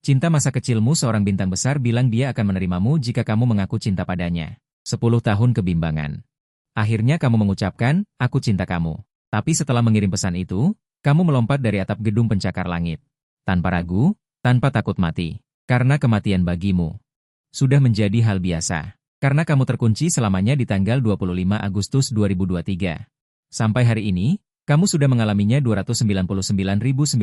Cinta masa kecilmu. Seorang bintang besar bilang dia akan menerimamu jika kamu mengaku cinta padanya. 10 tahun kebimbangan. Akhirnya kamu mengucapkan, aku cinta kamu. Tapi setelah mengirim pesan itu, kamu melompat dari atap gedung pencakar langit. Tanpa ragu, tanpa takut mati. Karena kematian bagimu sudah menjadi hal biasa. Karena kamu terkunci selamanya di tanggal 25 Agustus 2023. Sampai hari ini, kamu sudah mengalaminya 299.999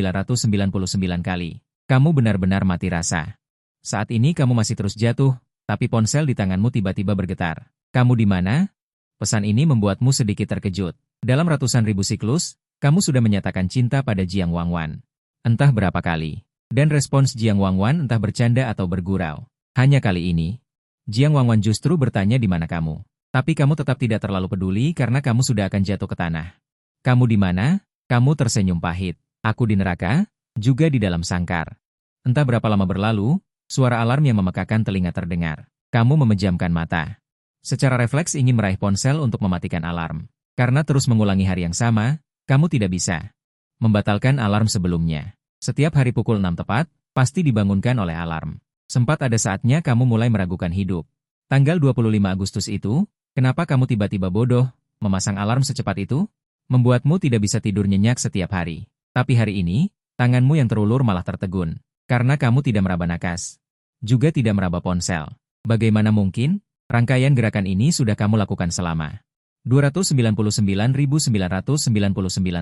kali. Kamu benar-benar mati rasa. Saat ini kamu masih terus jatuh, tapi ponsel di tanganmu tiba-tiba bergetar. Kamu di mana? Pesan ini membuatmu sedikit terkejut. Dalam ratusan ribu siklus, kamu sudah menyatakan cinta pada Jiang Wangwan. Entah berapa kali. Dan respons Jiang Wangwan entah bercanda atau bergurau. Hanya kali ini, Jiang Wangwan justru bertanya di mana kamu. Tapi kamu tetap tidak terlalu peduli karena kamu sudah akan jatuh ke tanah. Kamu di mana? Kamu tersenyum pahit. Aku di neraka, juga di dalam sangkar. Entah berapa lama berlalu, suara alarm yang memekakan telinga terdengar. Kamu memejamkan mata. Secara refleks ingin meraih ponsel untuk mematikan alarm. Karena terus mengulangi hari yang sama, kamu tidak bisa membatalkan alarm sebelumnya. Setiap hari pukul 6 tepat, pasti dibangunkan oleh alarm. Sempat ada saatnya kamu mulai meragukan hidup. Tanggal 25 Agustus itu, kenapa kamu tiba-tiba bodoh, memasang alarm secepat itu? Membuatmu tidak bisa tidur nyenyak setiap hari. Tapi hari ini, tanganmu yang terulur malah tertegun. Karena kamu tidak meraba nakas. Juga tidak meraba ponsel. Bagaimana mungkin? Rangkaian gerakan ini sudah kamu lakukan selama 299.999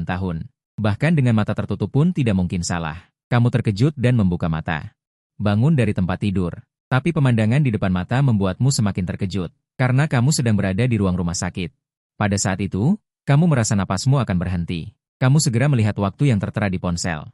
tahun. Bahkan dengan mata tertutup pun tidak mungkin salah. Kamu terkejut dan membuka mata. Bangun dari tempat tidur. Tapi pemandangan di depan mata membuatmu semakin terkejut. Karena kamu sedang berada di ruang rumah sakit. Pada saat itu, kamu merasa napasmu akan berhenti. Kamu segera melihat waktu yang tertera di ponsel.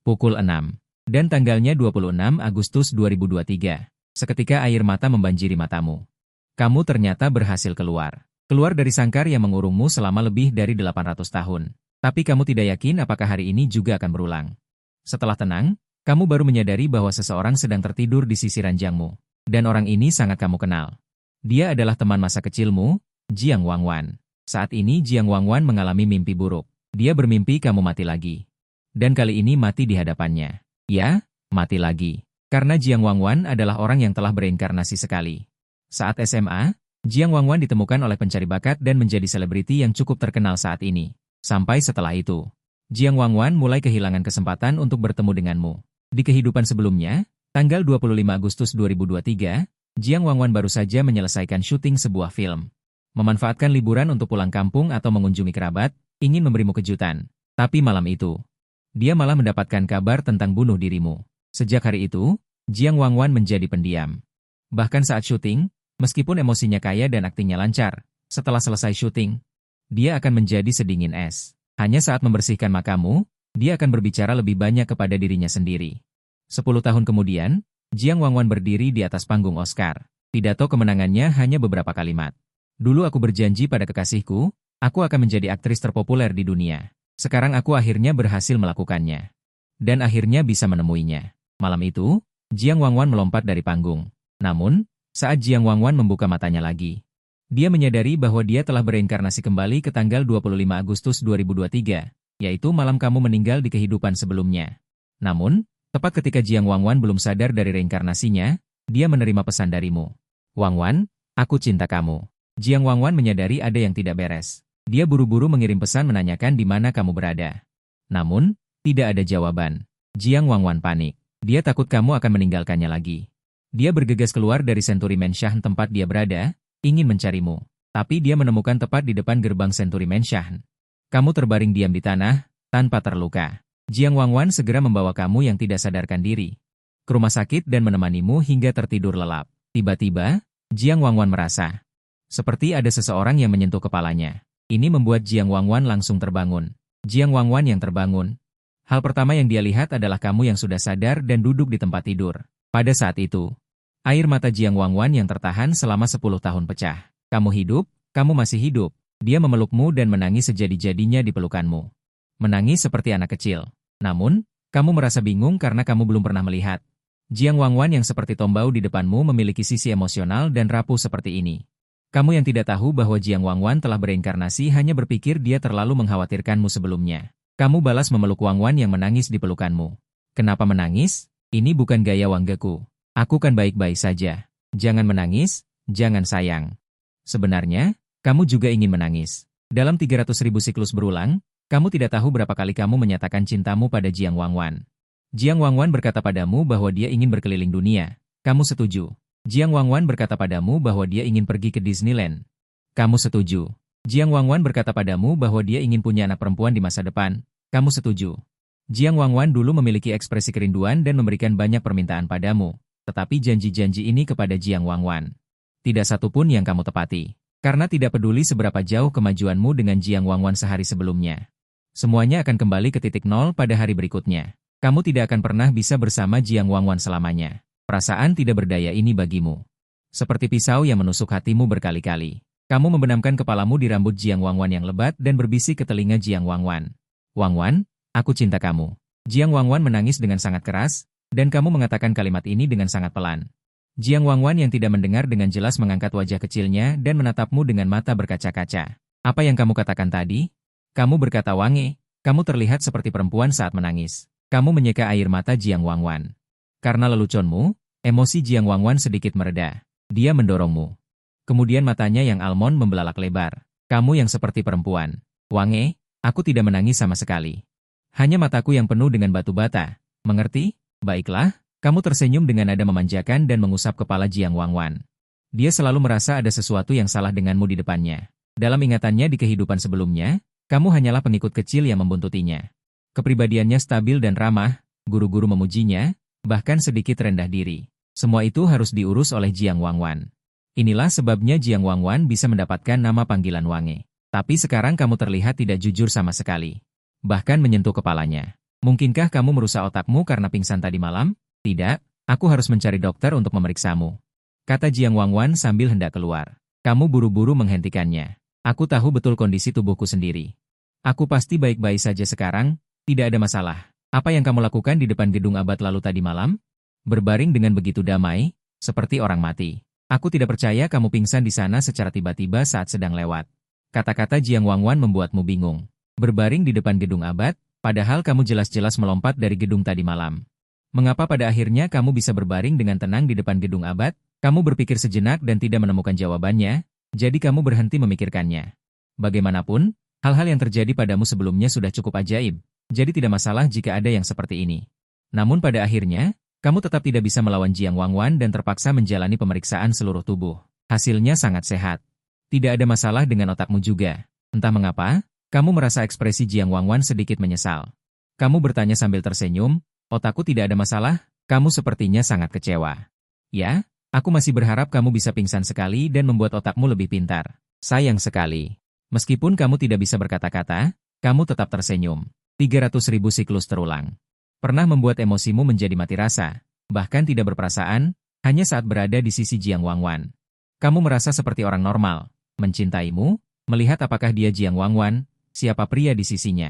Pukul 6. Dan tanggalnya 26 Agustus 2023. Seketika air mata membanjiri matamu. Kamu ternyata berhasil keluar. Keluar dari sangkar yang mengurungmu selama lebih dari 800 tahun. Tapi kamu tidak yakin apakah hari ini juga akan berulang. Setelah tenang, kamu baru menyadari bahwa seseorang sedang tertidur di sisi ranjangmu. Dan orang ini sangat kamu kenal. Dia adalah teman masa kecilmu, Jiang Wangwan. Saat ini Jiang Wangwan mengalami mimpi buruk. Dia bermimpi kamu mati lagi. Dan kali ini mati di hadapannya. Ya, mati lagi. Karena Jiang Wangwan adalah orang yang telah bereinkarnasi sekali. Saat SMA, Jiang Wangwan ditemukan oleh pencari bakat dan menjadi selebriti yang cukup terkenal saat ini. Sampai setelah itu, Jiang Wangwan mulai kehilangan kesempatan untuk bertemu denganmu. Di kehidupan sebelumnya, tanggal 25 Agustus 2023, Jiang Wangwan baru saja menyelesaikan syuting sebuah film. Memanfaatkan liburan untuk pulang kampung atau mengunjungi kerabat, ingin memberimu kejutan. Tapi malam itu, dia malah mendapatkan kabar tentang bunuh dirimu. Sejak hari itu, Jiang Wangwan menjadi pendiam. Bahkan saat syuting, meskipun emosinya kaya dan aktingnya lancar, setelah selesai syuting, dia akan menjadi sedingin es. Hanya saat membersihkan makammu, dia akan berbicara lebih banyak kepada dirinya sendiri. 10 tahun kemudian, Jiang Wangwan berdiri di atas panggung Oscar. Pidato kemenangannya hanya beberapa kalimat. Dulu aku berjanji pada kekasihku, aku akan menjadi aktris terpopuler di dunia. Sekarang aku akhirnya berhasil melakukannya. Dan akhirnya bisa menemuinya. Malam itu, Jiang Wangwan melompat dari panggung. Namun, saat Jiang Wangwan membuka matanya lagi, dia menyadari bahwa dia telah bereinkarnasi kembali ke tanggal 25 Agustus 2023, yaitu malam kamu meninggal di kehidupan sebelumnya. Namun, tepat ketika Jiang Wangwan belum sadar dari reinkarnasinya, dia menerima pesan darimu. Wangwan, aku cinta kamu. Jiang Wangwan menyadari ada yang tidak beres. Dia buru-buru mengirim pesan menanyakan di mana kamu berada. Namun, tidak ada jawaban. Jiang Wangwan panik. Dia takut kamu akan meninggalkannya lagi. Dia bergegas keluar dari Century Mansion tempat dia berada, ingin mencarimu. Tapi dia menemukan tepat di depan gerbang Century Mansion. Kamu terbaring diam di tanah, tanpa terluka. Jiang Wangwan segera membawa kamu yang tidak sadarkan diri ke rumah sakit dan menemanimu hingga tertidur lelap. Tiba-tiba, Jiang Wangwan merasa seperti ada seseorang yang menyentuh kepalanya. Ini membuat Jiang Wangwan langsung terbangun. Jiang Wangwan yang terbangun. Hal pertama yang dia lihat adalah kamu yang sudah sadar dan duduk di tempat tidur. Pada saat itu, air mata Jiang Wangwan yang tertahan selama 10 tahun pecah. Kamu hidup, kamu masih hidup. Dia memelukmu dan menangis sejadi-jadinya di pelukanmu. Menangis seperti anak kecil. Namun, kamu merasa bingung karena kamu belum pernah melihat Jiang Wangwan yang seperti tombau di depanmu memiliki sisi emosional dan rapuh seperti ini. Kamu yang tidak tahu bahwa Jiang Wangwan telah bereinkarnasi hanya berpikir dia terlalu mengkhawatirkanmu sebelumnya. Kamu balas memeluk Wangwan yang menangis di pelukanmu. Kenapa menangis? Ini bukan gaya Wanggeku. Aku kan baik-baik saja. Jangan menangis, jangan sayang. Sebenarnya, kamu juga ingin menangis. Dalam 300.000 siklus berulang, kamu tidak tahu berapa kali kamu menyatakan cintamu pada Jiang Wangwan. Jiang Wangwan berkata padamu bahwa dia ingin berkeliling dunia. Kamu setuju. Jiang Wangwan berkata padamu bahwa dia ingin pergi ke Disneyland. Kamu setuju. Jiang Wangwan berkata padamu bahwa dia ingin punya anak perempuan di masa depan. Kamu setuju. Jiang Wangwan dulu memiliki ekspresi kerinduan dan memberikan banyak permintaan padamu. Tetapi janji-janji ini kepada Jiang Wangwan tidak satu pun yang kamu tepati. Karena tidak peduli seberapa jauh kemajuanmu dengan Jiang Wangwan sehari sebelumnya. Semuanya akan kembali ke titik nol pada hari berikutnya. Kamu tidak akan pernah bisa bersama Jiang Wangwan selamanya. Perasaan tidak berdaya ini bagimu. Seperti pisau yang menusuk hatimu berkali-kali. Kamu membenamkan kepalamu di rambut Jiang Wangwan yang lebat dan berbisik ke telinga Jiang Wangwan. Wangwan, aku cinta kamu. Jiang Wangwan menangis dengan sangat keras, dan kamu mengatakan kalimat ini dengan sangat pelan. Jiang Wangwan yang tidak mendengar dengan jelas mengangkat wajah kecilnya dan menatapmu dengan mata berkaca-kaca. Apa yang kamu katakan tadi? Kamu berkata Wange, kamu terlihat seperti perempuan saat menangis. Kamu menyeka air mata Jiang Wangwan. Karena leluconmu, emosi Jiang Wangwan sedikit mereda. Dia mendorongmu. Kemudian matanya yang almond membelalak lebar. Kamu yang seperti perempuan. Wange, aku tidak menangis sama sekali. Hanya mataku yang penuh dengan batu bata. Mengerti? Baiklah. Kamu tersenyum dengan nada memanjakan dan mengusap kepala Jiang Wangwan. Dia selalu merasa ada sesuatu yang salah denganmu di depannya. Dalam ingatannya di kehidupan sebelumnya, kamu hanyalah pengikut kecil yang membuntutinya. Kepribadiannya stabil dan ramah, guru-guru memujinya, bahkan sedikit rendah diri. Semua itu harus diurus oleh Jiang Wangwan. Inilah sebabnya Jiang Wangwan bisa mendapatkan nama panggilan Wange. Tapi sekarang kamu terlihat tidak jujur sama sekali. Bahkan menyentuh kepalanya. Mungkinkah kamu merusak otakmu karena pingsan tadi malam? Tidak, aku harus mencari dokter untuk memeriksamu. Kata Jiang Wangwan sambil hendak keluar. Kamu buru-buru menghentikannya. Aku tahu betul kondisi tubuhku sendiri. Aku pasti baik-baik saja sekarang, tidak ada masalah. Apa yang kamu lakukan di depan gedung abad lalu tadi malam? Berbaring dengan begitu damai, seperti orang mati. Aku tidak percaya kamu pingsan di sana secara tiba-tiba saat sedang lewat. Kata-kata Jiang Wangwan membuatmu bingung. Berbaring di depan gedung abad, padahal kamu jelas-jelas melompat dari gedung tadi malam. Mengapa pada akhirnya kamu bisa berbaring dengan tenang di depan gedung abad? Kamu berpikir sejenak dan tidak menemukan jawabannya, jadi kamu berhenti memikirkannya. Bagaimanapun, hal-hal yang terjadi padamu sebelumnya sudah cukup ajaib, jadi tidak masalah jika ada yang seperti ini. Namun pada akhirnya, kamu tetap tidak bisa melawan Jiang Wangwan dan terpaksa menjalani pemeriksaan seluruh tubuh. Hasilnya sangat sehat. Tidak ada masalah dengan otakmu juga. Entah mengapa, kamu merasa ekspresi Jiang Wangwan sedikit menyesal. Kamu bertanya sambil tersenyum, otakku tidak ada masalah, kamu sepertinya sangat kecewa. Ya, aku masih berharap kamu bisa pingsan sekali dan membuat otakmu lebih pintar. Sayang sekali. Meskipun kamu tidak bisa berkata-kata, kamu tetap tersenyum. 300.000 siklus terulang. Pernah membuat emosimu menjadi mati rasa, bahkan tidak berperasaan, hanya saat berada di sisi Jiang Wangwan. Kamu merasa seperti orang normal, mencintaimu, melihat apakah dia Jiang Wangwan, siapa pria di sisinya.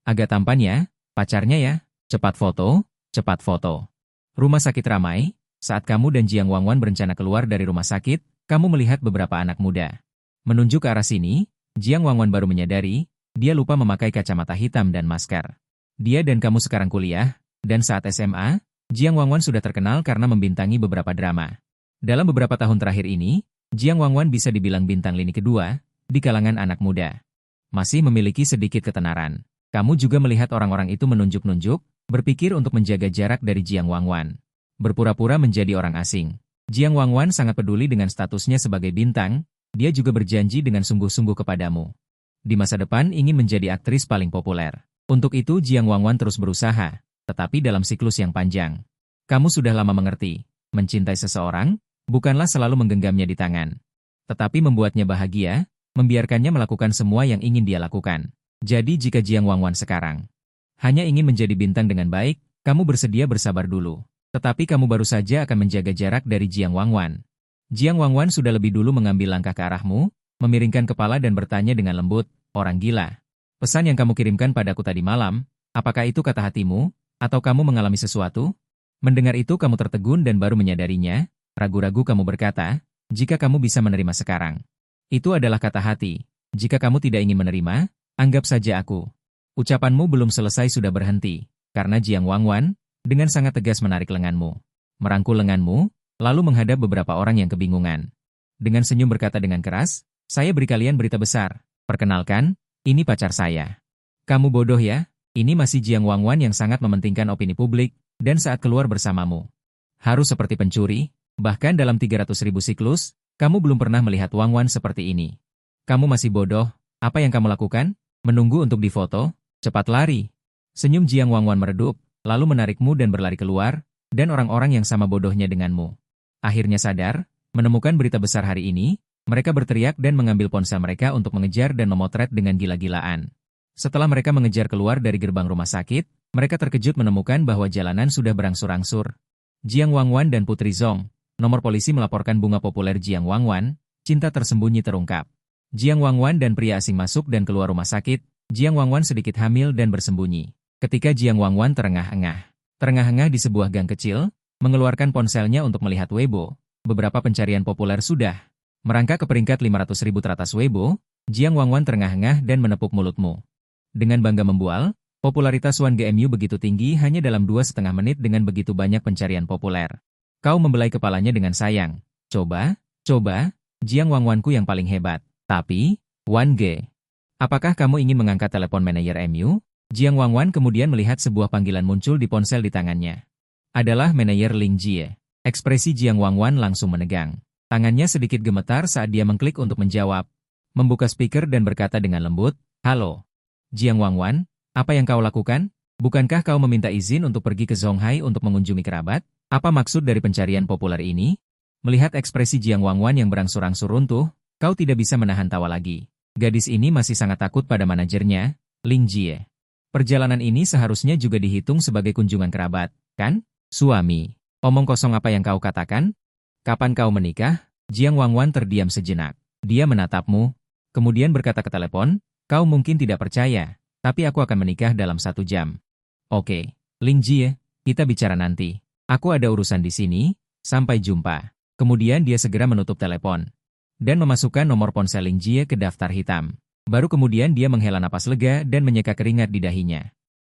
Agak tampan ya, pacarnya ya. Cepat foto, cepat foto. Rumah sakit ramai, saat kamu dan Jiang Wangwan berencana keluar dari rumah sakit, kamu melihat beberapa anak muda. Menunjuk ke arah sini, Jiang Wangwan baru menyadari, dia lupa memakai kacamata hitam dan masker. Dia dan kamu sekarang kuliah, dan saat SMA, Jiang Wangwan sudah terkenal karena membintangi beberapa drama. Dalam beberapa tahun terakhir ini, Jiang Wangwan bisa dibilang bintang lini kedua, di kalangan anak muda. Masih memiliki sedikit ketenaran. Kamu juga melihat orang-orang itu menunjuk-nunjuk, berpikir untuk menjaga jarak dari Jiang Wangwan. Berpura-pura menjadi orang asing. Jiang Wangwan sangat peduli dengan statusnya sebagai bintang, dia juga berjanji dengan sungguh-sungguh kepadamu. Di masa depan ingin menjadi aktris paling populer. Untuk itu Jiang Wangwan terus berusaha, tetapi dalam siklus yang panjang. Kamu sudah lama mengerti, mencintai seseorang, bukanlah selalu menggenggamnya di tangan. Tetapi membuatnya bahagia, membiarkannya melakukan semua yang ingin dia lakukan. Jadi jika Jiang Wangwan sekarang hanya ingin menjadi bintang dengan baik, kamu bersedia bersabar dulu. Tetapi kamu baru saja akan menjaga jarak dari Jiang Wangwan. Jiang Wangwan sudah lebih dulu mengambil langkah ke arahmu, memiringkan kepala dan bertanya dengan lembut, orang gila. Pesan yang kamu kirimkan padaku tadi malam, apakah itu kata hatimu, atau kamu mengalami sesuatu? Mendengar itu kamu tertegun dan baru menyadarinya, ragu-ragu kamu berkata, jika kamu bisa menerima sekarang. Itu adalah kata hati. Jika kamu tidak ingin menerima, anggap saja aku. Ucapanmu belum selesai sudah berhenti, karena Jiang Wangwan, Dengan sangat tegas menarik lenganmu. Merangkul lenganmu, lalu menghadap beberapa orang yang kebingungan. Dengan senyum berkata dengan keras, saya beri kalian berita besar. Perkenalkan, ini pacar saya. Kamu bodoh ya? Ini masih Jiang Wangwan yang sangat mementingkan opini publik, dan saat keluar bersamamu. Harus seperti pencuri, bahkan dalam 300.000 siklus, kamu belum pernah melihat Wangwan seperti ini. Kamu masih bodoh, apa yang kamu lakukan? Menunggu untuk difoto? Cepat lari. Senyum Jiang Wangwan meredup, lalu menarikmu dan berlari keluar, dan orang-orang yang sama bodohnya denganmu. Akhirnya sadar, menemukan berita besar hari ini, mereka berteriak dan mengambil ponsel mereka untuk mengejar dan memotret dengan gila-gilaan. Setelah mereka mengejar keluar dari gerbang rumah sakit, mereka terkejut menemukan bahwa jalanan sudah berangsur-angsur. Jiang Wangwan dan Putri Zong, nomor polisi melaporkan bunga populer Jiang Wangwan, cinta tersembunyi terungkap. Jiang Wangwan dan pria asing masuk dan keluar rumah sakit, Jiang Wangwan sedikit hamil dan bersembunyi. Ketika Jiang Wangwan terengah-engah di sebuah gang kecil, mengeluarkan ponselnya untuk melihat Weibo, beberapa pencarian populer sudah merangkak ke peringkat 500.000 teratas Weibo. Jiang Wangwan terengah-engah dan menepuk mulutmu. Dengan bangga membual, popularitas Wan GMU begitu tinggi hanya dalam 2,5 menit dengan begitu banyak pencarian populer. Kau membelai kepalanya dengan sayang. Coba, Jiang Wangwanku yang paling hebat. Tapi, Wan Ge, apakah kamu ingin mengangkat telepon manajer MU? Jiang Wangwan kemudian melihat sebuah panggilan muncul di ponsel di tangannya. Adalah manajer Ling Jie. Ekspresi Jiang Wangwan langsung menegang. Tangannya sedikit gemetar saat dia mengklik untuk menjawab. Membuka speaker dan berkata dengan lembut, halo. Jiang Wangwan, apa yang kau lakukan? Bukankah kau meminta izin untuk pergi ke Zonghai untuk mengunjungi kerabat? Apa maksud dari pencarian populer ini? Melihat ekspresi Jiang Wangwan yang berangsur-angsur runtuh, kau tidak bisa menahan tawa lagi. Gadis ini masih sangat takut pada manajernya, Ling Jie. Perjalanan ini seharusnya juga dihitung sebagai kunjungan kerabat, kan? Suami, omong kosong apa yang kau katakan? Kapan kau menikah? Jiang Wangwan terdiam sejenak. Dia menatapmu, kemudian berkata ke telepon, kau mungkin tidak percaya, tapi aku akan menikah dalam 1 jam. Oke, Ling Jie, kita bicara nanti. Aku ada urusan di sini, sampai jumpa. Kemudian dia segera menutup telepon dan memasukkan nomor ponsel Ling Jie ke daftar hitam. Baru kemudian dia menghela napas lega dan menyeka keringat di dahinya.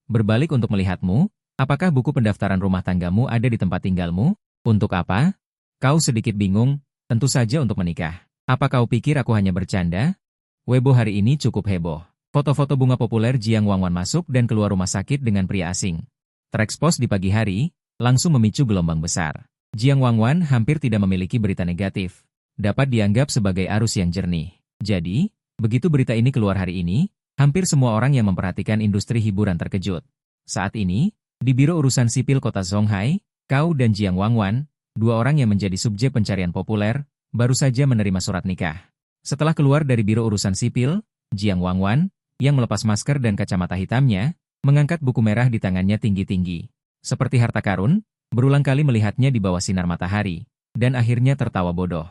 Berbalik untuk melihatmu, apakah buku pendaftaran rumah tanggamu ada di tempat tinggalmu? Untuk apa? Kau sedikit bingung, tentu saja untuk menikah. Apa kau pikir aku hanya bercanda? Weibo hari ini cukup heboh. Foto-foto bunga populer Jiang Wangwan masuk dan keluar rumah sakit dengan pria asing. Terekspos di pagi hari, langsung memicu gelombang besar. Jiang Wangwan hampir tidak memiliki berita negatif. Dapat dianggap sebagai arus yang jernih. Jadi, begitu berita ini keluar hari ini, hampir semua orang yang memperhatikan industri hiburan terkejut. Saat ini, di Biro Urusan Sipil Kota Zonghai, kau dan Jiang Wangwan, 2 orang yang menjadi subjek pencarian populer, baru saja menerima surat nikah. Setelah keluar dari Biro Urusan Sipil, Jiang Wangwan, yang melepas masker dan kacamata hitamnya, mengangkat buku merah di tangannya tinggi-tinggi. Seperti harta karun, berulang kali melihatnya di bawah sinar matahari, dan akhirnya tertawa bodoh.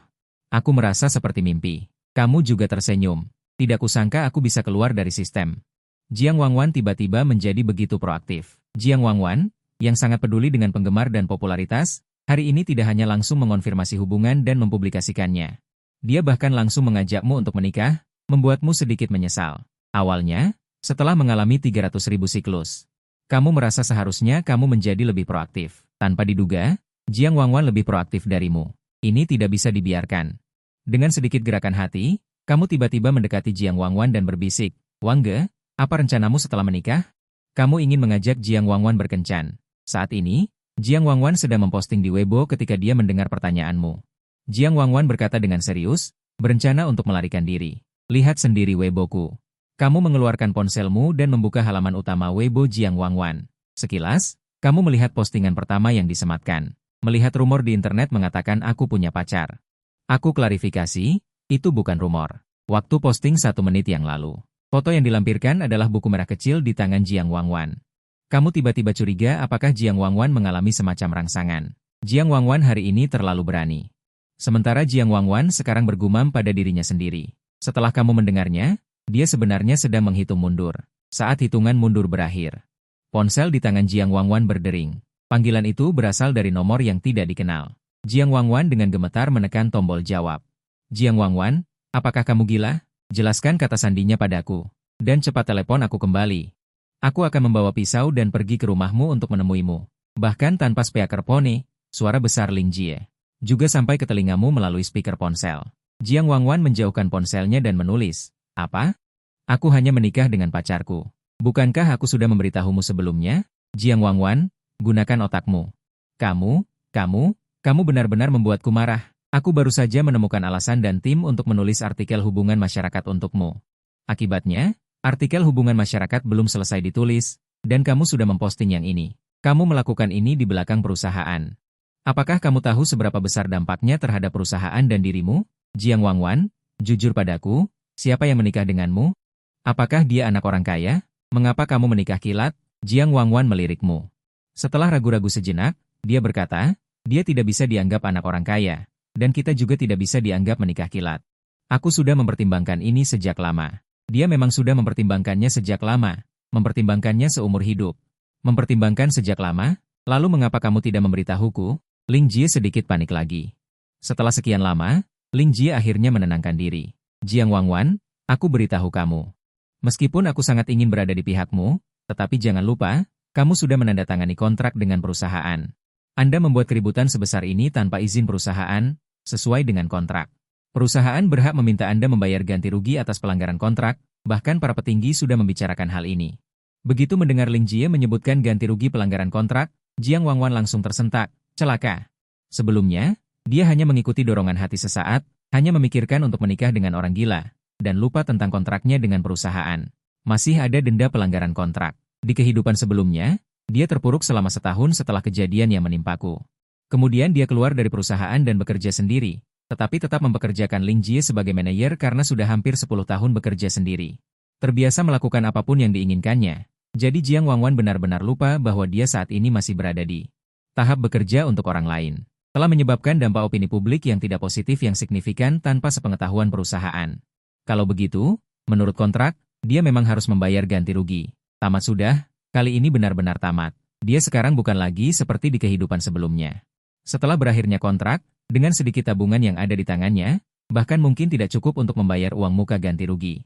Aku merasa seperti mimpi. Kamu juga tersenyum. Tidak kusangka aku bisa keluar dari sistem. Jiang Wangwan tiba-tiba menjadi begitu proaktif. Jiang Wangwan, yang sangat peduli dengan penggemar dan popularitas, hari ini tidak hanya langsung mengonfirmasi hubungan dan mempublikasikannya. Dia bahkan langsung mengajakmu untuk menikah, membuatmu sedikit menyesal. Awalnya, setelah mengalami 300.000 siklus, kamu merasa seharusnya kamu menjadi lebih proaktif. Tanpa diduga, Jiang Wangwan lebih proaktif darimu. Ini tidak bisa dibiarkan. Dengan sedikit gerakan hati, kamu tiba-tiba mendekati Jiang Wangwan dan berbisik, Wang Ge, apa rencanamu setelah menikah? Kamu ingin mengajak Jiang Wangwan berkencan. Saat ini, Jiang Wangwan sedang memposting di Weibo ketika dia mendengar pertanyaanmu. Jiang Wangwan berkata dengan serius, berencana untuk melarikan diri. Lihat sendiri Weiboku. Kamu mengeluarkan ponselmu dan membuka halaman utama Weibo Jiang Wangwan. Sekilas, kamu melihat postingan pertama yang disematkan. Melihat rumor di internet mengatakan aku punya pacar. Aku klarifikasi, itu bukan rumor. Waktu posting 1 menit yang lalu. Foto yang dilampirkan adalah buku merah kecil di tangan Jiang Wangwan. Kamu tiba-tiba curiga apakah Jiang Wangwan mengalami semacam rangsangan. Jiang Wangwan hari ini terlalu berani. Sementara Jiang Wangwan sekarang bergumam pada dirinya sendiri. Setelah kamu mendengarnya, dia sebenarnya sedang menghitung mundur. Saat hitungan mundur berakhir, ponsel di tangan Jiang Wangwan berdering. Panggilan itu berasal dari nomor yang tidak dikenal. Jiang Wangwan dengan gemetar menekan tombol jawab. Jiang Wangwan, apakah kamu gila? Jelaskan kata sandinya padaku. Dan cepat telepon aku kembali. Aku akan membawa pisau dan pergi ke rumahmu untuk menemuimu. Bahkan tanpa speakerphone, suara besar Ling Jie juga sampai ke telingamu melalui speaker ponsel. Jiang Wangwan menjauhkan ponselnya dan menulis, "Apa? Aku hanya menikah dengan pacarku. Bukankah aku sudah memberitahumu sebelumnya?" Jiang Wangwan, gunakan otakmu. Kamu benar-benar membuatku marah. Aku baru saja menemukan alasan dan tim untuk menulis artikel hubungan masyarakat untukmu. Akibatnya, artikel hubungan masyarakat belum selesai ditulis, dan kamu sudah memposting yang ini. Kamu melakukan ini di belakang perusahaan. Apakah kamu tahu seberapa besar dampaknya terhadap perusahaan dan dirimu? Jiang Wangwan, jujur padaku, siapa yang menikah denganmu? Apakah dia anak orang kaya? Mengapa kamu menikah kilat? Jiang Wangwan melirikmu. Setelah ragu-ragu sejenak, dia berkata, dia tidak bisa dianggap anak orang kaya, dan kita juga tidak bisa dianggap menikah kilat. Aku sudah mempertimbangkan ini sejak lama. Dia memang sudah mempertimbangkannya sejak lama, mempertimbangkannya seumur hidup. Mempertimbangkan sejak lama, lalu mengapa kamu tidak memberitahuku? Ling Jie sedikit panik lagi. Setelah sekian lama, Ling Jie akhirnya menenangkan diri. Jiang Wangwan, aku beritahu kamu. Meskipun aku sangat ingin berada di pihakmu, tetapi jangan lupa, kamu sudah menandatangani kontrak dengan perusahaan. Anda membuat keributan sebesar ini tanpa izin perusahaan, sesuai dengan kontrak. Perusahaan berhak meminta Anda membayar ganti rugi atas pelanggaran kontrak, bahkan para petinggi sudah membicarakan hal ini. Begitu mendengar Ling Jie menyebutkan ganti rugi pelanggaran kontrak, Jiang Wangwan langsung tersentak, celaka. Sebelumnya, dia hanya mengikuti dorongan hati sesaat, hanya memikirkan untuk menikah dengan orang gila, dan lupa tentang kontraknya dengan perusahaan. Masih ada denda pelanggaran kontrak. Di kehidupan sebelumnya, dia terpuruk selama setahun setelah kejadian yang menimpaku. Kemudian dia keluar dari perusahaan dan bekerja sendiri, tetapi tetap mempekerjakan Ling Jie sebagai manajer karena sudah hampir 10 tahun bekerja sendiri. Terbiasa melakukan apapun yang diinginkannya. Jadi Jiang Wangwan benar-benar lupa bahwa dia saat ini masih berada di tahap bekerja untuk orang lain. Telah menyebabkan dampak opini publik yang tidak positif yang signifikan tanpa sepengetahuan perusahaan. Kalau begitu, menurut kontrak, dia memang harus membayar ganti rugi. Tamat sudah, kali ini benar-benar tamat. Dia sekarang bukan lagi seperti di kehidupan sebelumnya. Setelah berakhirnya kontrak, dengan sedikit tabungan yang ada di tangannya, bahkan mungkin tidak cukup untuk membayar uang muka ganti rugi.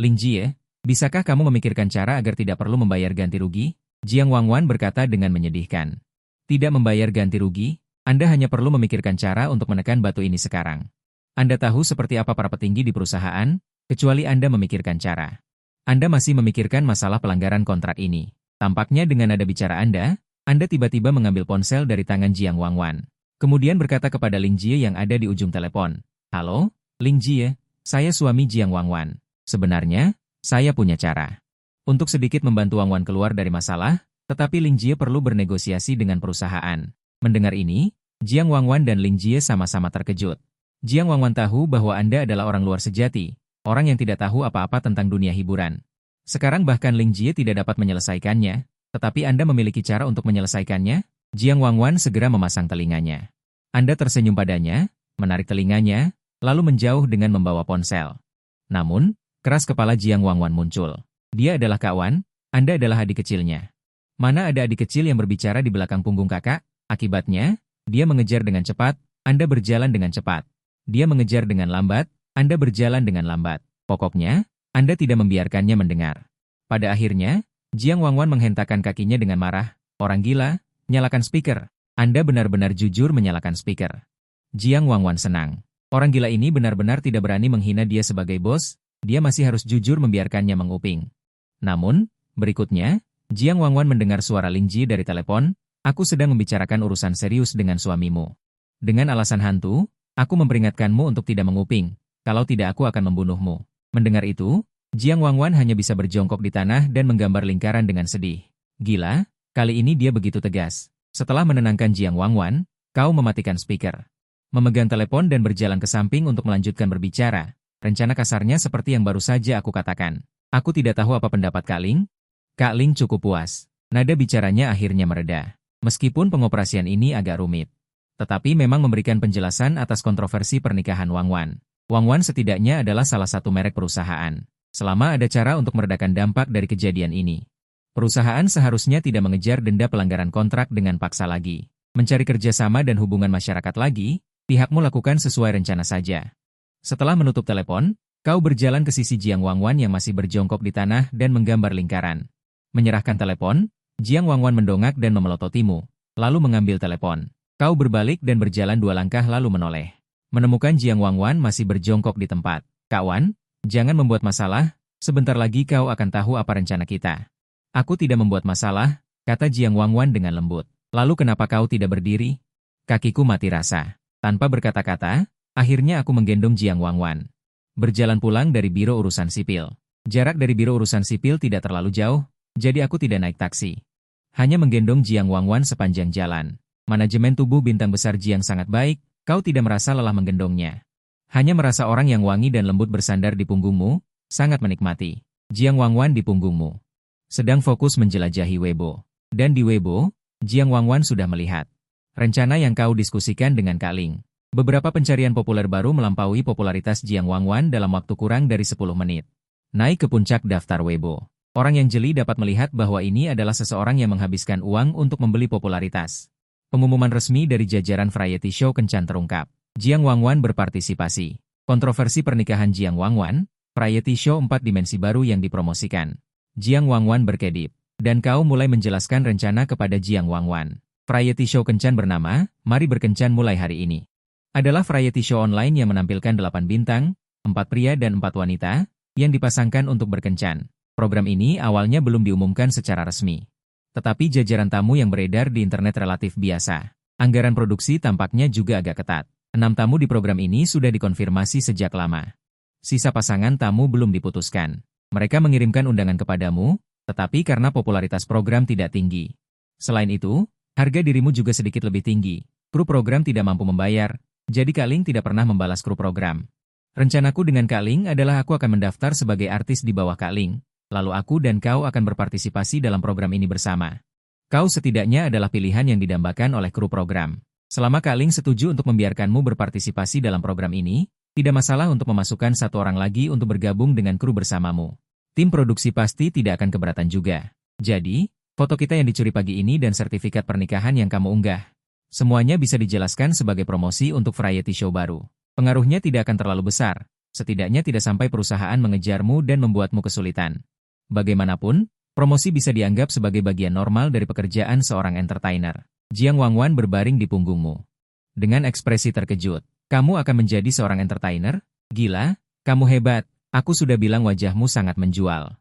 Ling Jie, bisakah kamu memikirkan cara agar tidak perlu membayar ganti rugi? Jiang Wangwan berkata dengan menyedihkan. Tidak membayar ganti rugi, Anda hanya perlu memikirkan cara untuk menekan batu ini sekarang. Anda tahu seperti apa para petinggi di perusahaan, kecuali Anda memikirkan cara. Anda masih memikirkan masalah pelanggaran kontrak ini. Tampaknya dengan nada bicara Anda tiba-tiba mengambil ponsel dari tangan Jiang Wangwan. Kemudian berkata kepada Ling Jie yang ada di ujung telepon. Halo, Ling Jie, saya suami Jiang Wangwan. Sebenarnya, saya punya cara untuk sedikit membantu Wangwan keluar dari masalah, tetapi Ling Jie perlu bernegosiasi dengan perusahaan. Mendengar ini, Jiang Wangwan dan Ling Jie sama-sama terkejut. Jiang Wangwan tahu bahwa Anda adalah orang luar sejati, orang yang tidak tahu apa-apa tentang dunia hiburan. Sekarang bahkan Ling Jie tidak dapat menyelesaikannya, tetapi Anda memiliki cara untuk menyelesaikannya? Jiang Wangwan segera memasang telinganya. Anda tersenyum padanya, menarik telinganya, lalu menjauh dengan membawa ponsel. Namun, keras kepala Jiang Wangwan muncul. Dia adalah kawan, Anda adalah adik kecilnya. Mana ada adik kecil yang berbicara di belakang punggung kakak? Akibatnya, dia mengejar dengan cepat, Anda berjalan dengan cepat. Dia mengejar dengan lambat, Anda berjalan dengan lambat. Pokoknya, Anda tidak membiarkannya mendengar. Pada akhirnya, Jiang Wangwan menghentakkan kakinya dengan marah. Orang gila, nyalakan speaker. Anda benar-benar jujur menyalakan speaker. Jiang Wangwan senang. Orang gila ini benar-benar tidak berani menghina dia sebagai bos, dia masih harus jujur membiarkannya menguping. Namun, berikutnya, Jiang Wangwan mendengar suara Ling Jie dari telepon, aku sedang membicarakan urusan serius dengan suamimu. Dengan alasan hantu, aku memperingatkanmu untuk tidak menguping, kalau tidak aku akan membunuhmu. Mendengar itu, Jiang Wangwan hanya bisa berjongkok di tanah dan menggambar lingkaran dengan sedih. Gila, kali ini dia begitu tegas. Setelah menenangkan Jiang Wangwan, kau mematikan speaker. Memegang telepon dan berjalan ke samping untuk melanjutkan berbicara. Rencana kasarnya seperti yang baru saja aku katakan. Aku tidak tahu apa pendapat Kak Ling. Kak Ling cukup puas. Nada bicaranya akhirnya mereda. Meskipun pengoperasian ini agak rumit. Tetapi memang memberikan penjelasan atas kontroversi pernikahan Wangwan. Wangwan setidaknya adalah salah satu merek perusahaan. Selama ada cara untuk meredakan dampak dari kejadian ini. Perusahaan seharusnya tidak mengejar denda pelanggaran kontrak dengan paksa lagi. Mencari kerjasama dan hubungan masyarakat lagi, pihakmu lakukan sesuai rencana saja. Setelah menutup telepon, kau berjalan ke sisi Jiang Wangwan yang masih berjongkok di tanah dan menggambar lingkaran. Menyerahkan telepon, Jiang Wangwan mendongak dan memelototimu. lalu mengambil telepon. Kau berbalik dan berjalan 2 langkah lalu menoleh. Menemukan Jiang Wangwan masih berjongkok di tempat. Kak Wan, jangan membuat masalah, sebentar lagi kau akan tahu apa rencana kita. Aku tidak membuat masalah, kata Jiang Wangwan dengan lembut. Lalu kenapa kau tidak berdiri? Kakiku mati rasa. Tanpa berkata-kata, akhirnya aku menggendong Jiang Wangwan. Berjalan pulang dari Biro Urusan Sipil. Jarak dari Biro Urusan Sipil tidak terlalu jauh, jadi aku tidak naik taksi. Hanya menggendong Jiang Wangwan sepanjang jalan. Manajemen tubuh bintang besar Jiang sangat baik, kau tidak merasa lelah menggendongnya. Hanya merasa orang yang wangi dan lembut bersandar di punggungmu, sangat menikmati. Jiang Wangwan di punggungmu. Sedang fokus menjelajahi Weibo. Dan di Weibo, Jiang Wangwan sudah melihat. Rencana yang kau diskusikan dengan Kak Ling. Beberapa pencarian populer baru melampaui popularitas Jiang Wangwan dalam waktu kurang dari 10 menit. Naik ke puncak daftar Weibo. Orang yang jeli dapat melihat bahwa ini adalah seseorang yang menghabiskan uang untuk membeli popularitas. Pengumuman resmi dari jajaran variety show kencan terungkap. Jiang Wangwan berpartisipasi. Kontroversi pernikahan Jiang Wangwan, variety show 4 dimensi baru yang dipromosikan. Jiang Wangwan berkedip. Dan kau mulai menjelaskan rencana kepada Jiang Wangwan. Variety show kencan bernama, Mari Berkencan mulai hari ini. Adalah variety show online yang menampilkan 8 bintang, 4 pria dan 4 wanita, yang dipasangkan untuk berkencan. Program ini awalnya belum diumumkan secara resmi. Tetapi jajaran tamu yang beredar di internet relatif biasa. Anggaran produksi tampaknya juga agak ketat. 6 tamu di program ini sudah dikonfirmasi sejak lama. Sisa pasangan tamu belum diputuskan. Mereka mengirimkan undangan kepadamu, tetapi karena popularitas program tidak tinggi. Selain itu, harga dirimu juga sedikit lebih tinggi. Kru program tidak mampu membayar, jadi Kak Ling tidak pernah membalas kru program. Rencanaku dengan Kak Ling adalah aku akan mendaftar sebagai artis di bawah Kak Ling. Lalu aku dan kau akan berpartisipasi dalam program ini bersama. Kau setidaknya adalah pilihan yang didambakan oleh kru program. Selama Kak Ling setuju untuk membiarkanmu berpartisipasi dalam program ini, tidak masalah untuk memasukkan 1 orang lagi untuk bergabung dengan kru bersamamu. Tim produksi pasti tidak akan keberatan juga. Jadi, foto kita yang dicuri pagi ini dan sertifikat pernikahan yang kamu unggah. Semuanya bisa dijelaskan sebagai promosi untuk variety show baru. Pengaruhnya tidak akan terlalu besar, setidaknya tidak sampai perusahaan mengejarmu dan membuatmu kesulitan. Bagaimanapun, promosi bisa dianggap sebagai bagian normal dari pekerjaan seorang entertainer. Jiang Wangwan berbaring di punggungmu. Dengan ekspresi terkejut, kamu akan menjadi seorang entertainer? Gila, kamu hebat, aku sudah bilang wajahmu sangat menjual.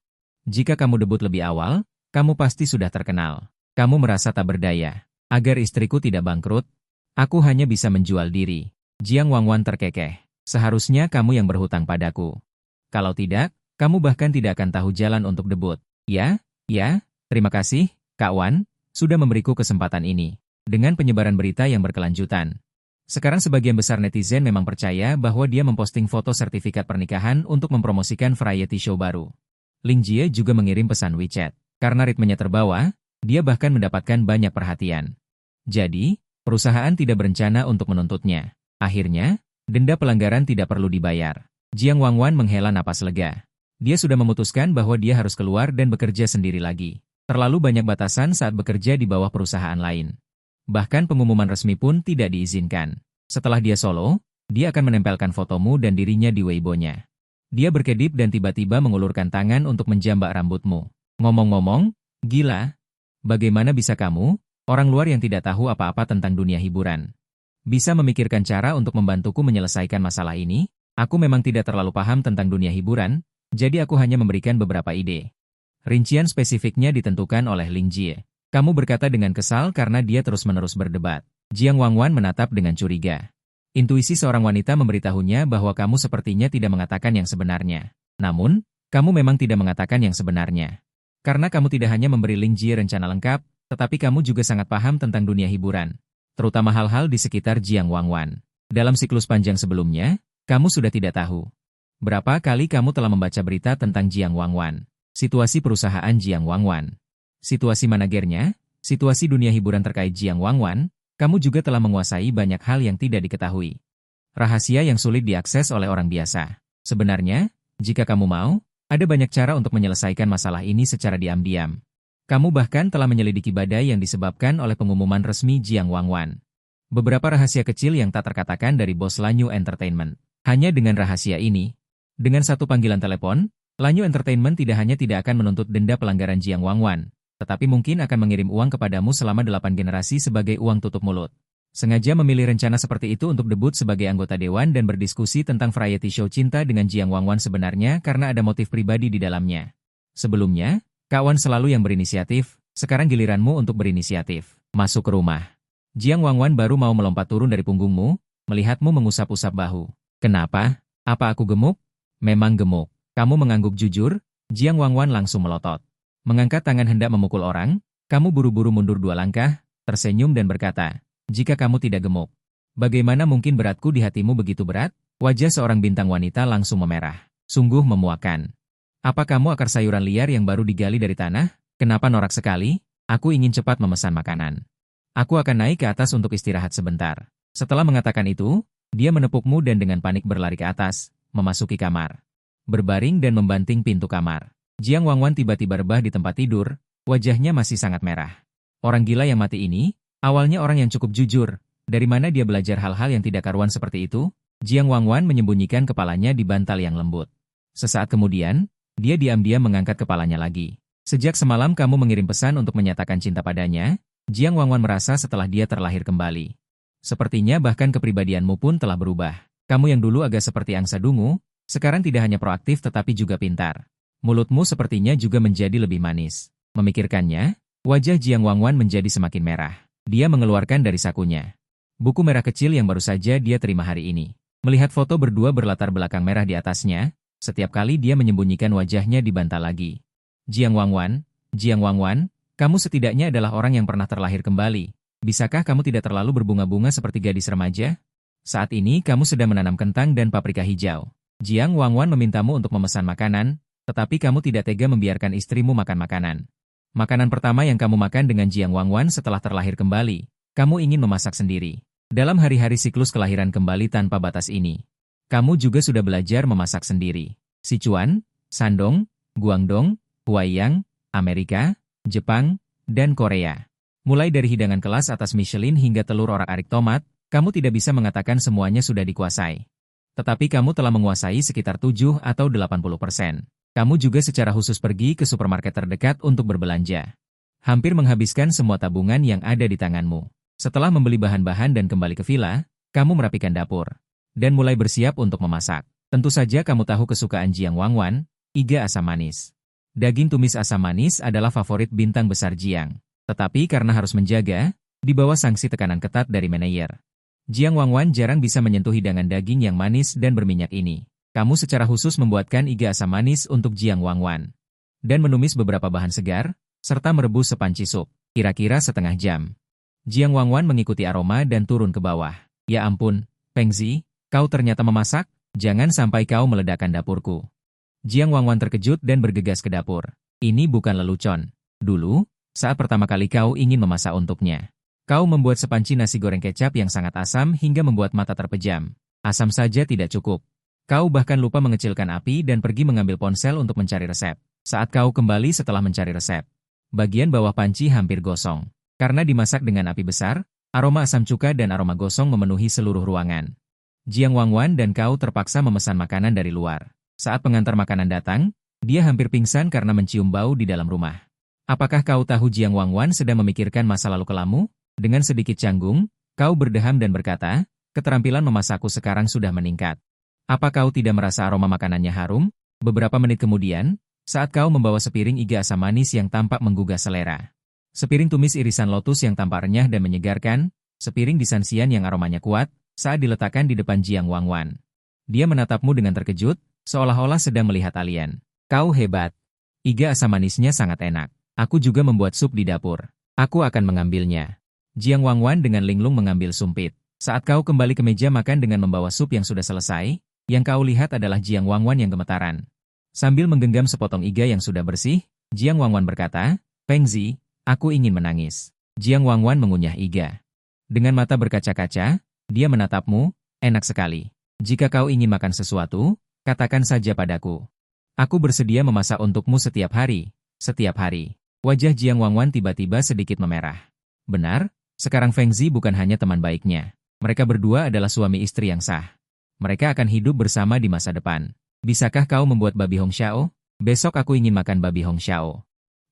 Jika kamu debut lebih awal, kamu pasti sudah terkenal. Kamu merasa tak berdaya. Agar istriku tidak bangkrut, aku hanya bisa menjual diri. Jiang Wangwan terkekeh. Seharusnya kamu yang berhutang padaku. Kalau tidak, kamu bahkan tidak akan tahu jalan untuk debut. Ya, terima kasih, Kak Wan, sudah memberiku kesempatan ini. Dengan penyebaran berita yang berkelanjutan. Sekarang sebagian besar netizen memang percaya bahwa dia memposting foto sertifikat pernikahan untuk mempromosikan variety show baru. Ling Jie juga mengirim pesan WeChat. Karena ritmenya terbawa, dia bahkan mendapatkan banyak perhatian. Jadi, perusahaan tidak berencana untuk menuntutnya. Akhirnya, denda pelanggaran tidak perlu dibayar. Jiang Wangwan menghela napas lega. Dia sudah memutuskan bahwa dia harus keluar dan bekerja sendiri lagi. Terlalu banyak batasan saat bekerja di bawah perusahaan lain. Bahkan pengumuman resmi pun tidak diizinkan. Setelah dia solo, dia akan menempelkan fotomu dan dirinya di Weibo-nya. Dia berkedip dan tiba-tiba mengulurkan tangan untuk menjambak rambutmu. Ngomong-ngomong, gila. Bagaimana bisa kamu, orang luar yang tidak tahu apa-apa tentang dunia hiburan, bisa memikirkan cara untuk membantuku menyelesaikan masalah ini? Aku memang tidak terlalu paham tentang dunia hiburan, jadi aku hanya memberikan beberapa ide. Rincian spesifiknya ditentukan oleh Ling Jie. Kamu berkata dengan kesal karena dia terus-menerus berdebat. Jiang Wangwan menatap dengan curiga. Intuisi seorang wanita memberitahunya bahwa kamu sepertinya tidak mengatakan yang sebenarnya. Namun, kamu memang tidak mengatakan yang sebenarnya. Karena kamu tidak hanya memberi Ling Jie rencana lengkap, tetapi kamu juga sangat paham tentang dunia hiburan. Terutama hal-hal di sekitar Jiang Wangwan. Dalam siklus panjang sebelumnya, kamu sudah tidak tahu. Berapa kali kamu telah membaca berita tentang Jiang Wangwan? Situasi perusahaan Jiang Wangwan, situasi manajernya, situasi dunia hiburan terkait Jiang Wangwan, kamu juga telah menguasai banyak hal yang tidak diketahui. Rahasia yang sulit diakses oleh orang biasa. Sebenarnya, jika kamu mau, ada banyak cara untuk menyelesaikan masalah ini secara diam-diam. Kamu bahkan telah menyelidiki badai yang disebabkan oleh pengumuman resmi Jiang Wangwan. Beberapa rahasia kecil yang tak terkatakan dari bos Lanyu Entertainment. Hanya dengan rahasia ini, dengan satu panggilan telepon, Lanyu Entertainment tidak hanya tidak akan menuntut denda pelanggaran Jiang Wangwan, tetapi mungkin akan mengirim uang kepadamu selama 8 generasi sebagai uang tutup mulut. Sengaja memilih rencana seperti itu untuk debut sebagai anggota dewan dan berdiskusi tentang variety show cinta dengan Jiang Wangwan sebenarnya karena ada motif pribadi di dalamnya. Sebelumnya, kawan selalu yang berinisiatif, sekarang giliranmu untuk berinisiatif. Masuk ke rumah. Jiang Wangwan baru mau melompat turun dari punggungmu, melihatmu mengusap-usap bahu. Kenapa? Apa aku gemuk? Memang gemuk. Kamu mengangguk jujur? Jiang Wangwan langsung melotot. Mengangkat tangan hendak memukul orang, kamu buru-buru mundur 2 langkah, tersenyum dan berkata, jika kamu tidak gemuk, bagaimana mungkin beratku di hatimu begitu berat? Wajah seorang bintang wanita langsung memerah. Sungguh memuakkan. Apa kamu akar sayuran liar yang baru digali dari tanah? Kenapa norak sekali? Aku ingin cepat memesan makanan. Aku akan naik ke atas untuk istirahat sebentar. Setelah mengatakan itu, dia menepukmu dan dengan panik berlari ke atas, memasuki kamar. Berbaring dan membanting pintu kamar. Jiang Wangwan tiba-tiba rebah di tempat tidur, wajahnya masih sangat merah. Orang gila yang mati ini, awalnya orang yang cukup jujur. Dari mana dia belajar hal-hal yang tidak karuan seperti itu? Jiang Wangwan menyembunyikan kepalanya di bantal yang lembut. Sesaat kemudian, dia diam-diam mengangkat kepalanya lagi. Sejak semalam kamu mengirim pesan untuk menyatakan cinta padanya, Jiang Wangwan merasa setelah dia terlahir kembali. Sepertinya bahkan kepribadianmu pun telah berubah. Kamu yang dulu agak seperti angsa dungu, sekarang tidak hanya proaktif tetapi juga pintar. Mulutmu sepertinya juga menjadi lebih manis. Memikirkannya, wajah Jiang Wangwan menjadi semakin merah. Dia mengeluarkan dari sakunya buku merah kecil yang baru saja dia terima hari ini. Melihat foto berdua berlatar belakang merah di atasnya, setiap kali dia menyembunyikan wajahnya di bantal lagi. Jiang Wangwan, kamu setidaknya adalah orang yang pernah terlahir kembali. Bisakah kamu tidak terlalu berbunga-bunga seperti gadis remaja? Saat ini kamu sedang menanam kentang dan paprika hijau. Jiang Wangwan memintamu untuk memesan makanan, tetapi kamu tidak tega membiarkan istrimu makan makanan. Makanan pertama yang kamu makan dengan Jiang Wangwan setelah terlahir kembali, kamu ingin memasak sendiri. Dalam hari-hari siklus kelahiran kembali tanpa batas ini, kamu juga sudah belajar memasak sendiri. Sichuan, Shandong, Guangdong, Huaiyang, Amerika, Jepang, dan Korea. Mulai dari hidangan kelas atas Michelin hingga telur orak-arik tomat, kamu tidak bisa mengatakan semuanya sudah dikuasai. Tetapi kamu telah menguasai sekitar 7 atau 80%. Kamu juga secara khusus pergi ke supermarket terdekat untuk berbelanja. Hampir menghabiskan semua tabungan yang ada di tanganmu. Setelah membeli bahan-bahan dan kembali ke villa, kamu merapikan dapur. Dan mulai bersiap untuk memasak. Tentu saja kamu tahu kesukaan Jiang Wangwan, iga asam manis. Daging tumis asam manis adalah favorit bintang besar Jiang. Tetapi karena harus menjaga, di bawah sanksi tekanan ketat dari manajer, Jiang Wangwan jarang bisa menyentuh hidangan daging yang manis dan berminyak ini. Kamu secara khusus membuatkan iga asam manis untuk Jiang Wangwan. Dan menumis beberapa bahan segar, serta merebus sepanci sup, kira-kira setengah jam. Jiang Wangwan mengikuti aroma dan turun ke bawah. Ya ampun, Peng Zi, kau ternyata memasak? Jangan sampai kau meledakkan dapurku. Jiang Wangwan terkejut dan bergegas ke dapur. Ini bukan lelucon. Dulu, saat pertama kali kau ingin memasak untuknya, kau membuat sepanci nasi goreng kecap yang sangat asam hingga membuat mata terpejam. Asam saja tidak cukup. Kau bahkan lupa mengecilkan api dan pergi mengambil ponsel untuk mencari resep. Saat kau kembali setelah mencari resep, bagian bawah panci hampir gosong. Karena dimasak dengan api besar, aroma asam cuka dan aroma gosong memenuhi seluruh ruangan. Jiang Wangwan dan kau terpaksa memesan makanan dari luar. Saat pengantar makanan datang, dia hampir pingsan karena mencium bau di dalam rumah. Apakah kau tahu Jiang Wangwan sedang memikirkan masa lalu kelamu? Dengan sedikit canggung, kau berdeham dan berkata, keterampilan memasakku sekarang sudah meningkat. Apa kau tidak merasa aroma makanannya harum? Beberapa menit kemudian, saat kau membawa sepiring iga asam manis yang tampak menggugah selera, sepiring tumis irisan lotus yang tampak renyah dan menyegarkan, sepiring disansian yang aromanya kuat, saat diletakkan di depan Jiang Wangwan. Dia menatapmu dengan terkejut, seolah-olah sedang melihat alien. Kau hebat. Iga asam manisnya sangat enak. Aku juga membuat sup di dapur. Aku akan mengambilnya. Jiang Wangwan dengan linglung mengambil sumpit. Saat kau kembali ke meja makan dengan membawa sup yang sudah selesai, yang kau lihat adalah Jiang Wangwan yang gemetaran. Sambil menggenggam sepotong iga yang sudah bersih, Jiang Wangwan berkata, Peng Zi, aku ingin menangis. Jiang Wangwan mengunyah iga. Dengan mata berkaca-kaca, dia menatapmu, enak sekali. Jika kau ingin makan sesuatu, katakan saja padaku. Aku bersedia memasak untukmu setiap hari. Setiap hari. Wajah Jiang Wangwan tiba-tiba sedikit memerah. Benar, sekarang Feng Zi bukan hanya teman baiknya. Mereka berdua adalah suami istri yang sah. Mereka akan hidup bersama di masa depan. Bisakah kau membuat babi Hong Xiao? Besok aku ingin makan babi Hong Xiao.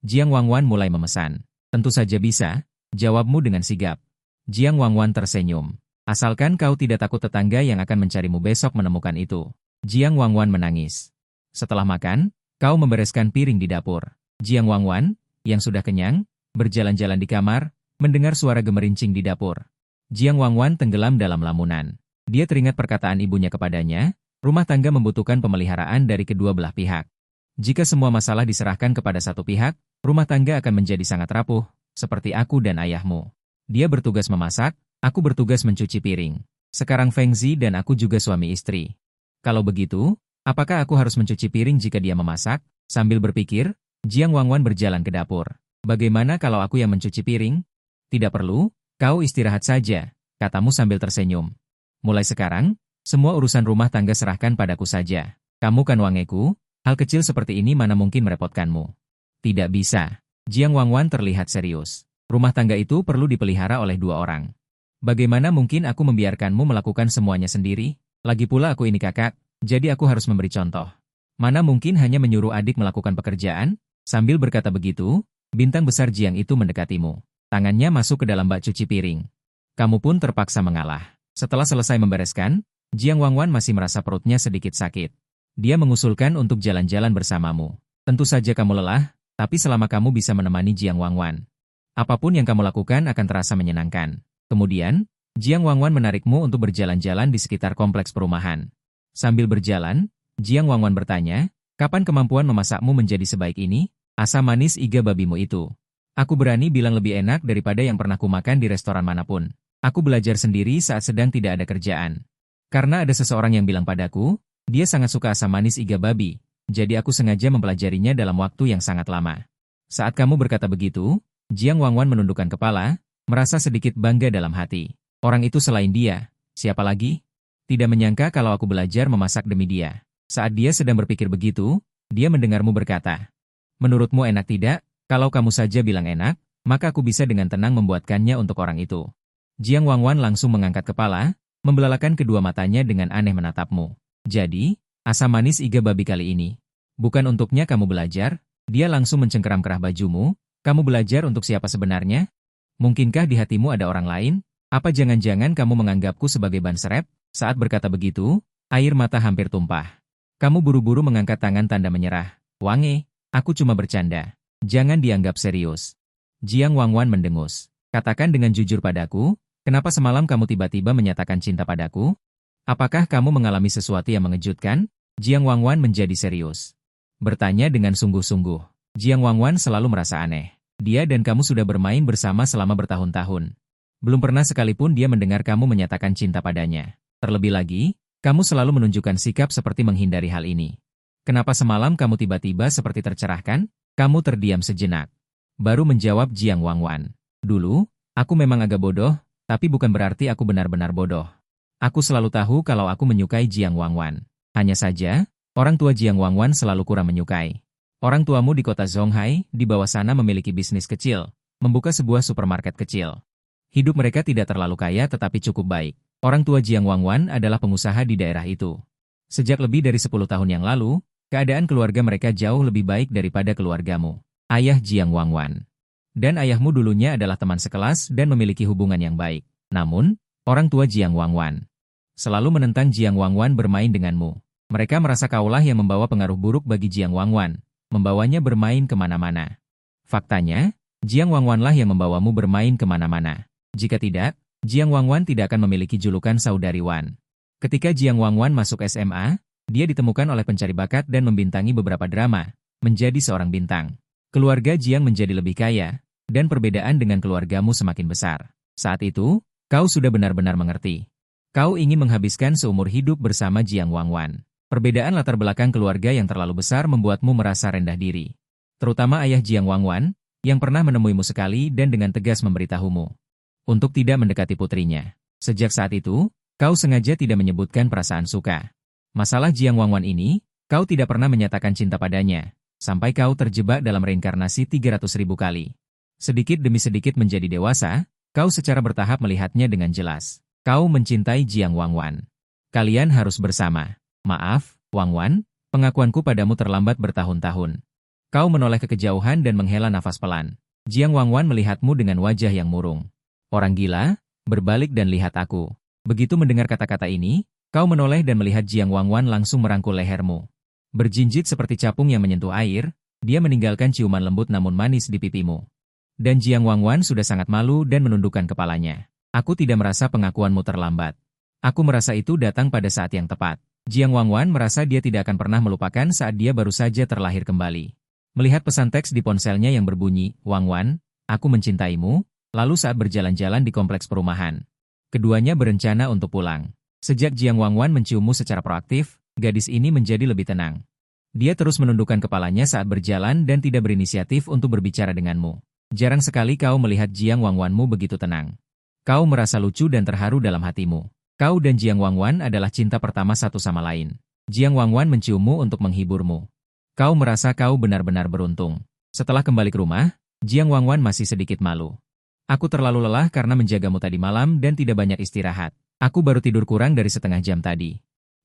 Jiang Wangwan mulai memesan. Tentu saja bisa, jawabmu dengan sigap. Jiang Wangwan tersenyum. Asalkan kau tidak takut tetangga yang akan mencarimu besok menemukan itu. Jiang Wangwan menangis. Setelah makan, kau membereskan piring di dapur. Jiang Wangwan, yang sudah kenyang, berjalan-jalan di kamar, mendengar suara gemerincing di dapur. Jiang Wangwan tenggelam dalam lamunan. Dia teringat perkataan ibunya kepadanya, rumah tangga membutuhkan pemeliharaan dari kedua belah pihak. Jika semua masalah diserahkan kepada satu pihak, rumah tangga akan menjadi sangat rapuh, seperti aku dan ayahmu. Dia bertugas memasak, aku bertugas mencuci piring. Sekarang Feng Zi dan aku juga suami istri. Kalau begitu, apakah aku harus mencuci piring jika dia memasak? Sambil berpikir, Jiang Wangwan berjalan ke dapur. Bagaimana kalau aku yang mencuci piring? Tidak perlu, kau istirahat saja, katamu sambil tersenyum. Mulai sekarang, semua urusan rumah tangga serahkan padaku saja. Kamu kan wangeku, hal kecil seperti ini mana mungkin merepotkanmu. Tidak bisa. Jiang Wangwan terlihat serius. Rumah tangga itu perlu dipelihara oleh dua orang. Bagaimana mungkin aku membiarkanmu melakukan semuanya sendiri? Lagi pula aku ini kakak, jadi aku harus memberi contoh. Mana mungkin hanya menyuruh adik melakukan pekerjaan? Sambil berkata begitu, bintang besar Jiang itu mendekatimu. Tangannya masuk ke dalam bak cuci piring. Kamu pun terpaksa mengalah. Setelah selesai membereskan, Jiang Wangwan masih merasa perutnya sedikit sakit. Dia mengusulkan untuk jalan-jalan bersamamu. Tentu saja kamu lelah, tapi selama kamu bisa menemani Jiang Wangwan, apapun yang kamu lakukan akan terasa menyenangkan. Kemudian, Jiang Wangwan menarikmu untuk berjalan-jalan di sekitar kompleks perumahan. Sambil berjalan, Jiang Wangwan bertanya, kapan kemampuan memasakmu menjadi sebaik ini? Asam manis iga babimu itu. Aku berani bilang lebih enak daripada yang pernah kumakan di restoran manapun. Aku belajar sendiri saat sedang tidak ada kerjaan. Karena ada seseorang yang bilang padaku, dia sangat suka asam manis iga babi, jadi aku sengaja mempelajarinya dalam waktu yang sangat lama. Saat kamu berkata begitu, Jiang Wangwan menundukkan kepala, merasa sedikit bangga dalam hati. Orang itu selain dia, siapa lagi? Tidak menyangka kalau aku belajar memasak demi dia. Saat dia sedang berpikir begitu, dia mendengarmu berkata, menurutmu enak tidak? Kalau kamu saja bilang enak, maka aku bisa dengan tenang membuatkannya untuk orang itu. Jiang Wangwan langsung mengangkat kepala, membelalakan kedua matanya dengan aneh menatapmu. Jadi, asam manis iga babi kali ini. Bukan untuknya kamu belajar, dia langsung mencengkeram kerah bajumu. Kamu belajar untuk siapa sebenarnya? Mungkinkah di hatimu ada orang lain? Apa jangan-jangan kamu menganggapku sebagai ban serep? Saat berkata begitu, air mata hampir tumpah. Kamu buru-buru mengangkat tangan tanda menyerah. Wange, aku cuma bercanda. Jangan dianggap serius. Jiang Wangwan mendengus. Katakan dengan jujur padaku, kenapa semalam kamu tiba-tiba menyatakan cinta padaku? Apakah kamu mengalami sesuatu yang mengejutkan? Jiang Wangwan menjadi serius. Bertanya dengan sungguh-sungguh. Jiang Wangwan selalu merasa aneh. Dia dan kamu sudah bermain bersama selama bertahun-tahun. Belum pernah sekalipun dia mendengar kamu menyatakan cinta padanya. Terlebih lagi, kamu selalu menunjukkan sikap seperti menghindari hal ini. Kenapa semalam kamu tiba-tiba seperti tercerahkan? Kamu terdiam sejenak. Baru menjawab Jiang Wangwan. Dulu, aku memang agak bodoh, tapi bukan berarti aku benar-benar bodoh. Aku selalu tahu kalau aku menyukai Jiang Wangwan. Hanya saja, orang tua Jiang Wangwan selalu kurang menyukai. Orang tuamu di kota Zonghai, di bawah sana memiliki bisnis kecil, membuka sebuah supermarket kecil. Hidup mereka tidak terlalu kaya tetapi cukup baik. Orang tua Jiang Wangwan adalah pengusaha di daerah itu. Sejak lebih dari 10 tahun yang lalu, keadaan keluarga mereka jauh lebih baik daripada keluargamu. Ayah Jiang Wangwan. Dan ayahmu dulunya adalah teman sekelas dan memiliki hubungan yang baik. Namun, orang tua Jiang Wangwan selalu menentang Jiang Wangwan bermain denganmu. Mereka merasa kaulah yang membawa pengaruh buruk bagi Jiang Wangwan, membawanya bermain kemana-mana. Faktanya, Jiang Wangwanlah yang membawamu bermain kemana-mana. Jika tidak, Jiang Wangwan tidak akan memiliki julukan saudari Wan. Ketika Jiang Wangwan masuk SMA, dia ditemukan oleh pencari bakat dan membintangi beberapa drama, menjadi seorang bintang. Keluarga Jiang menjadi lebih kaya, dan perbedaan dengan keluargamu semakin besar. Saat itu, kau sudah benar-benar mengerti. Kau ingin menghabiskan seumur hidup bersama Jiang Wangwan. Perbedaan latar belakang keluarga yang terlalu besar membuatmu merasa rendah diri. Terutama ayah Jiang Wangwan, yang pernah menemuimu sekali dan dengan tegas memberitahumu untuk tidak mendekati putrinya. Sejak saat itu, kau sengaja tidak menyebutkan perasaan suka. Masalah Jiang Wangwan ini, kau tidak pernah menyatakan cinta padanya, sampai kau terjebak dalam reinkarnasi 300.000 kali. Sedikit demi sedikit menjadi dewasa, kau secara bertahap melihatnya dengan jelas. Kau mencintai Jiang Wangwan. Kalian harus bersama. Maaf, Wangwan, pengakuanku padamu terlambat bertahun-tahun. Kau menoleh ke kejauhan dan menghela nafas pelan. Jiang Wangwan melihatmu dengan wajah yang murung. Orang gila, berbalik dan lihat aku. Begitu mendengar kata-kata ini, kau menoleh dan melihat Jiang Wangwan langsung merangkul lehermu. Berjinjit seperti capung yang menyentuh air, dia meninggalkan ciuman lembut namun manis di pipimu. Dan Jiang Wangwan sudah sangat malu dan menundukkan kepalanya. Aku tidak merasa pengakuanmu terlambat. Aku merasa itu datang pada saat yang tepat. Jiang Wangwan merasa dia tidak akan pernah melupakan saat dia baru saja terlahir kembali. Melihat pesan teks di ponselnya yang berbunyi, "Wangwan, aku mencintaimu," lalu saat berjalan-jalan di kompleks perumahan. Keduanya berencana untuk pulang. Sejak Jiang Wangwan menciummu secara proaktif, gadis ini menjadi lebih tenang. Dia terus menundukkan kepalanya saat berjalan dan tidak berinisiatif untuk berbicara denganmu. Jarang sekali kau melihat Jiang Wangwanmu begitu tenang. Kau merasa lucu dan terharu dalam hatimu. Kau dan Jiang Wangwan adalah cinta pertama satu sama lain. Jiang Wangwan menciummu untuk menghiburmu. Kau merasa kau benar-benar beruntung. Setelah kembali ke rumah, Jiang Wangwan masih sedikit malu. Aku terlalu lelah karena menjagamu tadi malam dan tidak banyak istirahat. Aku baru tidur kurang dari setengah jam tadi.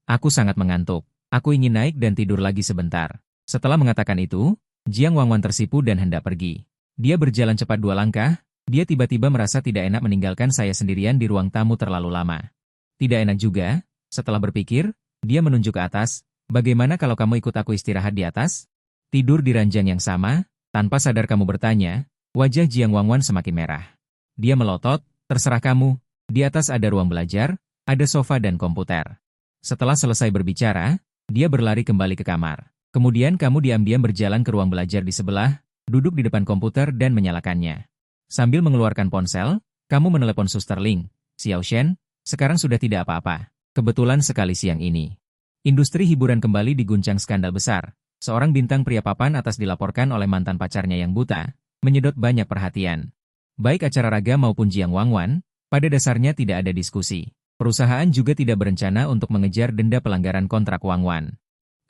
Aku sangat mengantuk. Aku ingin naik dan tidur lagi sebentar. Setelah mengatakan itu, Jiang Wangwan tersipu dan hendak pergi. Dia berjalan cepat 2 langkah, dia tiba-tiba merasa tidak enak meninggalkan saya sendirian di ruang tamu terlalu lama. Tidak enak juga, setelah berpikir, dia menunjuk ke atas. Bagaimana kalau kamu ikut aku istirahat di atas? Tidur di ranjang yang sama, tanpa sadar kamu bertanya, wajah Jiang Wangwan semakin merah. Dia melotot, terserah kamu, di atas ada ruang belajar, ada sofa dan komputer. Setelah selesai berbicara, dia berlari kembali ke kamar. Kemudian kamu diam-diam berjalan ke ruang belajar di sebelah, duduk di depan komputer dan menyalakannya. Sambil mengeluarkan ponsel, kamu menelepon Suster Ling. "Xiao Shen, sekarang sudah tidak apa-apa. Kebetulan sekali siang ini. Industri hiburan kembali diguncang skandal besar. Seorang bintang pria papan atas dilaporkan oleh mantan pacarnya yang buta, menyedot banyak perhatian. Baik acara raga maupun Jiang Wangwan, pada dasarnya tidak ada diskusi. Perusahaan juga tidak berencana untuk mengejar denda pelanggaran kontrak Wangwan.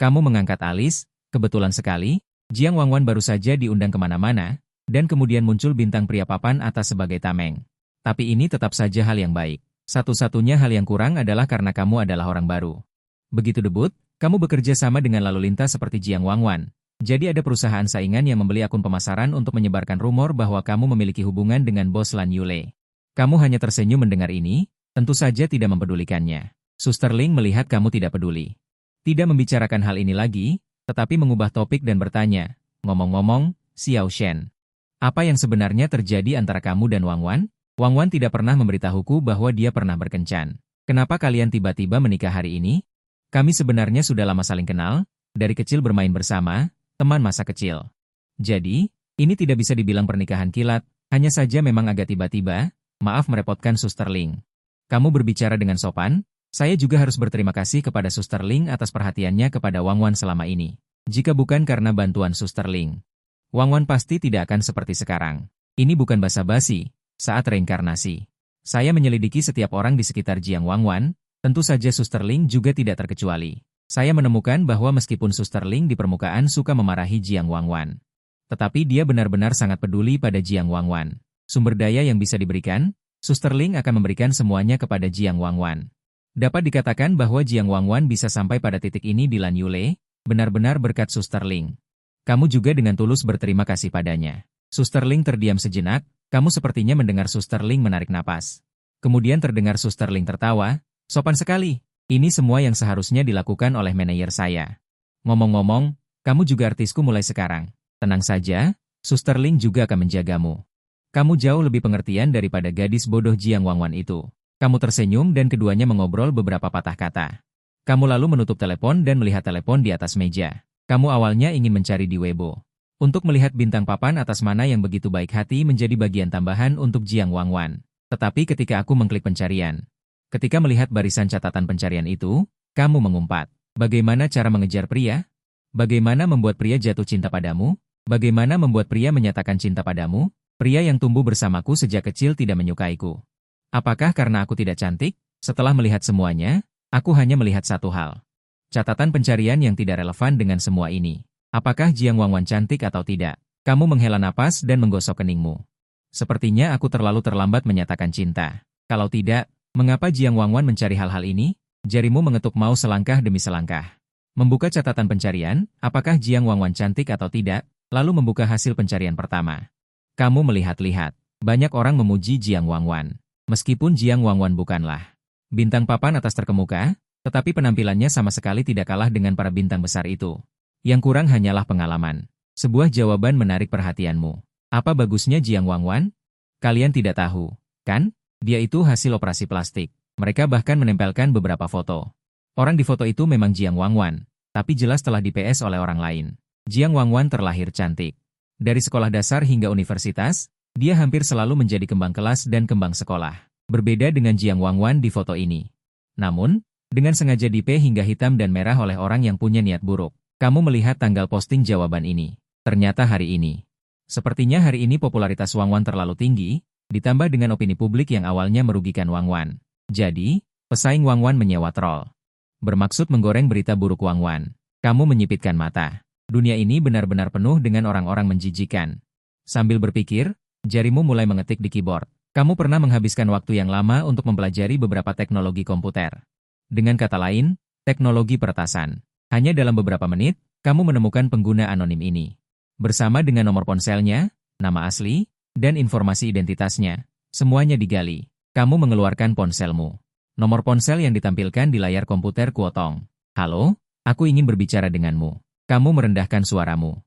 Kamu mengangkat alis, kebetulan sekali, Jiang Wangwan baru saja diundang kemana-mana, dan kemudian muncul bintang pria papan atas sebagai tameng. Tapi ini tetap saja hal yang baik. Satu-satunya hal yang kurang adalah karena kamu adalah orang baru. Begitu debut, kamu bekerja sama dengan lalu lintas seperti Jiang Wangwan. Jadi ada perusahaan saingan yang membeli akun pemasaran untuk menyebarkan rumor bahwa kamu memiliki hubungan dengan bos Lan Yule. Kamu hanya tersenyum mendengar ini, tentu saja tidak mempedulikannya. Suster Ling melihat kamu tidak peduli. Tidak membicarakan hal ini lagi, tetapi mengubah topik dan bertanya, "Ngomong-ngomong, Xiao Shen, apa yang sebenarnya terjadi antara kamu dan Wangwan? Wangwan tidak pernah memberitahuku bahwa dia pernah berkencan. Kenapa kalian tiba-tiba menikah hari ini? Kami sebenarnya sudah lama saling kenal, dari kecil bermain bersama, teman masa kecil. Jadi, ini tidak bisa dibilang pernikahan kilat, hanya saja memang agak tiba-tiba, maaf merepotkan Suster Ling." Kamu berbicara dengan sopan, saya juga harus berterima kasih kepada Suster Ling atas perhatiannya kepada Wangwan selama ini. Jika bukan karena bantuan Suster Ling, Wangwan pasti tidak akan seperti sekarang. Ini bukan basa-basi, saat reinkarnasi. Saya menyelidiki setiap orang di sekitar Jiang Wangwan, tentu saja Suster Ling juga tidak terkecuali. Saya menemukan bahwa meskipun Suster Ling di permukaan suka memarahi Jiang Wangwan, tetapi dia benar-benar sangat peduli pada Jiang Wangwan. Sumber daya yang bisa diberikan, Suster Ling akan memberikan semuanya kepada Jiang Wangwan. Dapat dikatakan bahwa Jiang Wangwan bisa sampai pada titik ini di Lan Yule, benar-benar berkat Suster Ling. Kamu juga dengan tulus berterima kasih padanya. Suster Ling terdiam sejenak, kamu sepertinya mendengar Suster Ling menarik napas. Kemudian terdengar Suster Ling tertawa, "Sopan sekali. Ini semua yang seharusnya dilakukan oleh manajer saya. Ngomong-ngomong, kamu juga artisku mulai sekarang. Tenang saja, Suster Ling juga akan menjagamu. Kamu jauh lebih pengertian daripada gadis bodoh Jiang Wangwan itu." Kamu tersenyum dan keduanya mengobrol beberapa patah kata. Kamu lalu menutup telepon dan melihat telepon di atas meja. Kamu awalnya ingin mencari di Weibo untuk melihat bintang papan atas mana yang begitu baik hati menjadi bagian tambahan untuk Jiang Wangwan. Tetapi ketika aku mengklik pencarian, ketika melihat barisan catatan pencarian itu, kamu mengumpat. Bagaimana cara mengejar pria? Bagaimana membuat pria jatuh cinta padamu? Bagaimana membuat pria menyatakan cinta padamu? Pria yang tumbuh bersamaku sejak kecil tidak menyukaiku. Apakah karena aku tidak cantik? Setelah melihat semuanya, aku hanya melihat satu hal. Catatan pencarian yang tidak relevan dengan semua ini. Apakah Jiang Wangwan cantik atau tidak? Kamu menghela napas dan menggosok keningmu. Sepertinya aku terlalu terlambat menyatakan cinta. Kalau tidak, mengapa Jiang Wangwan mencari hal-hal ini? Jarimu mengetuk mouse selangkah demi selangkah. Membuka catatan pencarian, apakah Jiang Wangwan cantik atau tidak? lalu membuka hasil pencarian pertama. Kamu melihat-lihat. Banyak orang memuji Jiang Wangwan. Meskipun Jiang Wangwan bukanlah bintang papan atas terkemuka, tetapi penampilannya sama sekali tidak kalah dengan para bintang besar itu. Yang kurang hanyalah pengalaman. Sebuah jawaban menarik perhatianmu. Apa bagusnya Jiang Wangwan? Kalian tidak tahu, kan? Dia itu hasil operasi plastik. Mereka bahkan menempelkan beberapa foto. Orang di foto itu memang Jiang Wangwan, tapi jelas telah di-PS oleh orang lain. Jiang Wangwan terlahir cantik. Dari sekolah dasar hingga universitas, dia hampir selalu menjadi kembang kelas dan kembang sekolah. Berbeda dengan Jiang Wangwan di foto ini. Namun, dengan sengaja di-P hingga hitam dan merah oleh orang yang punya niat buruk. Kamu melihat tanggal posting jawaban ini. Ternyata hari ini. Sepertinya hari ini popularitas Wangwan terlalu tinggi, ditambah dengan opini publik yang awalnya merugikan Wangwan. Jadi, pesaing Wangwan menyewa troll. Bermaksud menggoreng berita buruk Wangwan. Kamu menyipitkan mata. Dunia ini benar-benar penuh dengan orang-orang menjijikan. Sambil berpikir, jarimu mulai mengetik di keyboard. Kamu pernah menghabiskan waktu yang lama untuk mempelajari beberapa teknologi komputer. Dengan kata lain, teknologi peretasan. Hanya dalam beberapa menit, kamu menemukan pengguna anonim ini. Bersama dengan nomor ponselnya, nama asli, dan informasi identitasnya, semuanya digali. Kamu mengeluarkan ponselmu. Nomor ponsel yang ditampilkan di layar komputer kuotong. Halo, aku ingin berbicara denganmu. Kamu merendahkan suaramu.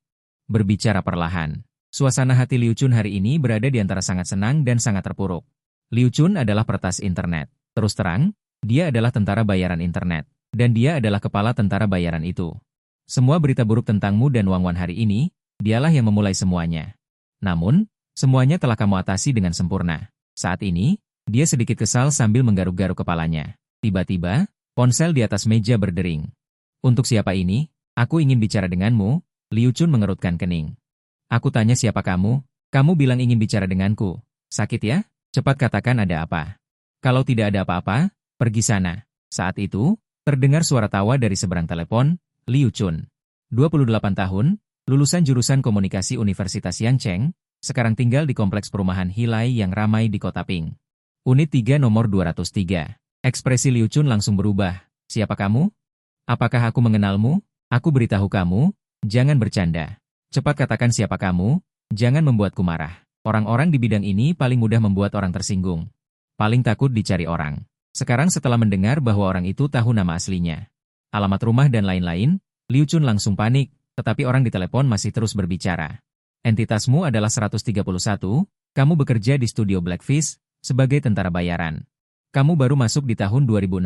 Berbicara perlahan. Suasana hati Liu Chun hari ini berada di antara sangat senang dan sangat terpuruk. Liu Chun adalah peretas internet. Terus terang, dia adalah tentara bayaran internet. Dan dia adalah kepala tentara bayaran itu. Semua berita buruk tentangmu dan Wangwan hari ini, dialah yang memulai semuanya. Namun, semuanya telah kamu atasi dengan sempurna. Saat ini, dia sedikit kesal sambil menggaruk-garuk kepalanya. Tiba-tiba, ponsel di atas meja berdering. Untuk siapa ini? Aku ingin bicara denganmu. Liu Chun mengerutkan kening. Aku tanya siapa kamu? Kamu bilang ingin bicara denganku. Sakit ya? Cepat katakan ada apa. Kalau tidak ada apa-apa, pergi sana. Saat itu, terdengar suara tawa dari seberang telepon. Liu Chun, 28 tahun, lulusan jurusan komunikasi Universitas Yangcheng, sekarang tinggal di kompleks perumahan Hilai yang ramai di Kota Ping. Unit 3 nomor 203. Ekspresi Liu Chun langsung berubah. Siapa kamu? Apakah aku mengenalmu? Aku beritahu kamu, jangan bercanda. Cepat katakan siapa kamu, jangan membuatku marah. Orang-orang di bidang ini paling mudah membuat orang tersinggung. Paling takut dicari orang. Sekarang setelah mendengar bahwa orang itu tahu nama aslinya, alamat rumah dan lain-lain, Liu Chun langsung panik. Tetapi orang di telepon masih terus berbicara. Entitasmu adalah 131, kamu bekerja di studio Blackfish, sebagai tentara bayaran. Kamu baru masuk di tahun 2016.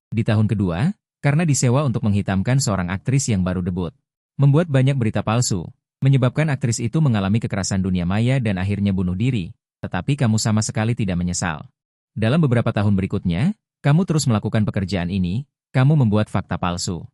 Di tahun kedua, karena disewa untuk menghitamkan seorang aktris yang baru debut. Membuat banyak berita palsu, menyebabkan aktris itu mengalami kekerasan dunia maya dan akhirnya bunuh diri. Tetapi kamu sama sekali tidak menyesal. Dalam beberapa tahun berikutnya, kamu terus melakukan pekerjaan ini, kamu membuat fakta palsu.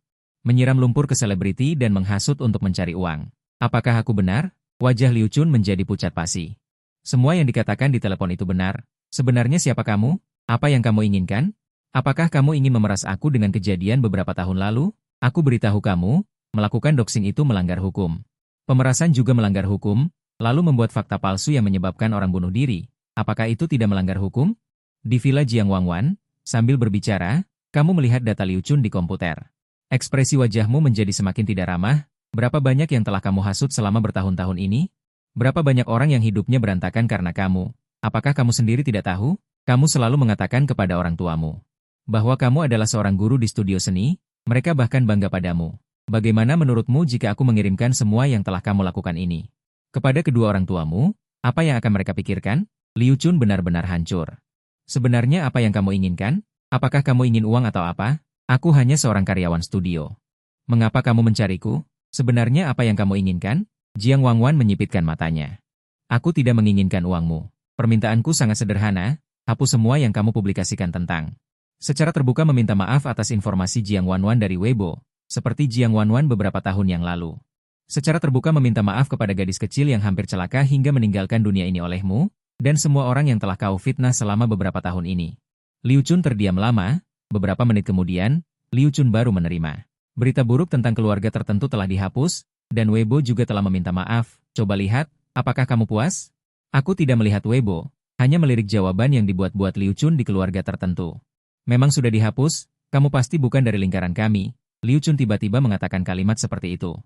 Menyiram lumpur ke selebriti dan menghasut untuk mencari uang. Apakah aku benar? Wajah Liu Chun menjadi pucat pasi. Semua yang dikatakan di telepon itu benar. Sebenarnya siapa kamu? Apa yang kamu inginkan? Apakah kamu ingin memeras aku dengan kejadian beberapa tahun lalu? Aku beritahu kamu, melakukan doxing itu melanggar hukum. Pemerasan juga melanggar hukum, lalu membuat fakta palsu yang menyebabkan orang bunuh diri. Apakah itu tidak melanggar hukum? Di Villa Jiang Wangwan, sambil berbicara, kamu melihat data Liu Chun di komputer. Ekspresi wajahmu menjadi semakin tidak ramah. Berapa banyak yang telah kamu hasut selama bertahun-tahun ini? Berapa banyak orang yang hidupnya berantakan karena kamu? Apakah kamu sendiri tidak tahu? Kamu selalu mengatakan kepada orang tuamu bahwa kamu adalah seorang guru di studio seni, mereka bahkan bangga padamu. Bagaimana menurutmu jika aku mengirimkan semua yang telah kamu lakukan ini kepada kedua orang tuamu? Apa yang akan mereka pikirkan? Liu Chun benar-benar hancur. Sebenarnya apa yang kamu inginkan? Apakah kamu ingin uang atau apa? Aku hanya seorang karyawan studio. Mengapa kamu mencariku? Sebenarnya apa yang kamu inginkan? Jiang Wangwan menyipitkan matanya. Aku tidak menginginkan uangmu. Permintaanku sangat sederhana, hapus semua yang kamu publikasikan tentang. Secara terbuka meminta maaf atas informasi Jiang Wanwan dari Weibo, seperti Jiang Wanwan beberapa tahun yang lalu. Secara terbuka meminta maaf kepada gadis kecil yang hampir celaka hingga meninggalkan dunia ini olehmu, dan semua orang yang telah kau fitnah selama beberapa tahun ini. Liu Chun terdiam lama. Beberapa menit kemudian, Liu Chun baru menerima. Berita buruk tentang keluarga tertentu telah dihapus, dan Weibo juga telah meminta maaf. Coba lihat, apakah kamu puas? Aku tidak melihat Weibo, hanya melirik jawaban yang dibuat-buat Liu Chun di keluarga tertentu. Memang sudah dihapus, kamu pasti bukan dari lingkaran kami. Liu Chun tiba-tiba mengatakan kalimat seperti itu.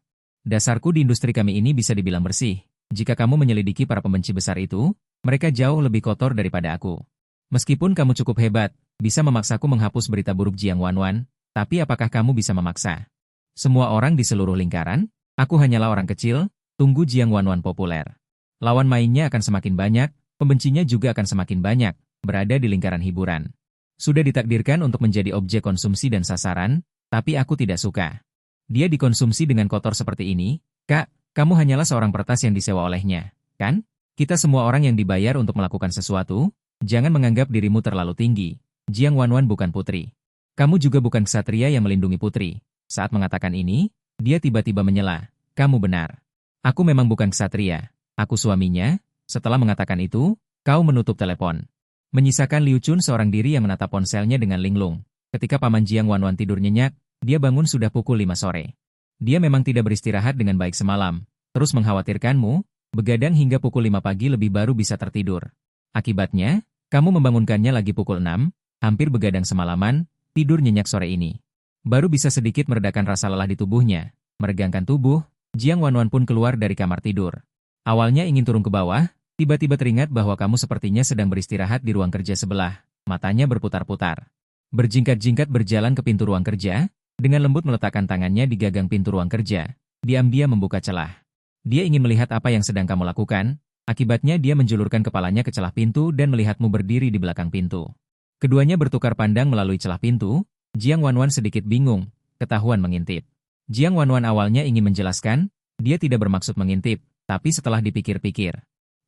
Dasarku di industri kami ini bisa dibilang bersih. Jika kamu menyelidiki para pembenci besar itu, mereka jauh lebih kotor daripada aku. Meskipun kamu cukup hebat, bisa memaksaku menghapus berita buruk Jiang Wanwan, tapi apakah kamu bisa memaksa semua orang di seluruh lingkaran? Aku hanyalah orang kecil, tunggu Jiang Wanwan populer. Lawan mainnya akan semakin banyak, pembencinya juga akan semakin banyak, berada di lingkaran hiburan. Sudah ditakdirkan untuk menjadi objek konsumsi dan sasaran, tapi aku tidak suka. Dia dikonsumsi dengan kotor seperti ini. Kak, kamu hanyalah seorang peretas yang disewa olehnya, kan? Kita semua orang yang dibayar untuk melakukan sesuatu, jangan menganggap dirimu terlalu tinggi. Jiang Wanwan bukan putri. Kamu juga bukan ksatria yang melindungi putri. Saat mengatakan ini, dia tiba-tiba menyela. Kamu benar. Aku memang bukan ksatria. Aku suaminya. Setelah mengatakan itu, kau menutup telepon. Menyisakan Liu Chun seorang diri yang menatap ponselnya dengan linglung. Ketika Paman Jiang Wanwan tidur nyenyak, dia bangun sudah pukul 5 sore. Dia memang tidak beristirahat dengan baik semalam, terus mengkhawatirkanmu, begadang hingga pukul 5 pagi lebih baru bisa tertidur. Akibatnya, kamu membangunkannya lagi pukul 6, hampir begadang semalaman, tidur nyenyak sore ini. Baru bisa sedikit meredakan rasa lelah di tubuhnya. Meregangkan tubuh, Jiang Wanwan pun keluar dari kamar tidur. Awalnya ingin turun ke bawah, tiba-tiba teringat bahwa kamu sepertinya sedang beristirahat di ruang kerja sebelah. Matanya berputar-putar. Berjingkat-jingkat berjalan ke pintu ruang kerja, dengan lembut meletakkan tangannya di gagang pintu ruang kerja. Diam-diam membuka celah. Dia ingin melihat apa yang sedang kamu lakukan, akibatnya dia menjulurkan kepalanya ke celah pintu dan melihatmu berdiri di belakang pintu. Keduanya bertukar pandang melalui celah pintu. Jiang Wanwan sedikit bingung, ketahuan mengintip. Jiang Wanwan awalnya ingin menjelaskan, dia tidak bermaksud mengintip, tapi setelah dipikir-pikir.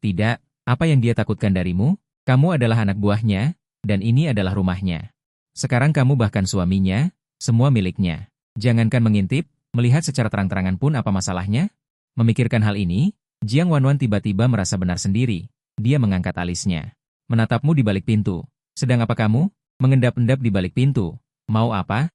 Tidak, apa yang dia takutkan darimu? Kamu adalah anak buahnya, dan ini adalah rumahnya. Sekarang kamu bahkan suaminya, semua miliknya. Jangankan mengintip, melihat secara terang-terangan pun apa masalahnya? Memikirkan hal ini, Jiang Wanwan tiba-tiba merasa benar sendiri. Dia mengangkat alisnya. Menatapmu di balik pintu. Sedang apa kamu? Mengendap-endap di balik pintu. Mau apa?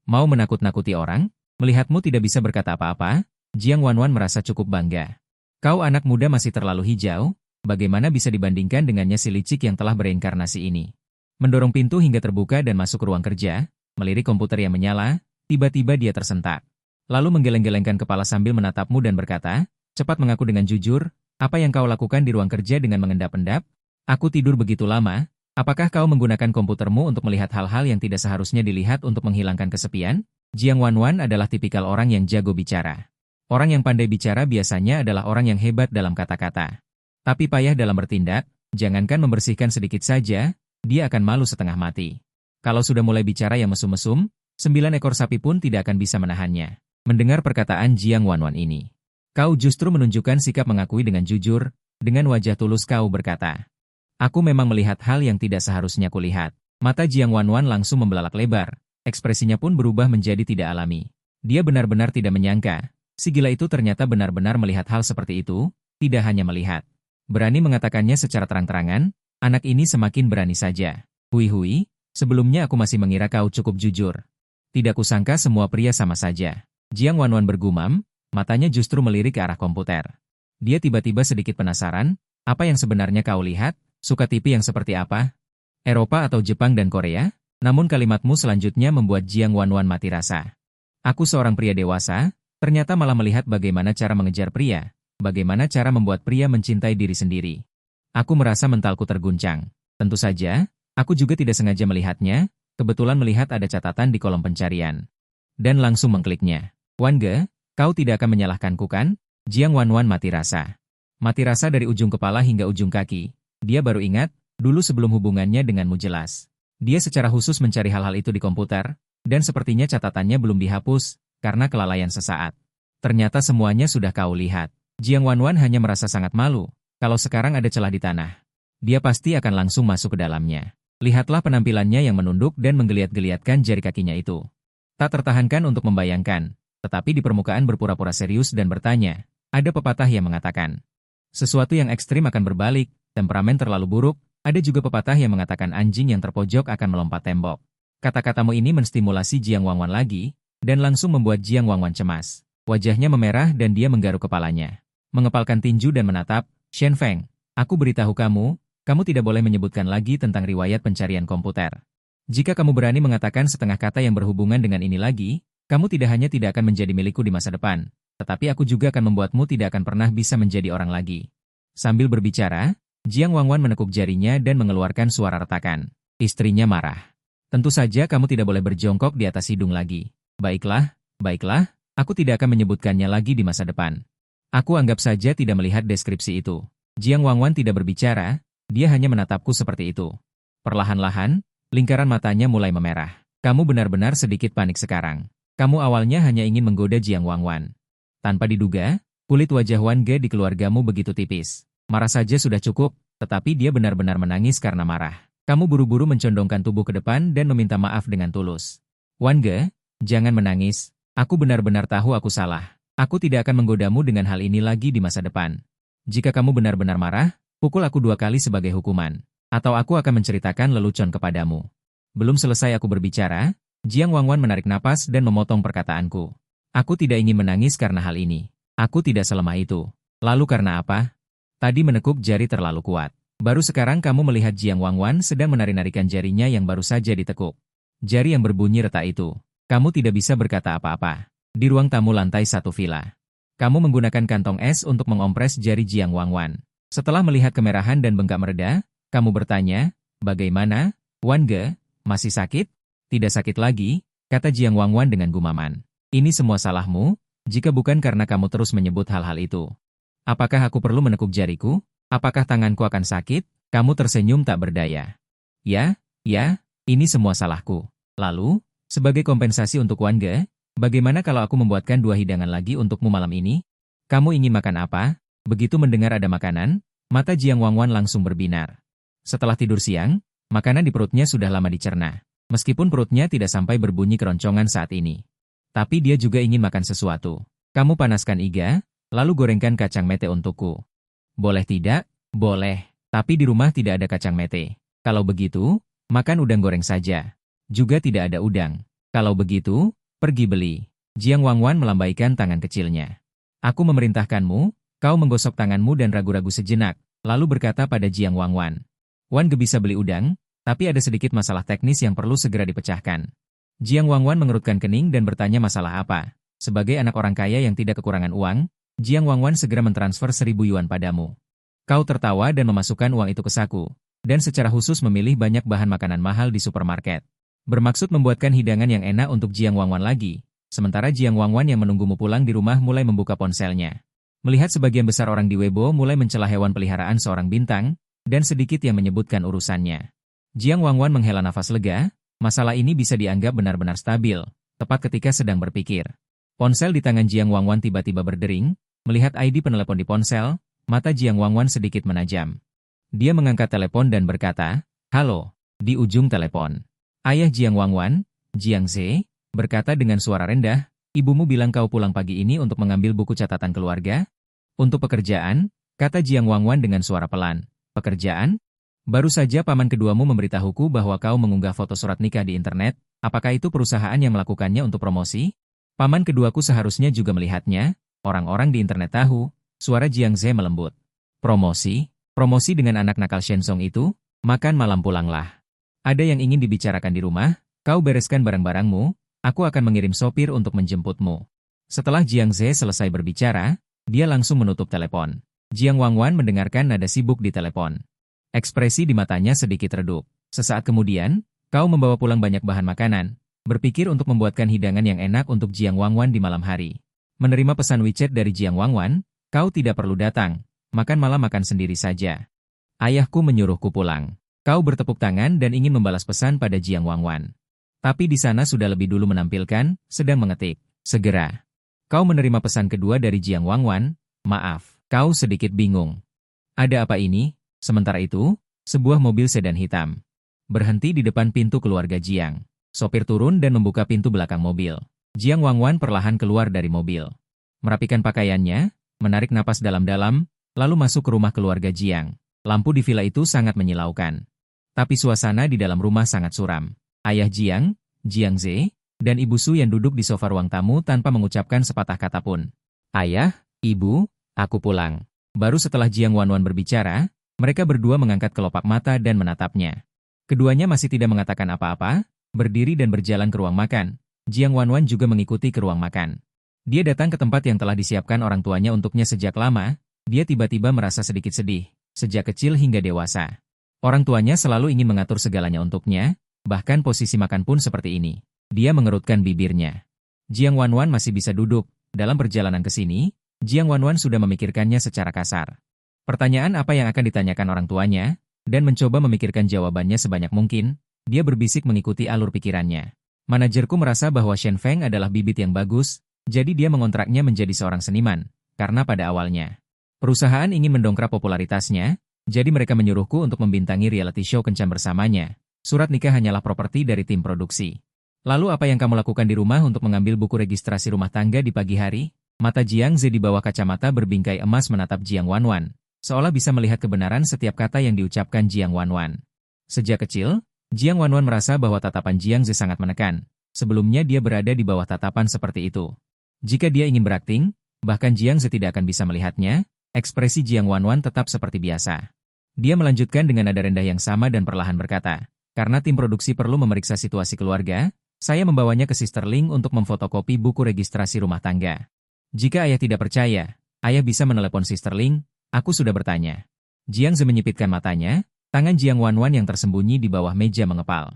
Mau menakut-nakuti orang? Melihatmu tidak bisa berkata apa-apa, Jiang Wanwan merasa cukup bangga. Kau anak muda masih terlalu hijau, bagaimana bisa dibandingkan dengannya si licik yang telah bereinkarnasi ini? Mendorong pintu hingga terbuka dan masuk ke ruang kerja, melirik komputer yang menyala, tiba-tiba dia tersentak. Lalu menggeleng-gelengkan kepala sambil menatapmu dan berkata, cepat mengaku dengan jujur, apa yang kau lakukan di ruang kerja dengan mengendap-endap? Aku tidur begitu lama. Apakah kau menggunakan komputermu untuk melihat hal-hal yang tidak seharusnya dilihat untuk menghilangkan kesepian? Jiang Wanwan adalah tipikal orang yang jago bicara. Orang yang pandai bicara biasanya adalah orang yang hebat dalam kata-kata. Tapi payah dalam bertindak, jangankan membersihkan sedikit saja, dia akan malu setengah mati. Kalau sudah mulai bicara yang mesum-mesum, 9 ekor sapi pun tidak akan bisa menahannya. Mendengar perkataan Jiang Wanwan ini, kau justru menunjukkan sikap mengakui dengan jujur, dengan wajah tulus kau berkata, aku memang melihat hal yang tidak seharusnya kulihat. Mata Jiang Wanwan langsung membelalak lebar. Ekspresinya pun berubah menjadi tidak alami. Dia benar-benar tidak menyangka. Si gila itu ternyata benar-benar melihat hal seperti itu, tidak hanya melihat. Berani mengatakannya secara terang-terangan, anak ini semakin berani saja. Hui, sebelumnya aku masih mengira kau cukup jujur. Tidak kusangka semua pria sama saja. Jiang Wanwan bergumam, matanya justru melirik ke arah komputer. Dia tiba-tiba sedikit penasaran, apa yang sebenarnya kau lihat? Suka TV yang seperti apa? Eropa atau Jepang dan Korea? Namun kalimatmu selanjutnya membuat Jiang Wanwan mati rasa. Aku seorang pria dewasa, ternyata malah melihat bagaimana cara mengejar pria, bagaimana cara membuat pria mencintai diri sendiri. Aku merasa mentalku terguncang. Tentu saja, aku juga tidak sengaja melihatnya, kebetulan melihat ada catatan di kolom pencarian. Dan langsung mengkliknya. Wangge, kau tidak akan menyalahkanku kan? Jiang Wanwan mati rasa. Mati rasa dari ujung kepala hingga ujung kaki. Dia baru ingat, dulu sebelum hubungannya denganmu jelas. Dia secara khusus mencari hal-hal itu di komputer, dan sepertinya catatannya belum dihapus, karena kelalaian sesaat. Ternyata semuanya sudah kau lihat. Jiang Wanwan hanya merasa sangat malu, kalau sekarang ada celah di tanah. Dia pasti akan langsung masuk ke dalamnya. Lihatlah penampilannya yang menunduk dan menggeliat-geliatkan jari kakinya itu. Tak tertahankan untuk membayangkan, tetapi di permukaan berpura-pura serius dan bertanya, ada pepatah yang mengatakan, sesuatu yang ekstrim akan berbalik, temperamen terlalu buruk, ada juga pepatah yang mengatakan anjing yang terpojok akan melompat tembok. Kata-katamu ini menstimulasi Jiang Wanwan lagi, dan langsung membuat Jiang Wanwan cemas. Wajahnya memerah dan dia menggaruk kepalanya. Mengepalkan tinju dan menatap, Shen Feng, aku beritahu kamu, kamu tidak boleh menyebutkan lagi tentang riwayat pencarian komputer. Jika kamu berani mengatakan setengah kata yang berhubungan dengan ini lagi, kamu tidak hanya tidak akan menjadi milikku di masa depan, tetapi aku juga akan membuatmu tidak akan pernah bisa menjadi orang lagi. Sambil berbicara, Jiang Wangwan menekuk jarinya dan mengeluarkan suara retakan. Istrinya marah. Tentu saja kamu tidak boleh berjongkok di atas hidung lagi. Baiklah, baiklah, aku tidak akan menyebutkannya lagi di masa depan. Aku anggap saja tidak melihat deskripsi itu. Jiang Wangwan tidak berbicara, dia hanya menatapku seperti itu. Perlahan-lahan, lingkaran matanya mulai memerah. Kamu benar-benar sedikit panik sekarang. Kamu awalnya hanya ingin menggoda Jiang Wangwan. Tanpa diduga, kulit wajah Wan Ge di keluargamu begitu tipis. Marah saja sudah cukup, tetapi dia benar-benar menangis karena marah. Kamu buru-buru mencondongkan tubuh ke depan dan meminta maaf dengan tulus. Wan Ge, jangan menangis. Aku benar-benar tahu aku salah. Aku tidak akan menggodamu dengan hal ini lagi di masa depan. Jika kamu benar-benar marah, pukul aku 2 kali sebagai hukuman. Atau aku akan menceritakan lelucon kepadamu. Belum selesai aku berbicara, Jiang Wangwan menarik napas dan memotong perkataanku. Aku tidak ingin menangis karena hal ini. Aku tidak selemah itu. Lalu karena apa? Tadi menekuk jari terlalu kuat. Baru sekarang kamu melihat Jiang Wangwan sedang menari-narikan jarinya yang baru saja ditekuk. Jari yang berbunyi retak itu. Kamu tidak bisa berkata apa-apa. Di ruang tamu lantai 1 villa. Kamu menggunakan kantong es untuk mengompres jari Jiang Wangwan. Setelah melihat kemerahan dan bengkak mereda, kamu bertanya, bagaimana, Wan Ge, masih sakit? Tidak sakit lagi, kata Jiang Wangwan dengan gumaman. Ini semua salahmu, jika bukan karena kamu terus menyebut hal-hal itu. Apakah aku perlu menekuk jariku? Apakah tanganku akan sakit? Kamu tersenyum tak berdaya. Ya, ini semua salahku. Lalu, sebagai kompensasi untuk Wan Ge, bagaimana kalau aku membuatkan 2 hidangan lagi untukmu malam ini? Kamu ingin makan apa? Begitu mendengar ada makanan, mata Jiang Wangwan langsung berbinar. Setelah tidur siang, makanan di perutnya sudah lama dicerna. Meskipun perutnya tidak sampai berbunyi keroncongan saat ini. Tapi dia juga ingin makan sesuatu. Kamu panaskan iga, lalu gorengkan kacang mete untukku. Boleh tidak? Boleh. Tapi di rumah tidak ada kacang mete. Kalau begitu, makan udang goreng saja. Juga tidak ada udang. Kalau begitu, pergi beli. Jiang Wangwan melambaikan tangan kecilnya. Aku memerintahkanmu, kau menggosok tanganmu dan ragu-ragu sejenak, lalu berkata pada Jiang Wangwan. Wan Ge bisa beli udang, tapi ada sedikit masalah teknis yang perlu segera dipecahkan. Jiang Wangwan mengerutkan kening dan bertanya masalah apa. Sebagai anak orang kaya yang tidak kekurangan uang, Jiang Wangwan segera mentransfer 1.000 yuan padamu. Kau tertawa dan memasukkan uang itu ke saku, dan secara khusus memilih banyak bahan makanan mahal di supermarket. Bermaksud membuatkan hidangan yang enak untuk Jiang Wangwan lagi, sementara Jiang Wangwan yang menunggumu pulang di rumah mulai membuka ponselnya. Melihat sebagian besar orang di Weibo mulai mencela hewan peliharaan seorang bintang, dan sedikit yang menyebutkan urusannya. Jiang Wangwan menghela nafas lega, masalah ini bisa dianggap benar-benar stabil, tepat ketika sedang berpikir. Ponsel di tangan Jiang Wangwan tiba-tiba berdering. Melihat ID penelepon di ponsel, mata Jiang Wangwan sedikit menajam. Dia mengangkat telepon dan berkata, "Halo," di ujung telepon. Ayah Jiang Wangwan, Jiang Ze, berkata dengan suara rendah, "Ibumu bilang kau pulang pagi ini untuk mengambil buku catatan keluarga?" "Untuk pekerjaan," kata Jiang Wangwan dengan suara pelan. "Pekerjaan? Baru saja paman keduamu memberitahuku bahwa kau mengunggah foto surat nikah di internet. Apakah itu perusahaan yang melakukannya untuk promosi?" "Paman keduaku seharusnya juga melihatnya." Orang-orang di internet tahu, suara Jiang Ze melembut. "Promosi? Promosi dengan anak nakal Shenzong itu? Makan malam pulanglah. Ada yang ingin dibicarakan di rumah, kau bereskan barang-barangmu, aku akan mengirim sopir untuk menjemputmu." Setelah Jiang Ze selesai berbicara, dia langsung menutup telepon. Jiang Wangwan mendengarkan nada sibuk di telepon. Ekspresi di matanya sedikit redup. Sesaat kemudian, kau membawa pulang banyak bahan makanan, berpikir untuk membuatkan hidangan yang enak untuk Jiang Wangwan di malam hari. Menerima pesan WeChat dari Jiang Wangwan, kau tidak perlu datang, makan malam makan sendiri saja. Ayahku menyuruhku pulang. Kau bertepuk tangan dan ingin membalas pesan pada Jiang Wangwan. Tapi di sana sudah lebih dulu menampilkan, sedang mengetik, segera. Kau menerima pesan kedua dari Jiang Wangwan, maaf, kau sedikit bingung. Ada apa ini? Sementara itu, sebuah mobil sedan hitam berhenti di depan pintu keluarga Jiang. Sopir turun dan membuka pintu belakang mobil. Jiang Wangwan perlahan keluar dari mobil. Merapikan pakaiannya, menarik napas dalam-dalam, lalu masuk ke rumah keluarga Jiang. Lampu di villa itu sangat menyilaukan. Tapi suasana di dalam rumah sangat suram. Ayah Jiang, Jiang Ze, dan Ibu Su yang duduk di sofa ruang tamu tanpa mengucapkan sepatah kata pun. "Ayah, Ibu, aku pulang." Baru setelah Jiang Wanwan berbicara, mereka berdua mengangkat kelopak mata dan menatapnya. Keduanya masih tidak mengatakan apa-apa, berdiri dan berjalan ke ruang makan. Jiang Wanwan juga mengikuti ke ruang makan. Dia datang ke tempat yang telah disiapkan orang tuanya untuknya sejak lama, dia tiba-tiba merasa sedikit sedih, sejak kecil hingga dewasa. Orang tuanya selalu ingin mengatur segalanya untuknya, bahkan posisi makan pun seperti ini. Dia mengerutkan bibirnya. Jiang Wanwan masih bisa duduk. Dalam perjalanan ke sini, Jiang Wanwan sudah memikirkannya secara kasar. Pertanyaan apa yang akan ditanyakan orang tuanya, dan mencoba memikirkan jawabannya sebanyak mungkin, dia berbisik mengikuti alur pikirannya. Manajerku merasa bahwa Shen Feng adalah bibit yang bagus, jadi dia mengontraknya menjadi seorang seniman, karena pada awalnya, perusahaan ingin mendongkrak popularitasnya, jadi mereka menyuruhku untuk membintangi reality show kencan bersamanya. Surat nikah hanyalah properti dari tim produksi. Lalu apa yang kamu lakukan di rumah untuk mengambil buku registrasi rumah tangga di pagi hari? Mata Jiang Ze di bawah kacamata berbingkai emas menatap Jiang Wanwan, seolah bisa melihat kebenaran setiap kata yang diucapkan Jiang Wanwan. Sejak kecil, Jiang Wanwan merasa bahwa tatapan Jiang Ze sangat menekan. Sebelumnya dia berada di bawah tatapan seperti itu. Jika dia ingin berakting, bahkan Jiang Ze tidak akan bisa melihatnya, ekspresi Jiang Wanwan tetap seperti biasa. Dia melanjutkan dengan nada rendah yang sama dan perlahan berkata, karena tim produksi perlu memeriksa situasi keluarga, saya membawanya ke Sister Ling untuk memfotokopi buku registrasi rumah tangga. Jika ayah tidak percaya, ayah bisa menelepon Sister Ling, aku sudah bertanya. Jiang Ze menyipitkan matanya, tangan Jiang Wanwan yang tersembunyi di bawah meja mengepal.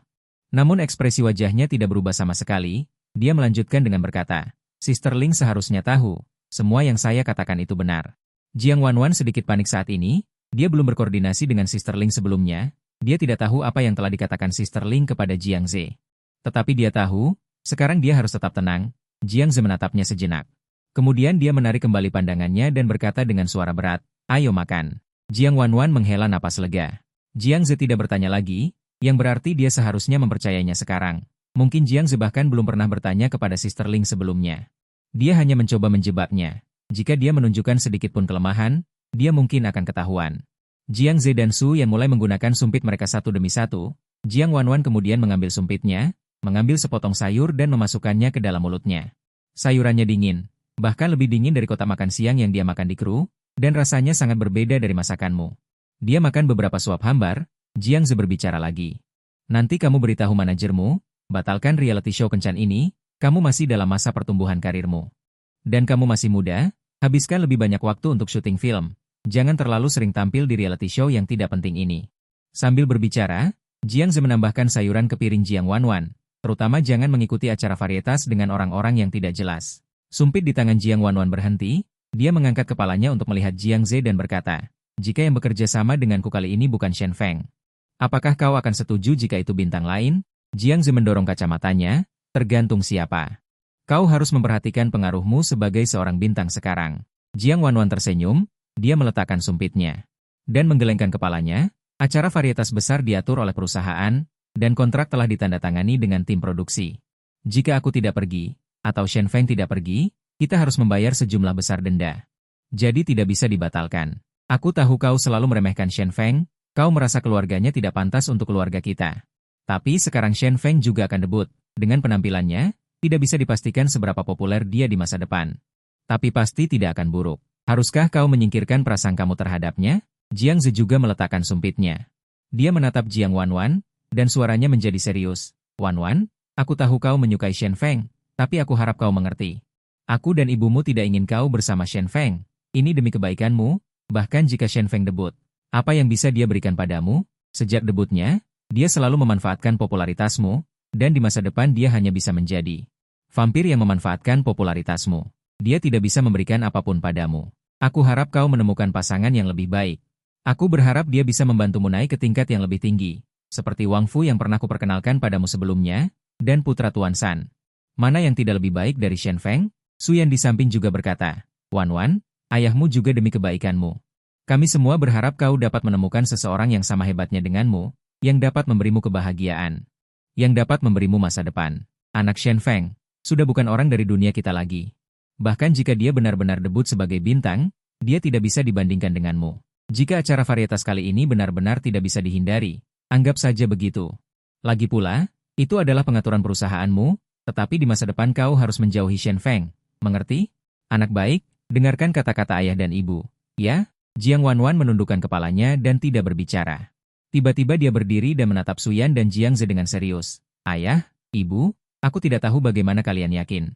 Namun ekspresi wajahnya tidak berubah sama sekali, dia melanjutkan dengan berkata, Sister Ling seharusnya tahu, semua yang saya katakan itu benar. Jiang Wanwan sedikit panik saat ini, dia belum berkoordinasi dengan Sister Ling sebelumnya, dia tidak tahu apa yang telah dikatakan Sister Ling kepada Jiang Ze. Tetapi dia tahu, sekarang dia harus tetap tenang. Jiang Ze menatapnya sejenak. Kemudian dia menarik kembali pandangannya dan berkata dengan suara berat, ayo makan. Jiang Wanwan menghela napas lega. Jiang Ze tidak bertanya lagi, yang berarti dia seharusnya mempercayainya sekarang. Mungkin Jiang Ze bahkan belum pernah bertanya kepada Sister Ling sebelumnya. Dia hanya mencoba menjebaknya. Jika dia menunjukkan sedikit pun kelemahan, dia mungkin akan ketahuan. Jiang Ze dan Su Yan mulai menggunakan sumpit mereka satu demi satu. Jiang Wanwan kemudian mengambil sumpitnya, mengambil sepotong sayur dan memasukkannya ke dalam mulutnya. Sayurannya dingin, bahkan lebih dingin dari kotak makan siang yang dia makan di kru, dan rasanya sangat berbeda dari masakanmu. Dia makan beberapa suap hambar, Jiang Ze berbicara lagi. Nanti kamu beritahu manajermu, batalkan reality show kencan ini, kamu masih dalam masa pertumbuhan karirmu. Dan kamu masih muda, habiskan lebih banyak waktu untuk syuting film. Jangan terlalu sering tampil di reality show yang tidak penting ini. Sambil berbicara, Jiang Ze menambahkan sayuran ke piring Jiang Wanwan, terutama jangan mengikuti acara varietas dengan orang-orang yang tidak jelas. Sumpit di tangan Jiang Wanwan berhenti, dia mengangkat kepalanya untuk melihat Jiang Ze dan berkata, jika yang bekerja sama denganku kali ini bukan Shen Feng, apakah kau akan setuju jika itu bintang lain? Jiang Ze mendorong kacamatanya, tergantung siapa. Kau harus memperhatikan pengaruhmu sebagai seorang bintang sekarang. Jiang Wanwan tersenyum, dia meletakkan sumpitnya. Dan menggelengkan kepalanya, acara varietas besar diatur oleh perusahaan, dan kontrak telah ditandatangani dengan tim produksi. Jika aku tidak pergi, atau Shen Feng tidak pergi, kita harus membayar sejumlah besar denda. Jadi tidak bisa dibatalkan. Aku tahu kau selalu meremehkan Shen Feng, kau merasa keluarganya tidak pantas untuk keluarga kita. Tapi sekarang Shen Feng juga akan debut. Dengan penampilannya, tidak bisa dipastikan seberapa populer dia di masa depan. Tapi pasti tidak akan buruk. Haruskah kau menyingkirkan prasangkamu terhadapnya? Jiang Ze juga meletakkan sumpitnya. Dia menatap Jiang Wanwan, dan suaranya menjadi serius. Wanwan, aku tahu kau menyukai Shen Feng, tapi aku harap kau mengerti. Aku dan ibumu tidak ingin kau bersama Shen Feng. Ini demi kebaikanmu, bahkan jika Shen Feng debut. Apa yang bisa dia berikan padamu? Sejak debutnya, dia selalu memanfaatkan popularitasmu, dan di masa depan dia hanya bisa menjadi vampir yang memanfaatkan popularitasmu. Dia tidak bisa memberikan apapun padamu. Aku harap kau menemukan pasangan yang lebih baik. Aku berharap dia bisa membantumu naik ke tingkat yang lebih tinggi, seperti Wang Fu yang pernah kuperkenalkan padamu sebelumnya, dan putra Tuan San. Mana yang tidak lebih baik dari Shen Feng? Su Yan di samping juga berkata, Wanwan, ayahmu juga demi kebaikanmu. Kami semua berharap kau dapat menemukan seseorang yang sama hebatnya denganmu, yang dapat memberimu kebahagiaan, yang dapat memberimu masa depan. Anak Shen Feng sudah bukan orang dari dunia kita lagi. Bahkan jika dia benar-benar debut sebagai bintang, dia tidak bisa dibandingkan denganmu. Jika acara varietas kali ini benar-benar tidak bisa dihindari, anggap saja begitu. Lagi pula, itu adalah pengaturan perusahaanmu, tetapi di masa depan kau harus menjauhi Shen Feng. Mengerti? Anak baik, dengarkan kata-kata ayah dan ibu. Ya? Jiang Wanwan menundukkan kepalanya dan tidak berbicara. Tiba-tiba dia berdiri dan menatap Su Yan dan Jiang Ze dengan serius. Ayah, ibu, aku tidak tahu bagaimana kalian yakin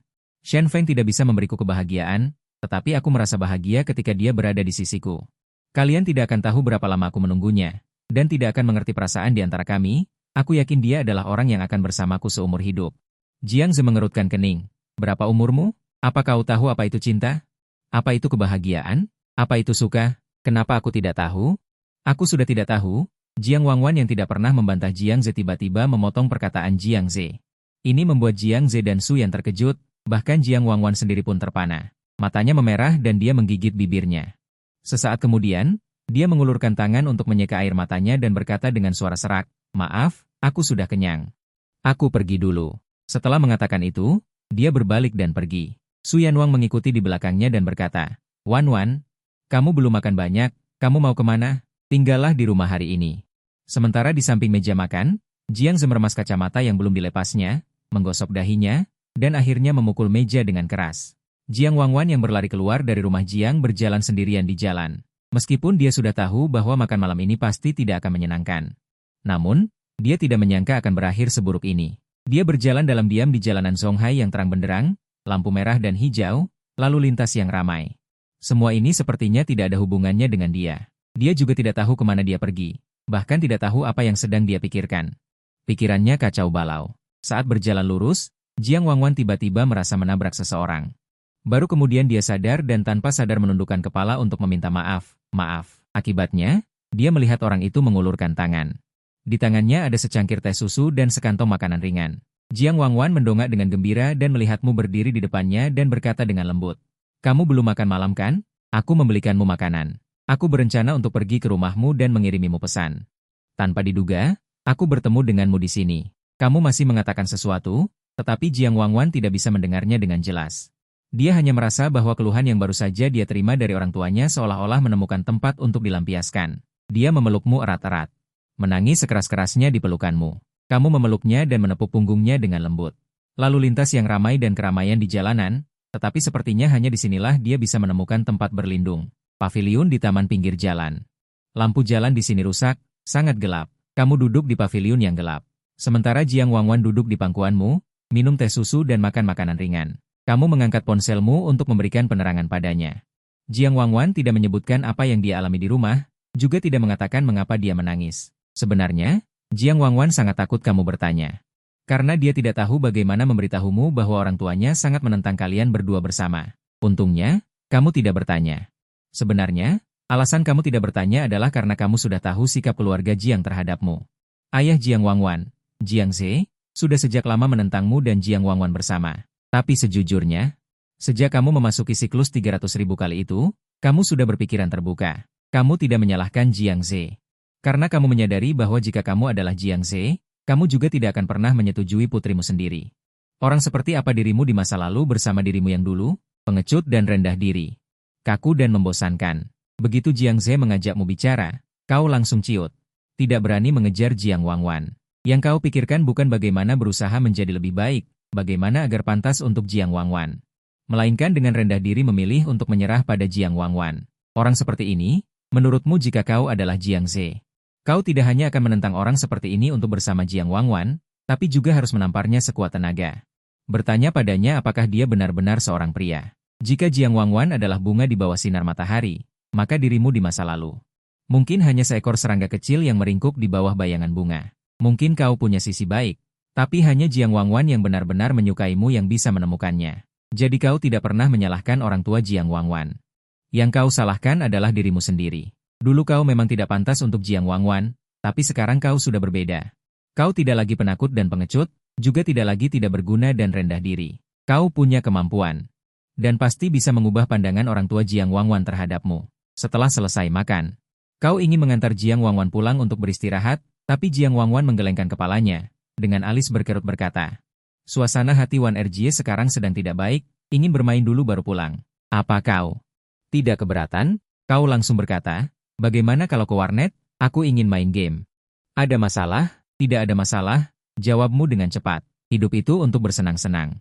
Shen Feng tidak bisa memberiku kebahagiaan, tetapi aku merasa bahagia ketika dia berada di sisiku. Kalian tidak akan tahu berapa lama aku menunggunya, dan tidak akan mengerti perasaan di antara kami. Aku yakin dia adalah orang yang akan bersamaku seumur hidup. Jiang Ze mengerutkan kening. Berapa umurmu? Apa kau tahu apa itu cinta? Apa itu kebahagiaan? Apa itu suka? Kenapa aku tidak tahu? Aku sudah tidak tahu. Jiang Wangwan yang tidak pernah membantah Jiang Ze tiba-tiba memotong perkataan Jiang Ze. Ini membuat Jiang Ze dan Su Yan terkejut. Bahkan Jiang Wangwan sendiri pun terpana. Matanya memerah dan dia menggigit bibirnya. Sesaat kemudian, dia mengulurkan tangan untuk menyeka air matanya dan berkata dengan suara serak, "Maaf, aku sudah kenyang. Aku pergi dulu." Setelah mengatakan itu, dia berbalik dan pergi. Su Yanwang mengikuti di belakangnya dan berkata, "Wan Wan, kamu belum makan banyak, kamu mau kemana? Tinggallah di rumah hari ini." Sementara di samping meja makan, Jiang Ze meremas kacamata yang belum dilepasnya, menggosok dahinya, dan akhirnya memukul meja dengan keras. Jiang Wangwan yang berlari keluar dari rumah Jiang berjalan sendirian di jalan. Meskipun dia sudah tahu bahwa makan malam ini pasti tidak akan menyenangkan. Namun, dia tidak menyangka akan berakhir seburuk ini. Dia berjalan dalam diam di jalanan Zonghai yang terang benderang, lampu merah dan hijau, lalu lintas yang ramai. Semua ini sepertinya tidak ada hubungannya dengan dia. Dia juga tidak tahu kemana dia pergi, bahkan tidak tahu apa yang sedang dia pikirkan. Pikirannya kacau balau. Saat berjalan lurus, Jiang Wangwan tiba-tiba merasa menabrak seseorang. Baru kemudian dia sadar dan tanpa sadar menundukkan kepala untuk meminta maaf. Maaf. Akibatnya, dia melihat orang itu mengulurkan tangan. Di tangannya ada secangkir teh susu dan sekantong makanan ringan. Jiang Wangwan mendongak dengan gembira dan melihatmu berdiri di depannya dan berkata dengan lembut. "Kamu belum makan malam kan? Aku membelikanmu makanan. Aku berencana untuk pergi ke rumahmu dan mengirimimu pesan." Tanpa diduga, aku bertemu denganmu di sini. Kamu masih mengatakan sesuatu? Tetapi Jiang Wangwan tidak bisa mendengarnya dengan jelas. Dia hanya merasa bahwa keluhan yang baru saja dia terima dari orang tuanya seolah-olah menemukan tempat untuk dilampiaskan. Dia memelukmu erat-erat. Menangis sekeras-kerasnya di pelukanmu. Kamu memeluknya dan menepuk punggungnya dengan lembut. Lalu lintas yang ramai dan keramaian di jalanan, tetapi sepertinya hanya disinilah dia bisa menemukan tempat berlindung. Paviliun di taman pinggir jalan. Lampu jalan di sini rusak, sangat gelap. Kamu duduk di paviliun yang gelap. Sementara Jiang Wangwan duduk di pangkuanmu, minum teh susu dan makan makanan ringan. Kamu mengangkat ponselmu untuk memberikan penerangan padanya. Jiang Wangwan tidak menyebutkan apa yang dia alami di rumah, juga tidak mengatakan mengapa dia menangis. Sebenarnya, Jiang Wangwan sangat takut kamu bertanya. Karena dia tidak tahu bagaimana memberitahumu bahwa orang tuanya sangat menentang kalian berdua bersama. Untungnya, kamu tidak bertanya. Sebenarnya, alasan kamu tidak bertanya adalah karena kamu sudah tahu sikap keluarga Jiang terhadapmu. Ayah Jiang Wangwan, Jiang Ze, sudah sejak lama menentangmu dan Jiang Wangwan bersama. Tapi sejujurnya, sejak kamu memasuki siklus 300.000 kali itu, kamu sudah berpikiran terbuka. Kamu tidak menyalahkan Jiang Ze. Karena kamu menyadari bahwa jika kamu adalah Jiang Ze, kamu juga tidak akan pernah menyetujui putrimu sendiri. Orang seperti apa dirimu di masa lalu bersama dirimu yang dulu, pengecut dan rendah diri. Kaku dan membosankan. Begitu Jiang Ze mengajakmu bicara, kau langsung ciut. Tidak berani mengejar Jiang Wangwan. Yang kau pikirkan bukan bagaimana berusaha menjadi lebih baik, bagaimana agar pantas untuk Jiang Wangwan. Melainkan dengan rendah diri memilih untuk menyerah pada Jiang Wangwan. Orang seperti ini, menurutmu jika kau adalah Jiang Ze, kau tidak hanya akan menentang orang seperti ini untuk bersama Jiang Wangwan, tapi juga harus menamparnya sekuat tenaga. Bertanya padanya apakah dia benar-benar seorang pria. Jika Jiang Wangwan adalah bunga di bawah sinar matahari, maka dirimu di masa lalu mungkin hanya seekor serangga kecil yang meringkuk di bawah bayangan bunga. Mungkin kau punya sisi baik, tapi hanya Jiang Wangwan yang benar-benar menyukaimu yang bisa menemukannya. Jadi kau tidak pernah menyalahkan orang tua Jiang Wangwan. Yang kau salahkan adalah dirimu sendiri. Dulu kau memang tidak pantas untuk Jiang Wangwan, tapi sekarang kau sudah berbeda. Kau tidak lagi penakut dan pengecut, juga tidak lagi tidak berguna dan rendah diri. Kau punya kemampuan. Dan pasti bisa mengubah pandangan orang tua Jiang Wangwan terhadapmu. Setelah selesai makan, kau ingin mengantar Jiang Wangwan pulang untuk beristirahat, tapi Jiang Wangwan menggelengkan kepalanya, dengan alis berkerut berkata, "Suasana hati Wan Erjie sekarang sedang tidak baik, ingin bermain dulu baru pulang. Apa kau tidak keberatan?" Kau langsung berkata, "Bagaimana kalau ke warnet? Aku ingin main game." "Ada masalah?" "Tidak ada masalah," jawabmu dengan cepat. "Hidup itu untuk bersenang-senang.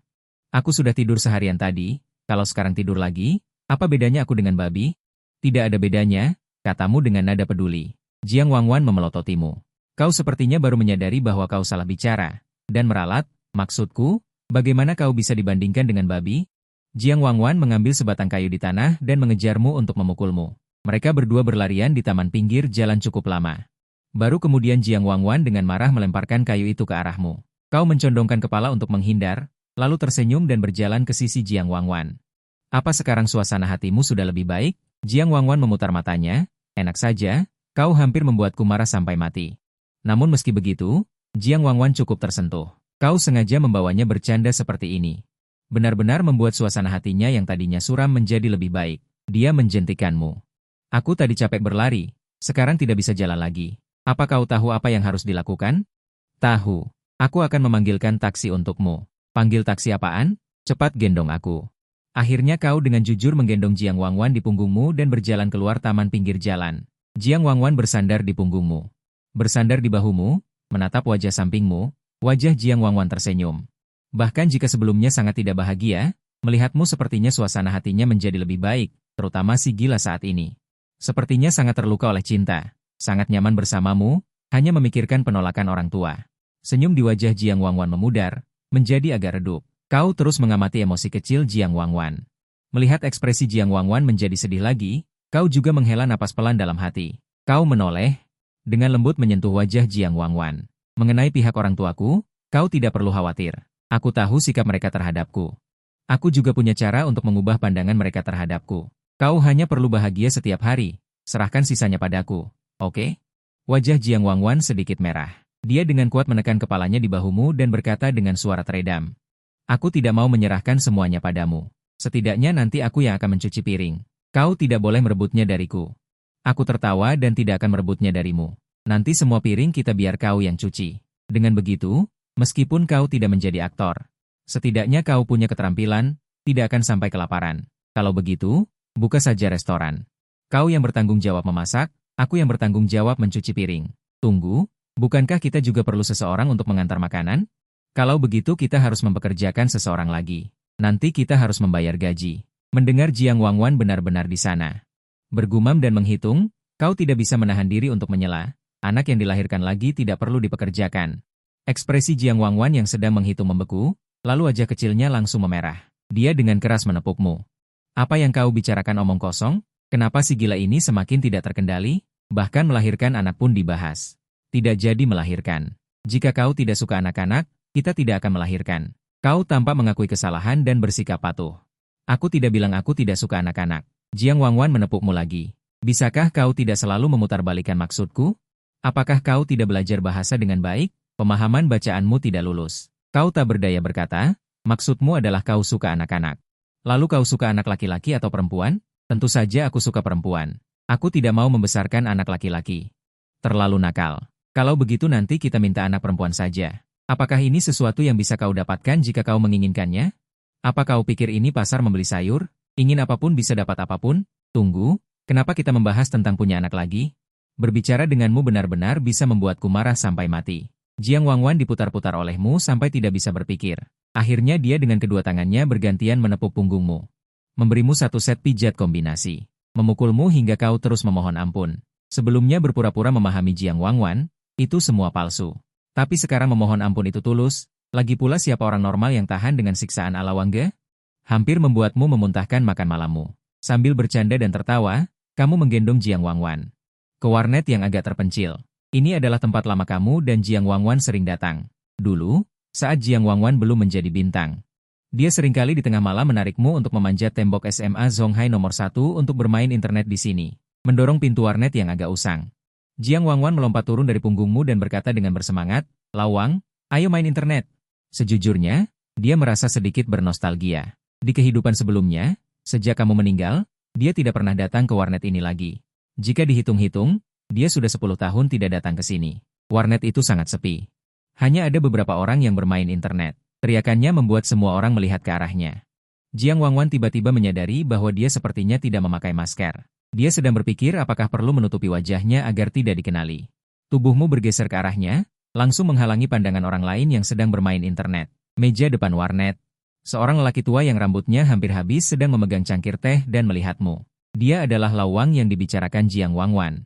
Aku sudah tidur seharian tadi, kalau sekarang tidur lagi, apa bedanya aku dengan babi?" "Tidak ada bedanya," katamu dengan nada peduli. Jiang Wangwan memelototimu. "Kau sepertinya baru menyadari bahwa kau salah bicara, dan meralat, maksudku, bagaimana kau bisa dibandingkan dengan babi?" Jiang Wangwan mengambil sebatang kayu di tanah dan mengejarmu untuk memukulmu. Mereka berdua berlarian di taman pinggir jalan cukup lama. Baru kemudian Jiang Wangwan dengan marah melemparkan kayu itu ke arahmu. Kau mencondongkan kepala untuk menghindar, lalu tersenyum dan berjalan ke sisi Jiang Wangwan. Apa sekarang suasana hatimu sudah lebih baik? Jiang Wangwan memutar matanya. Enak saja, kau hampir membuatku marah sampai mati. Namun meski begitu, Jiang Wangwan cukup tersentuh. Kau sengaja membawanya bercanda seperti ini. Benar-benar membuat suasana hatinya yang tadinya suram menjadi lebih baik. Dia menjentikanmu. Aku tadi capek berlari, sekarang tidak bisa jalan lagi. Apa kau tahu apa yang harus dilakukan? Tahu. Aku akan memanggilkan taksi untukmu. Panggil taksi apaan? Cepat gendong aku. Akhirnya kau dengan jujur menggendong Jiang Wangwan di punggungmu dan berjalan keluar taman pinggir jalan. Jiang Wangwan bersandar di punggungmu. Bersandar di bahumu, menatap wajah sampingmu, wajah Jiang Wangwan tersenyum. Bahkan jika sebelumnya sangat tidak bahagia, melihatmu sepertinya suasana hatinya menjadi lebih baik, terutama si gila saat ini. Sepertinya sangat terluka oleh cinta, sangat nyaman bersamamu, hanya memikirkan penolakan orang tua. Senyum di wajah Jiang Wangwan memudar, menjadi agak redup. Kau terus mengamati emosi kecil Jiang Wangwan. Melihat ekspresi Jiang Wangwan menjadi sedih lagi, kau juga menghela napas pelan dalam hati. Kau menoleh, dengan lembut menyentuh wajah Jiang Wangwan. Mengenai pihak orang tuaku, kau tidak perlu khawatir. Aku tahu sikap mereka terhadapku. Aku juga punya cara untuk mengubah pandangan mereka terhadapku. Kau hanya perlu bahagia setiap hari, serahkan sisanya padaku, oke? Wajah Jiang Wangwan sedikit merah. Dia dengan kuat menekan kepalanya di bahumu dan berkata dengan suara teredam. Aku tidak mau menyerahkan semuanya padamu. Setidaknya nanti aku yang akan mencuci piring. Kau tidak boleh merebutnya dariku. Aku tertawa dan tidak akan merebutnya darimu. Nanti semua piring kita biar kau yang cuci. Dengan begitu, meskipun kau tidak menjadi aktor, setidaknya kau punya keterampilan, tidak akan sampai kelaparan. Kalau begitu, buka saja restoran. Kau yang bertanggung jawab memasak, aku yang bertanggung jawab mencuci piring. Tunggu, bukankah kita juga perlu seseorang untuk mengantar makanan? Kalau begitu kita harus mempekerjakan seseorang lagi. Nanti kita harus membayar gaji. Mendengar Jiang Wangwan benar-benar di sana. Bergumam dan menghitung, kau tidak bisa menahan diri untuk menyela. Anak yang dilahirkan lagi tidak perlu dipekerjakan. Ekspresi Jiang Wangwan yang sedang menghitung membeku, lalu wajah kecilnya langsung memerah. Dia dengan keras menepukmu. Apa yang kau bicarakan omong kosong? Kenapa si gila ini semakin tidak terkendali? Bahkan melahirkan anak pun dibahas. Tidak jadi melahirkan. Jika kau tidak suka anak-anak, kita tidak akan melahirkan. Kau tampak mengakui kesalahan dan bersikap patuh. Aku tidak bilang aku tidak suka anak-anak. Jiang Wangwan menepukmu lagi. Bisakah kau tidak selalu memutarbalikkan maksudku? Apakah kau tidak belajar bahasa dengan baik? Pemahaman bacaanmu tidak lulus. Kau tak berdaya berkata, maksudmu adalah kau suka anak-anak. Lalu kau suka anak laki-laki atau perempuan? Tentu saja aku suka perempuan. Aku tidak mau membesarkan anak laki-laki. Terlalu nakal. Kalau begitu nanti kita minta anak perempuan saja. Apakah ini sesuatu yang bisa kau dapatkan jika kau menginginkannya? Apa kau pikir ini pasar membeli sayur? Ingin apapun bisa dapat apapun? Tunggu, kenapa kita membahas tentang punya anak lagi? Berbicara denganmu benar-benar bisa membuatku marah sampai mati. Jiang Wangwan diputar-putar olehmu sampai tidak bisa berpikir. Akhirnya dia dengan kedua tangannya bergantian menepuk punggungmu. Memberimu satu set pijat kombinasi. Memukulmu hingga kau terus memohon ampun. Sebelumnya berpura-pura memahami Jiang Wangwan, itu semua palsu. Tapi sekarang memohon ampun itu tulus. Lagi pula siapa orang normal yang tahan dengan siksaan ala Wangge? Hampir membuatmu memuntahkan makan malammu. Sambil bercanda dan tertawa, kamu menggendong Jiang Wangwan ke warnet yang agak terpencil. Ini adalah tempat lama kamu dan Jiang Wangwan sering datang. Dulu, saat Jiang Wangwan belum menjadi bintang. Dia seringkali di tengah malam menarikmu untuk memanjat tembok SMA Zonghai nomor 1 untuk bermain internet di sini. Mendorong pintu warnet yang agak usang. Jiang Wangwan melompat turun dari punggungmu dan berkata dengan bersemangat, Lawang, ayo main internet. Sejujurnya, dia merasa sedikit bernostalgia. Di kehidupan sebelumnya, sejak kamu meninggal, dia tidak pernah datang ke warnet ini lagi. Jika dihitung-hitung, dia sudah 10 tahun tidak datang ke sini. Warnet itu sangat sepi. Hanya ada beberapa orang yang bermain internet. Teriakannya membuat semua orang melihat ke arahnya. Jiang Wangwan tiba-tiba menyadari bahwa dia sepertinya tidak memakai masker. Dia sedang berpikir apakah perlu menutupi wajahnya agar tidak dikenali. Tubuhmu bergeser ke arahnya, langsung menghalangi pandangan orang lain yang sedang bermain internet. Meja depan warnet. Seorang lelaki tua yang rambutnya hampir habis sedang memegang cangkir teh dan melihatmu. Dia adalah Lawang yang dibicarakan Jiang Wangwan.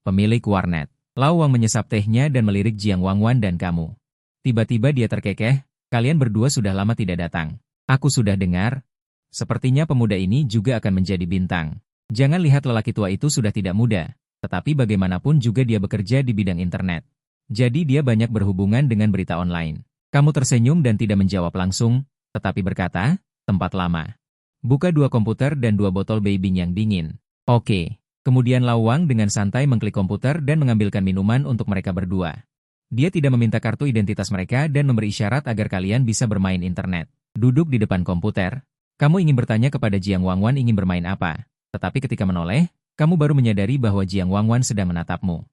Pemilik warnet. Lawang menyesap tehnya dan melirik Jiang Wangwan dan kamu. Tiba-tiba dia terkekeh, kalian berdua sudah lama tidak datang. Aku sudah dengar. Sepertinya pemuda ini juga akan menjadi bintang. Jangan lihat lelaki tua itu sudah tidak muda, tetapi bagaimanapun juga dia bekerja di bidang internet. Jadi dia banyak berhubungan dengan berita online. Kamu tersenyum dan tidak menjawab langsung, tetapi berkata, tempat lama. Buka 2 komputer dan 2 botol Beibing yang dingin. Oke. Kemudian Lao Wang dengan santai mengklik komputer dan mengambilkan minuman untuk mereka berdua. Dia tidak meminta kartu identitas mereka dan memberi isyarat agar kalian bisa bermain internet. Duduk di depan komputer. Kamu ingin bertanya kepada Jiang Wangwan ingin bermain apa, tetapi ketika menoleh, kamu baru menyadari bahwa Jiang Wangwan sedang menatapmu.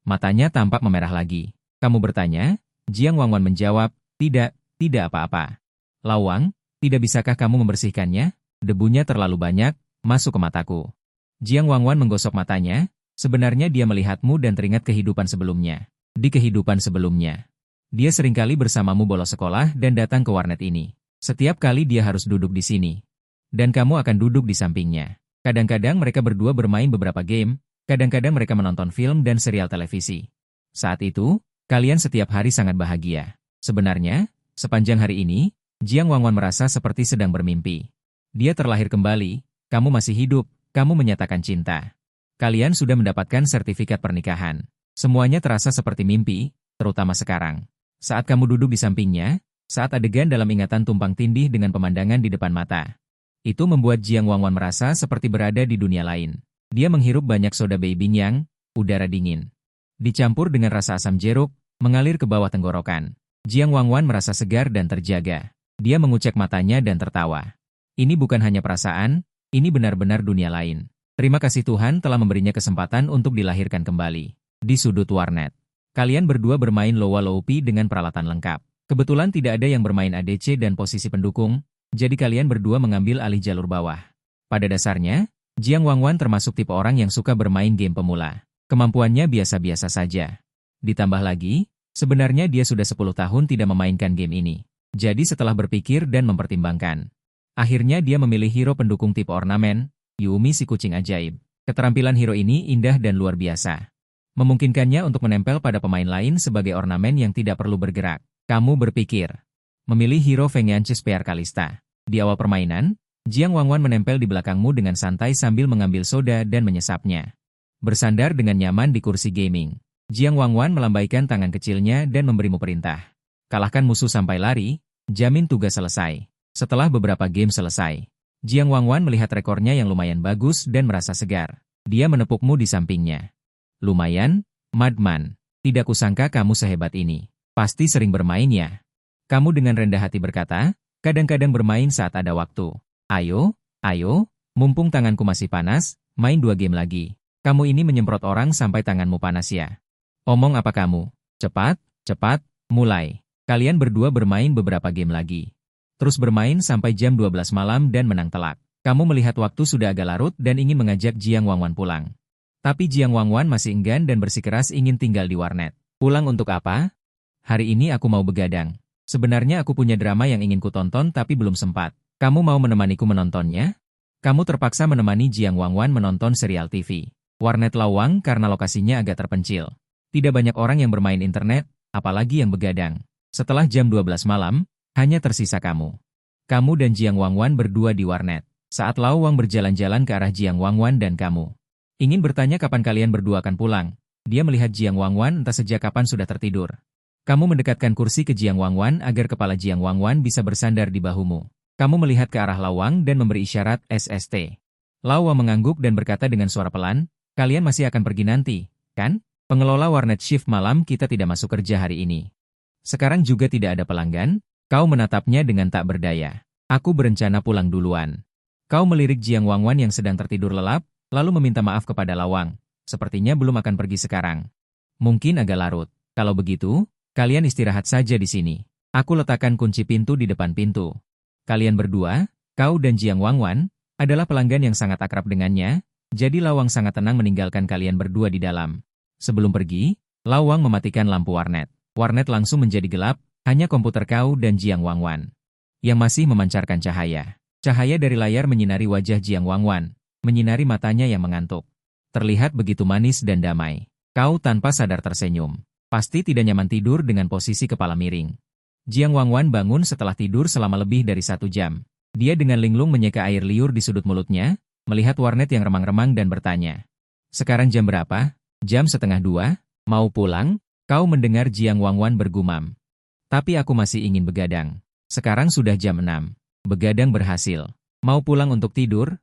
Matanya tampak memerah lagi. Kamu bertanya, Jiang Wangwan menjawab, tidak apa-apa. Lao Wang, tidak bisakah kamu membersihkannya? Debunya terlalu banyak, masuk ke mataku. Jiang Wangwan menggosok matanya, sebenarnya dia melihatmu dan teringat kehidupan sebelumnya. Di kehidupan sebelumnya, dia seringkali bersamamu bolos sekolah dan datang ke warnet ini. Setiap kali dia harus duduk di sini. Dan kamu akan duduk di sampingnya. Kadang-kadang mereka berdua bermain beberapa game, kadang-kadang mereka menonton film dan serial televisi. Saat itu, kalian setiap hari sangat bahagia. Sebenarnya, sepanjang hari ini, Jiang Wangwan merasa seperti sedang bermimpi. Dia terlahir kembali, kamu masih hidup, kamu menyatakan cinta. Kalian sudah mendapatkan sertifikat pernikahan. Semuanya terasa seperti mimpi, terutama sekarang. Saat kamu duduk di sampingnya, saat adegan dalam ingatan tumpang tindih dengan pemandangan di depan mata. Itu membuat Jiang Wangwan merasa seperti berada di dunia lain. Dia menghirup banyak soda Beibing yang, udara dingin. Dicampur dengan rasa asam jeruk, mengalir ke bawah tenggorokan. Jiang Wangwan merasa segar dan terjaga. Dia mengucek matanya dan tertawa. Ini bukan hanya perasaan, ini benar-benar dunia lain. Terima kasih Tuhan telah memberinya kesempatan untuk dilahirkan kembali. Di sudut warnet. Kalian berdua bermain Lowa Loupi dengan peralatan lengkap. Kebetulan tidak ada yang bermain ADC dan posisi pendukung, jadi kalian berdua mengambil alih jalur bawah. Pada dasarnya, Jiang Wangwan termasuk tipe orang yang suka bermain game pemula. Kemampuannya biasa-biasa saja. Ditambah lagi, sebenarnya dia sudah 10 tahun tidak memainkan game ini. Jadi setelah berpikir dan mempertimbangkan, akhirnya dia memilih hero pendukung tipe ornamen, Yumi si kucing ajaib. Keterampilan hero ini indah dan luar biasa. Memungkinkannya untuk menempel pada pemain lain sebagai ornamen yang tidak perlu bergerak. Kamu berpikir. Memilih hero Feng Yancis PR Kalista. Di awal permainan, Jiang Wangwan menempel di belakangmu dengan santai sambil mengambil soda dan menyesapnya. Bersandar dengan nyaman di kursi gaming. Jiang Wangwan melambaikan tangan kecilnya dan memberimu perintah. Kalahkan musuh sampai lari, jamin tugas selesai. Setelah beberapa game selesai, Jiang Wangwan melihat rekornya yang lumayan bagus dan merasa segar. Dia menepukmu di sampingnya. Lumayan, Madman. Tidak kusangka kamu sehebat ini. Pasti sering bermain ya. Kamu dengan rendah hati berkata, kadang-kadang bermain saat ada waktu. Ayo, mumpung tanganku masih panas, main 2 game lagi. Kamu ini menyemprot orang sampai tanganmu panas ya. Omong apa kamu? Cepat, mulai. Kalian berdua bermain beberapa game lagi. Terus bermain sampai jam 12 malam dan menang telak. Kamu melihat waktu sudah agak larut dan ingin mengajak Jiang Wangwan pulang. Tapi Jiang Wangwan masih enggan dan bersikeras ingin tinggal di warnet. Pulang untuk apa? Hari ini aku mau begadang. Sebenarnya aku punya drama yang ingin kutonton tapi belum sempat. Kamu mau menemaniku menontonnya? Kamu terpaksa menemani Jiang Wangwan menonton serial TV. Warnet Lawang karena lokasinya agak terpencil. Tidak banyak orang yang bermain internet, apalagi yang begadang. Setelah jam 12 malam, hanya tersisa kamu. Kamu dan Jiang Wangwan berdua di warnet. Saat Lawang berjalan-jalan ke arah Jiang Wangwan dan kamu. Ingin bertanya kapan kalian berdua akan pulang. Dia melihat Jiang Wangwan entah sejak kapan sudah tertidur. Kamu mendekatkan kursi ke Jiang Wangwan agar kepala Jiang Wangwan bisa bersandar di bahumu. Kamu melihat ke arah Lawang dan memberi isyarat SST. Lawang mengangguk dan berkata dengan suara pelan, kalian masih akan pergi nanti, kan? Pengelola warnet shift malam kita tidak masuk kerja hari ini. Sekarang juga tidak ada pelanggan, kau menatapnya dengan tak berdaya. Aku berencana pulang duluan. Kau melirik Jiang Wangwan yang sedang tertidur lelap, lalu meminta maaf kepada Lawang. Sepertinya belum akan pergi sekarang. Mungkin agak larut. Kalau begitu, kalian istirahat saja di sini. Aku letakkan kunci pintu di depan pintu. Kalian berdua, kau dan Jiang Wangwan, adalah pelanggan yang sangat akrab dengannya, jadi Lawang sangat tenang meninggalkan kalian berdua di dalam. Sebelum pergi, Lawang mematikan lampu warnet. Warnet langsung menjadi gelap, hanya komputer kau dan Jiang Wangwan yang masih memancarkan cahaya. Cahaya dari layar menyinari wajah Jiang Wangwan, menyinari matanya yang mengantuk. Terlihat begitu manis dan damai. Kau tanpa sadar tersenyum. Pasti tidak nyaman tidur dengan posisi kepala miring. Jiang Wangwan bangun setelah tidur selama lebih dari 1 jam. Dia dengan linglung menyeka air liur di sudut mulutnya, melihat warnet yang remang-remang dan bertanya. Sekarang jam berapa? Jam 1:30? Mau pulang? Kau mendengar Jiang Wangwan bergumam. Tapi aku masih ingin begadang. Sekarang sudah jam 6. Begadang berhasil. Mau pulang untuk tidur?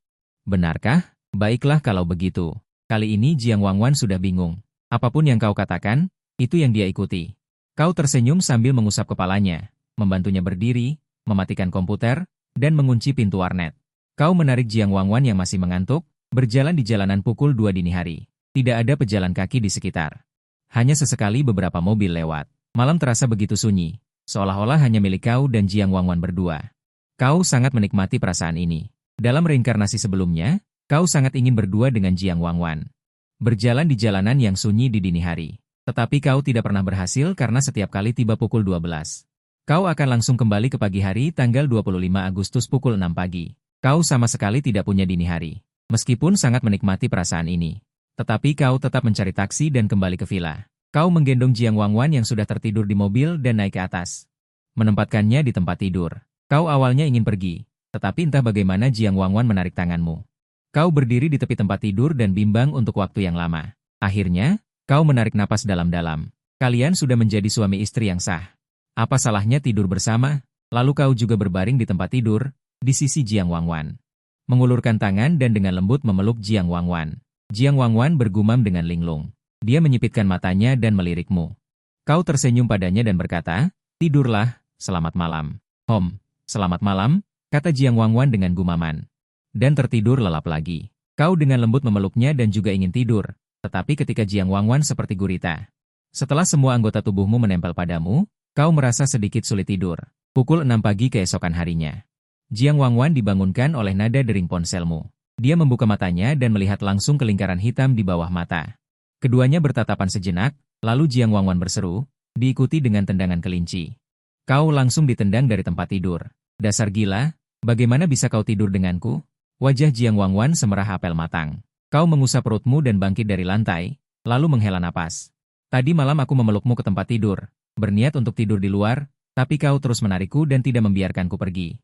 Benarkah? Baiklah kalau begitu. Kali ini Jiang Wangwan sudah bingung. Apapun yang kau katakan, itu yang dia ikuti. Kau tersenyum sambil mengusap kepalanya, membantunya berdiri, mematikan komputer, dan mengunci pintu warnet. Kau menarik Jiang Wangwan yang masih mengantuk, berjalan di jalanan pukul 2 dini hari. Tidak ada pejalan kaki di sekitar. Hanya sesekali beberapa mobil lewat. Malam terasa begitu sunyi, seolah-olah hanya milik kau dan Jiang Wangwan berdua. Kau sangat menikmati perasaan ini. Dalam reinkarnasi sebelumnya, kau sangat ingin berdua dengan Jiang Wangwan. Berjalan di jalanan yang sunyi di dini hari. Tetapi kau tidak pernah berhasil karena setiap kali tiba pukul 12. Kau akan langsung kembali ke pagi hari tanggal 25 Agustus pukul 6 pagi. Kau sama sekali tidak punya dini hari. Meskipun sangat menikmati perasaan ini. Tetapi kau tetap mencari taksi dan kembali ke villa. Kau menggendong Jiang Wangwan yang sudah tertidur di mobil dan naik ke atas. Menempatkannya di tempat tidur. Kau awalnya ingin pergi. Tetapi entah bagaimana Jiang Wangwan menarik tanganmu. Kau berdiri di tepi tempat tidur dan bimbang untuk waktu yang lama. Akhirnya, kau menarik napas dalam-dalam. Kalian sudah menjadi suami istri yang sah. Apa salahnya tidur bersama? Lalu kau juga berbaring di tempat tidur, di sisi Jiang Wangwan. Mengulurkan tangan dan dengan lembut memeluk Jiang Wangwan. Jiang Wangwan bergumam dengan linglung. Dia menyipitkan matanya dan melirikmu. Kau tersenyum padanya dan berkata, tidurlah, selamat malam. Selamat malam, kata Jiang Wangwan dengan gumaman. Dan tertidur lelap lagi. Kau dengan lembut memeluknya dan juga ingin tidur. Tetapi ketika Jiang Wangwan seperti gurita. Setelah semua anggota tubuhmu menempel padamu, kau merasa sedikit sulit tidur. Pukul 6 pagi keesokan harinya. Jiang Wangwan dibangunkan oleh nada dering ponselmu. Dia membuka matanya dan melihat langsung ke lingkaran hitam di bawah mata. Keduanya bertatapan sejenak, lalu Jiang Wangwan berseru, diikuti dengan tendangan kelinci. Kau langsung ditendang dari tempat tidur. Dasar gila, bagaimana bisa kau tidur denganku? Wajah Jiang Wangwan semerah apel matang. Kau mengusap perutmu dan bangkit dari lantai, lalu menghela napas. Tadi malam aku memelukmu ke tempat tidur. Berniat untuk tidur di luar, tapi kau terus menarikku dan tidak membiarkanku pergi.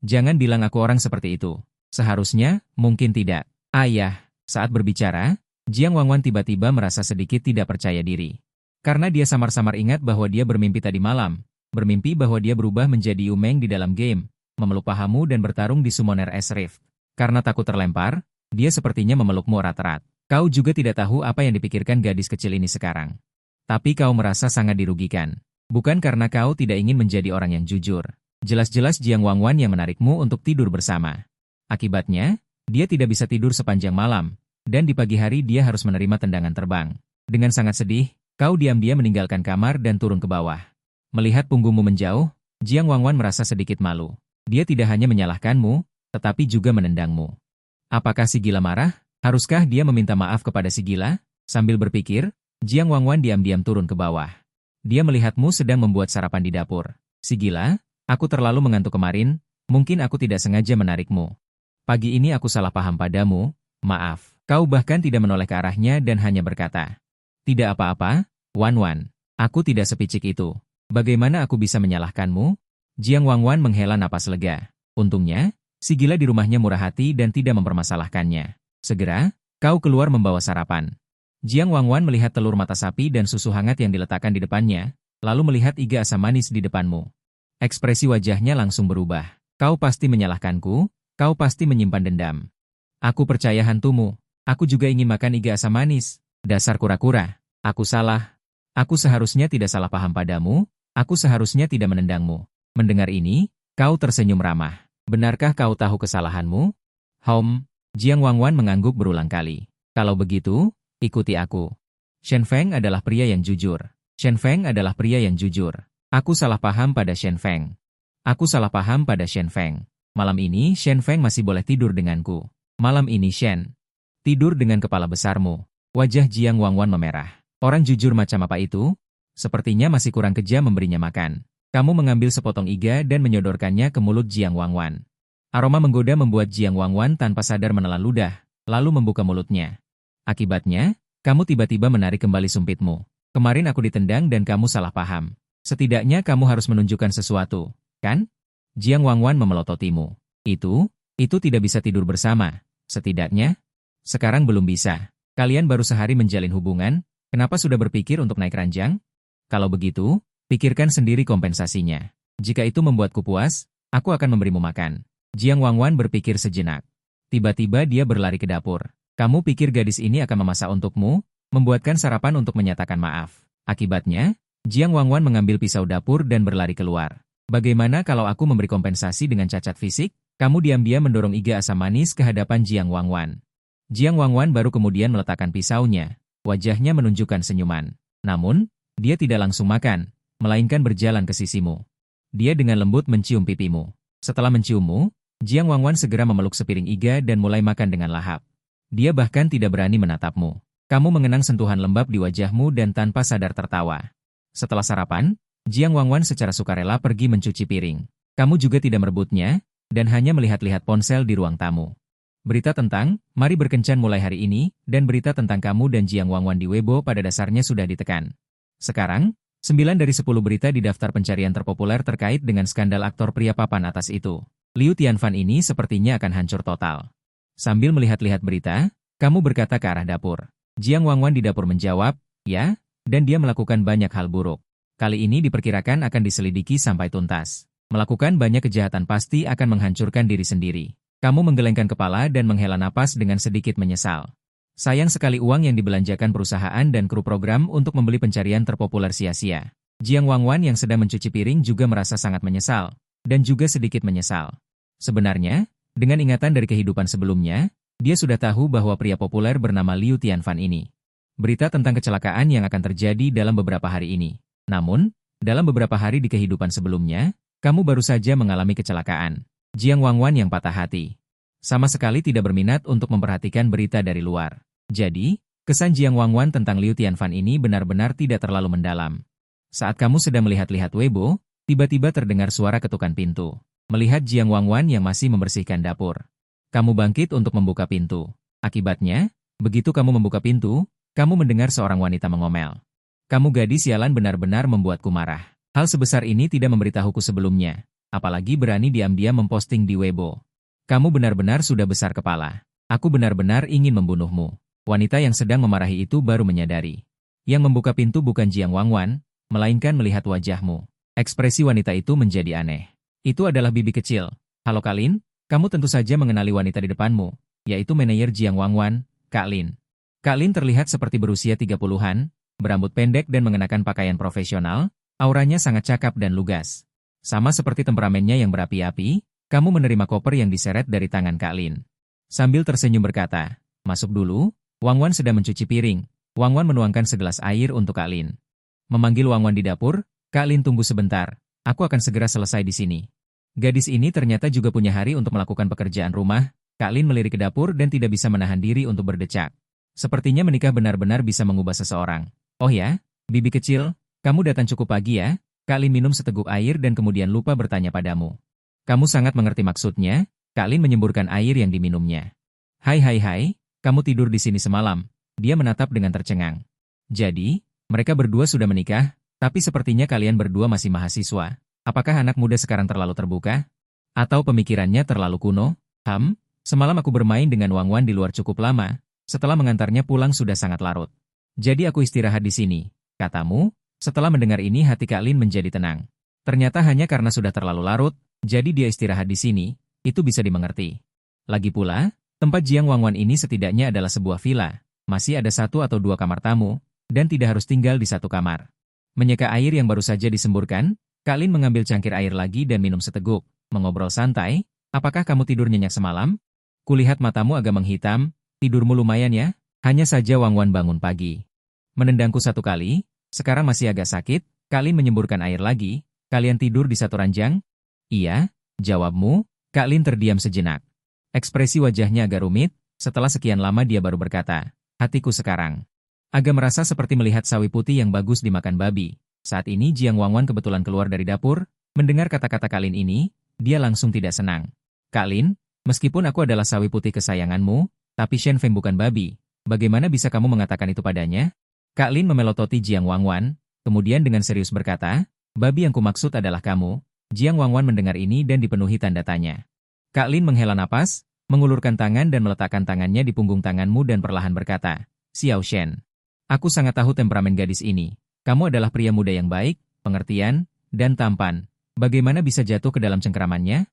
Jangan bilang aku orang seperti itu. Seharusnya, mungkin tidak. Ayah, saat berbicara, Jiang Wangwan tiba-tiba merasa sedikit tidak percaya diri. Karena dia samar-samar ingat bahwa dia bermimpi tadi malam. Bermimpi bahwa dia berubah menjadi Yu Meng di dalam game, memeluk pahamu dan bertarung di Summoner S Rift. Karena takut terlempar, dia sepertinya memelukmu erat-erat. Kau juga tidak tahu apa yang dipikirkan gadis kecil ini sekarang. Tapi kau merasa sangat dirugikan. Bukan karena kau tidak ingin menjadi orang yang jujur. Jelas-jelas Jiang Wangwan yang menarikmu untuk tidur bersama. Akibatnya, dia tidak bisa tidur sepanjang malam, dan di pagi hari dia harus menerima tendangan terbang. Dengan sangat sedih, kau diam-diam meninggalkan kamar dan turun ke bawah. Melihat punggungmu menjauh, Jiang Wangwan merasa sedikit malu. Dia tidak hanya menyalahkanmu, tetapi juga menendangmu. Apakah si gila marah? Haruskah dia meminta maaf kepada si gila? Sambil berpikir, Jiang Wangwan diam-diam turun ke bawah. Dia melihatmu sedang membuat sarapan di dapur. Si gila, aku terlalu mengantuk kemarin, mungkin aku tidak sengaja menarikmu. Pagi ini aku salah paham padamu, maaf. Kau bahkan tidak menoleh ke arahnya dan hanya berkata, tidak apa-apa, Wan. Aku tidak sepicik itu. Bagaimana aku bisa menyalahkanmu? Jiang Wangwan menghela napas lega. Untungnya, si gila di rumahnya murah hati dan tidak mempermasalahkannya. Segera, kau keluar membawa sarapan. Jiang Wangwan melihat telur mata sapi dan susu hangat yang diletakkan di depannya, lalu melihat iga asam manis di depanmu. Ekspresi wajahnya langsung berubah. Kau pasti menyalahkanku, kau pasti menyimpan dendam. Aku percaya hantumu, aku juga ingin makan iga asam manis. Dasar kura-kura, aku salah. Aku seharusnya tidak salah paham padamu, aku seharusnya tidak menendangmu. Mendengar ini, kau tersenyum ramah. Benarkah kau tahu kesalahanmu? Jiang Wangwan mengangguk berulang kali. Kalau begitu, ikuti aku. Shen Feng adalah pria yang jujur. Shen Feng adalah pria yang jujur. Aku salah paham pada Shen Feng. Aku salah paham pada Shen Feng. Malam ini Shen Feng masih boleh tidur denganku. Malam ini Shen. Tidur dengan kepala besarmu. Wajah Jiang Wangwan memerah. Orang jujur macam apa itu? Sepertinya masih kurang kejam memberinya makan. Kamu mengambil sepotong iga dan menyodorkannya ke mulut Jiang Wangwan. Aroma menggoda membuat Jiang Wangwan tanpa sadar menelan ludah, lalu membuka mulutnya. Akibatnya, kamu tiba-tiba menarik kembali sumpitmu. Kemarin aku ditendang dan kamu salah paham. Setidaknya kamu harus menunjukkan sesuatu, kan? Jiang Wangwan memelototimu. Itu tidak bisa tidur bersama. Setidaknya, sekarang belum bisa. Kalian baru sehari menjalin hubungan, kenapa sudah berpikir untuk naik ranjang? Kalau begitu, pikirkan sendiri kompensasinya. Jika itu membuatku puas, aku akan memberimu makan. Jiang Wangwan berpikir sejenak. Tiba-tiba dia berlari ke dapur. Kamu pikir gadis ini akan memasak untukmu, membuatkan sarapan untuk menyatakan maaf. Akibatnya, Jiang Wangwan mengambil pisau dapur dan berlari keluar. Bagaimana kalau aku memberi kompensasi dengan cacat fisik? Kamu diam-diam mendorong iga asam manis ke hadapan Jiang Wangwan. Jiang Wangwan baru kemudian meletakkan pisaunya. Wajahnya menunjukkan senyuman. Namun, dia tidak langsung makan, melainkan berjalan ke sisimu. Dia dengan lembut mencium pipimu. Setelah menciummu, Jiang Wangwan segera memeluk sepiring iga dan mulai makan dengan lahap. Dia bahkan tidak berani menatapmu. Kamu mengenang sentuhan lembab di wajahmu dan tanpa sadar tertawa. Setelah sarapan, Jiang Wangwan secara sukarela pergi mencuci piring. Kamu juga tidak merebutnya, dan hanya melihat-lihat ponsel di ruang tamu. Berita tentang Mari Berkencan mulai hari ini, dan berita tentang kamu dan Jiang Wangwan di Weibo pada dasarnya sudah ditekan. Sekarang, 9 dari 10 berita di daftar pencarian terpopuler terkait dengan skandal aktor pria papan atas itu. Liu Tianfan ini sepertinya akan hancur total. Sambil melihat-lihat berita, kamu berkata ke arah dapur. Jiang Wangwan di dapur menjawab, ya, dan dia melakukan banyak hal buruk. Kali ini diperkirakan akan diselidiki sampai tuntas. Melakukan banyak kejahatan pasti akan menghancurkan diri sendiri. Kamu menggelengkan kepala dan menghela napas dengan sedikit menyesal. Sayang sekali uang yang dibelanjakan perusahaan dan kru program untuk membeli pencarian terpopuler sia-sia. Jiang Wangwan yang sedang mencuci piring juga merasa sangat menyesal, dan juga sedikit menyesal. Sebenarnya, dengan ingatan dari kehidupan sebelumnya, dia sudah tahu bahwa pria populer bernama Liu Tianfan ini. Berita tentang kecelakaan yang akan terjadi dalam beberapa hari ini. Namun, dalam beberapa hari di kehidupan sebelumnya, kamu baru saja mengalami kecelakaan. Jiang Wangwan yang patah hati. Sama sekali tidak berminat untuk memperhatikan berita dari luar. Jadi, kesan Jiang Wangwan tentang Liu Tianfan ini benar-benar tidak terlalu mendalam. Saat kamu sedang melihat-lihat Weibo, tiba-tiba terdengar suara ketukan pintu. Melihat Jiang Wangwan yang masih membersihkan dapur. Kamu bangkit untuk membuka pintu. Akibatnya, begitu kamu membuka pintu, kamu mendengar seorang wanita mengomel. Kamu gadis sialan benar-benar membuatku marah. Hal sebesar ini tidak memberitahuku sebelumnya. Apalagi berani diam-diam memposting di Weibo. Kamu benar-benar sudah besar kepala. Aku benar-benar ingin membunuhmu. Wanita yang sedang memarahi itu baru menyadari. Yang membuka pintu bukan Jiang Wangwan, melainkan melihat wajahmu. Ekspresi wanita itu menjadi aneh. Itu adalah bibi kecil. Halo Kak Lin, kamu tentu saja mengenali wanita di depanmu, yaitu manajer Jiang Wangwan, Kak Lin. Kak Lin terlihat seperti berusia 30-an, berambut pendek dan mengenakan pakaian profesional, auranya sangat cakap dan lugas. Sama seperti temperamennya yang berapi-api, kamu menerima koper yang diseret dari tangan Kak Lin. Sambil tersenyum berkata, masuk dulu, Wangwan sedang mencuci piring. Wangwan menuangkan segelas air untuk Kak Lin. Memanggil Wangwan di dapur, Kak Lin tunggu sebentar, aku akan segera selesai di sini. Gadis ini ternyata juga punya hari untuk melakukan pekerjaan rumah. Kak Lin melirik ke dapur dan tidak bisa menahan diri untuk berdecak. Sepertinya menikah benar-benar bisa mengubah seseorang. Oh ya, bibi kecil, kamu datang cukup pagi ya? Kak Lin minum seteguk air dan kemudian lupa bertanya padamu. Kamu sangat mengerti maksudnya, Kak Lin menyemburkan air yang diminumnya. Hai, kamu tidur di sini semalam. Dia menatap dengan tercengang. Jadi, mereka berdua sudah menikah, tapi sepertinya kalian berdua masih mahasiswa. Apakah anak muda sekarang terlalu terbuka? Atau pemikirannya terlalu kuno? Semalam aku bermain dengan Wangwan di luar cukup lama, setelah mengantarnya pulang sudah sangat larut. Jadi aku istirahat di sini, katamu. Setelah mendengar ini hati Kak Lin menjadi tenang. Ternyata hanya karena sudah terlalu larut, jadi dia istirahat di sini, itu bisa dimengerti. Lagi pula, tempat Jiang Wangwan ini setidaknya adalah sebuah villa, masih ada 1 atau 2 kamar tamu, dan tidak harus tinggal di satu kamar. Menyeka air yang baru saja disemburkan, Kak Lin mengambil cangkir air lagi dan minum seteguk, mengobrol santai, apakah kamu tidur nyenyak semalam? Kulihat matamu agak menghitam, tidurmu lumayan ya? Hanya saja Wangwan bangun pagi. Menendangku 1 kali, sekarang masih agak sakit, Kak Lin menyemburkan air lagi, kalian tidur di satu ranjang? Iya, jawabmu. Kak Lin terdiam sejenak. Ekspresi wajahnya agak rumit, setelah sekian lama dia baru berkata, hatiku sekarang. Agak merasa seperti melihat sawi putih yang bagus dimakan babi. Saat ini Jiang Wangwan kebetulan keluar dari dapur, mendengar kata-kata Kak Lin ini, dia langsung tidak senang. Kak Lin, meskipun aku adalah sawi putih kesayanganmu, tapi Shen Feng bukan babi. Bagaimana bisa kamu mengatakan itu padanya? Kak Lin memelototi Jiang Wangwan, kemudian dengan serius berkata, babi yang kumaksud adalah kamu. Jiang Wangwan mendengar ini dan dipenuhi tanda tanya. Kak Lin menghela napas, mengulurkan tangan dan meletakkan tangannya di punggung tanganmu dan perlahan berkata, Xiao Shen. Aku sangat tahu temperamen gadis ini. Kamu adalah pria muda yang baik, pengertian, dan tampan. Bagaimana bisa jatuh ke dalam cengkeramannya?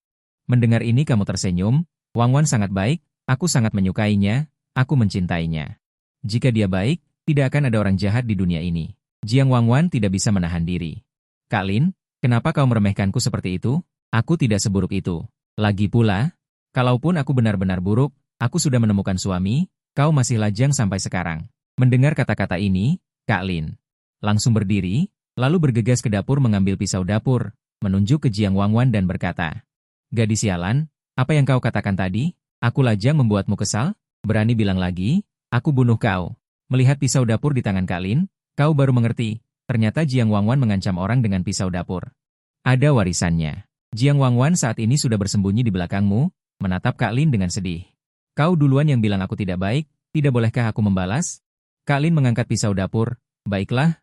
Mendengar ini kamu tersenyum, Wang Wan sangat baik, aku sangat menyukainya, aku mencintainya. Jika dia baik, tidak akan ada orang jahat di dunia ini. Jiang Wang Wan tidak bisa menahan diri. Kak Lin, kenapa kau meremehkanku seperti itu? Aku tidak seburuk itu. Lagi pula, kalaupun aku benar-benar buruk, aku sudah menemukan suami, kau masih lajang sampai sekarang. Mendengar kata-kata ini, Kak Lin langsung berdiri, lalu bergegas ke dapur mengambil pisau dapur, menunjuk ke Jiang Wang Wan dan berkata, Gadis sialan, apa yang kau katakan tadi? Aku lajang membuatmu kesal? Berani bilang lagi, aku bunuh kau. Melihat pisau dapur di tangan Kak Lin, kau baru mengerti, ternyata Jiang Wang Wan mengancam orang dengan pisau dapur. Ada warisannya. Jiang Wang Wan saat ini sudah bersembunyi di belakangmu, menatap Kak Lin dengan sedih. Kau duluan yang bilang aku tidak baik, tidak bolehkah aku membalas? Kak Lin mengangkat pisau dapur. Baiklah,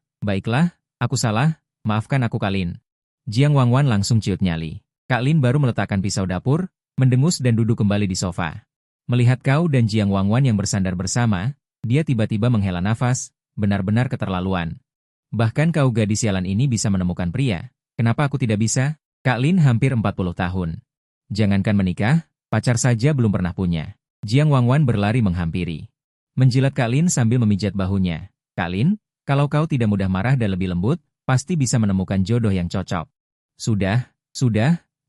aku salah, maafkan aku Kak Lin. Jiang Wang Wan langsung ciut nyali. Kak Lin baru meletakkan pisau dapur, mendengus dan duduk kembali di sofa. Melihat kau dan Jiang Wang Wan yang bersandar bersama, dia tiba-tiba menghela nafas, benar-benar keterlaluan. Bahkan kau gadis sialan ini bisa menemukan pria. Kenapa aku tidak bisa? Kak Lin hampir 40 tahun. Jangankan menikah, pacar saja belum pernah punya. Jiang Wang Wan berlari menghampiri. Menjilat Kak Lin sambil memijat bahunya. Kak Lin, kalau kau tidak mudah marah dan lebih lembut, pasti bisa menemukan jodoh yang cocok. Sudah,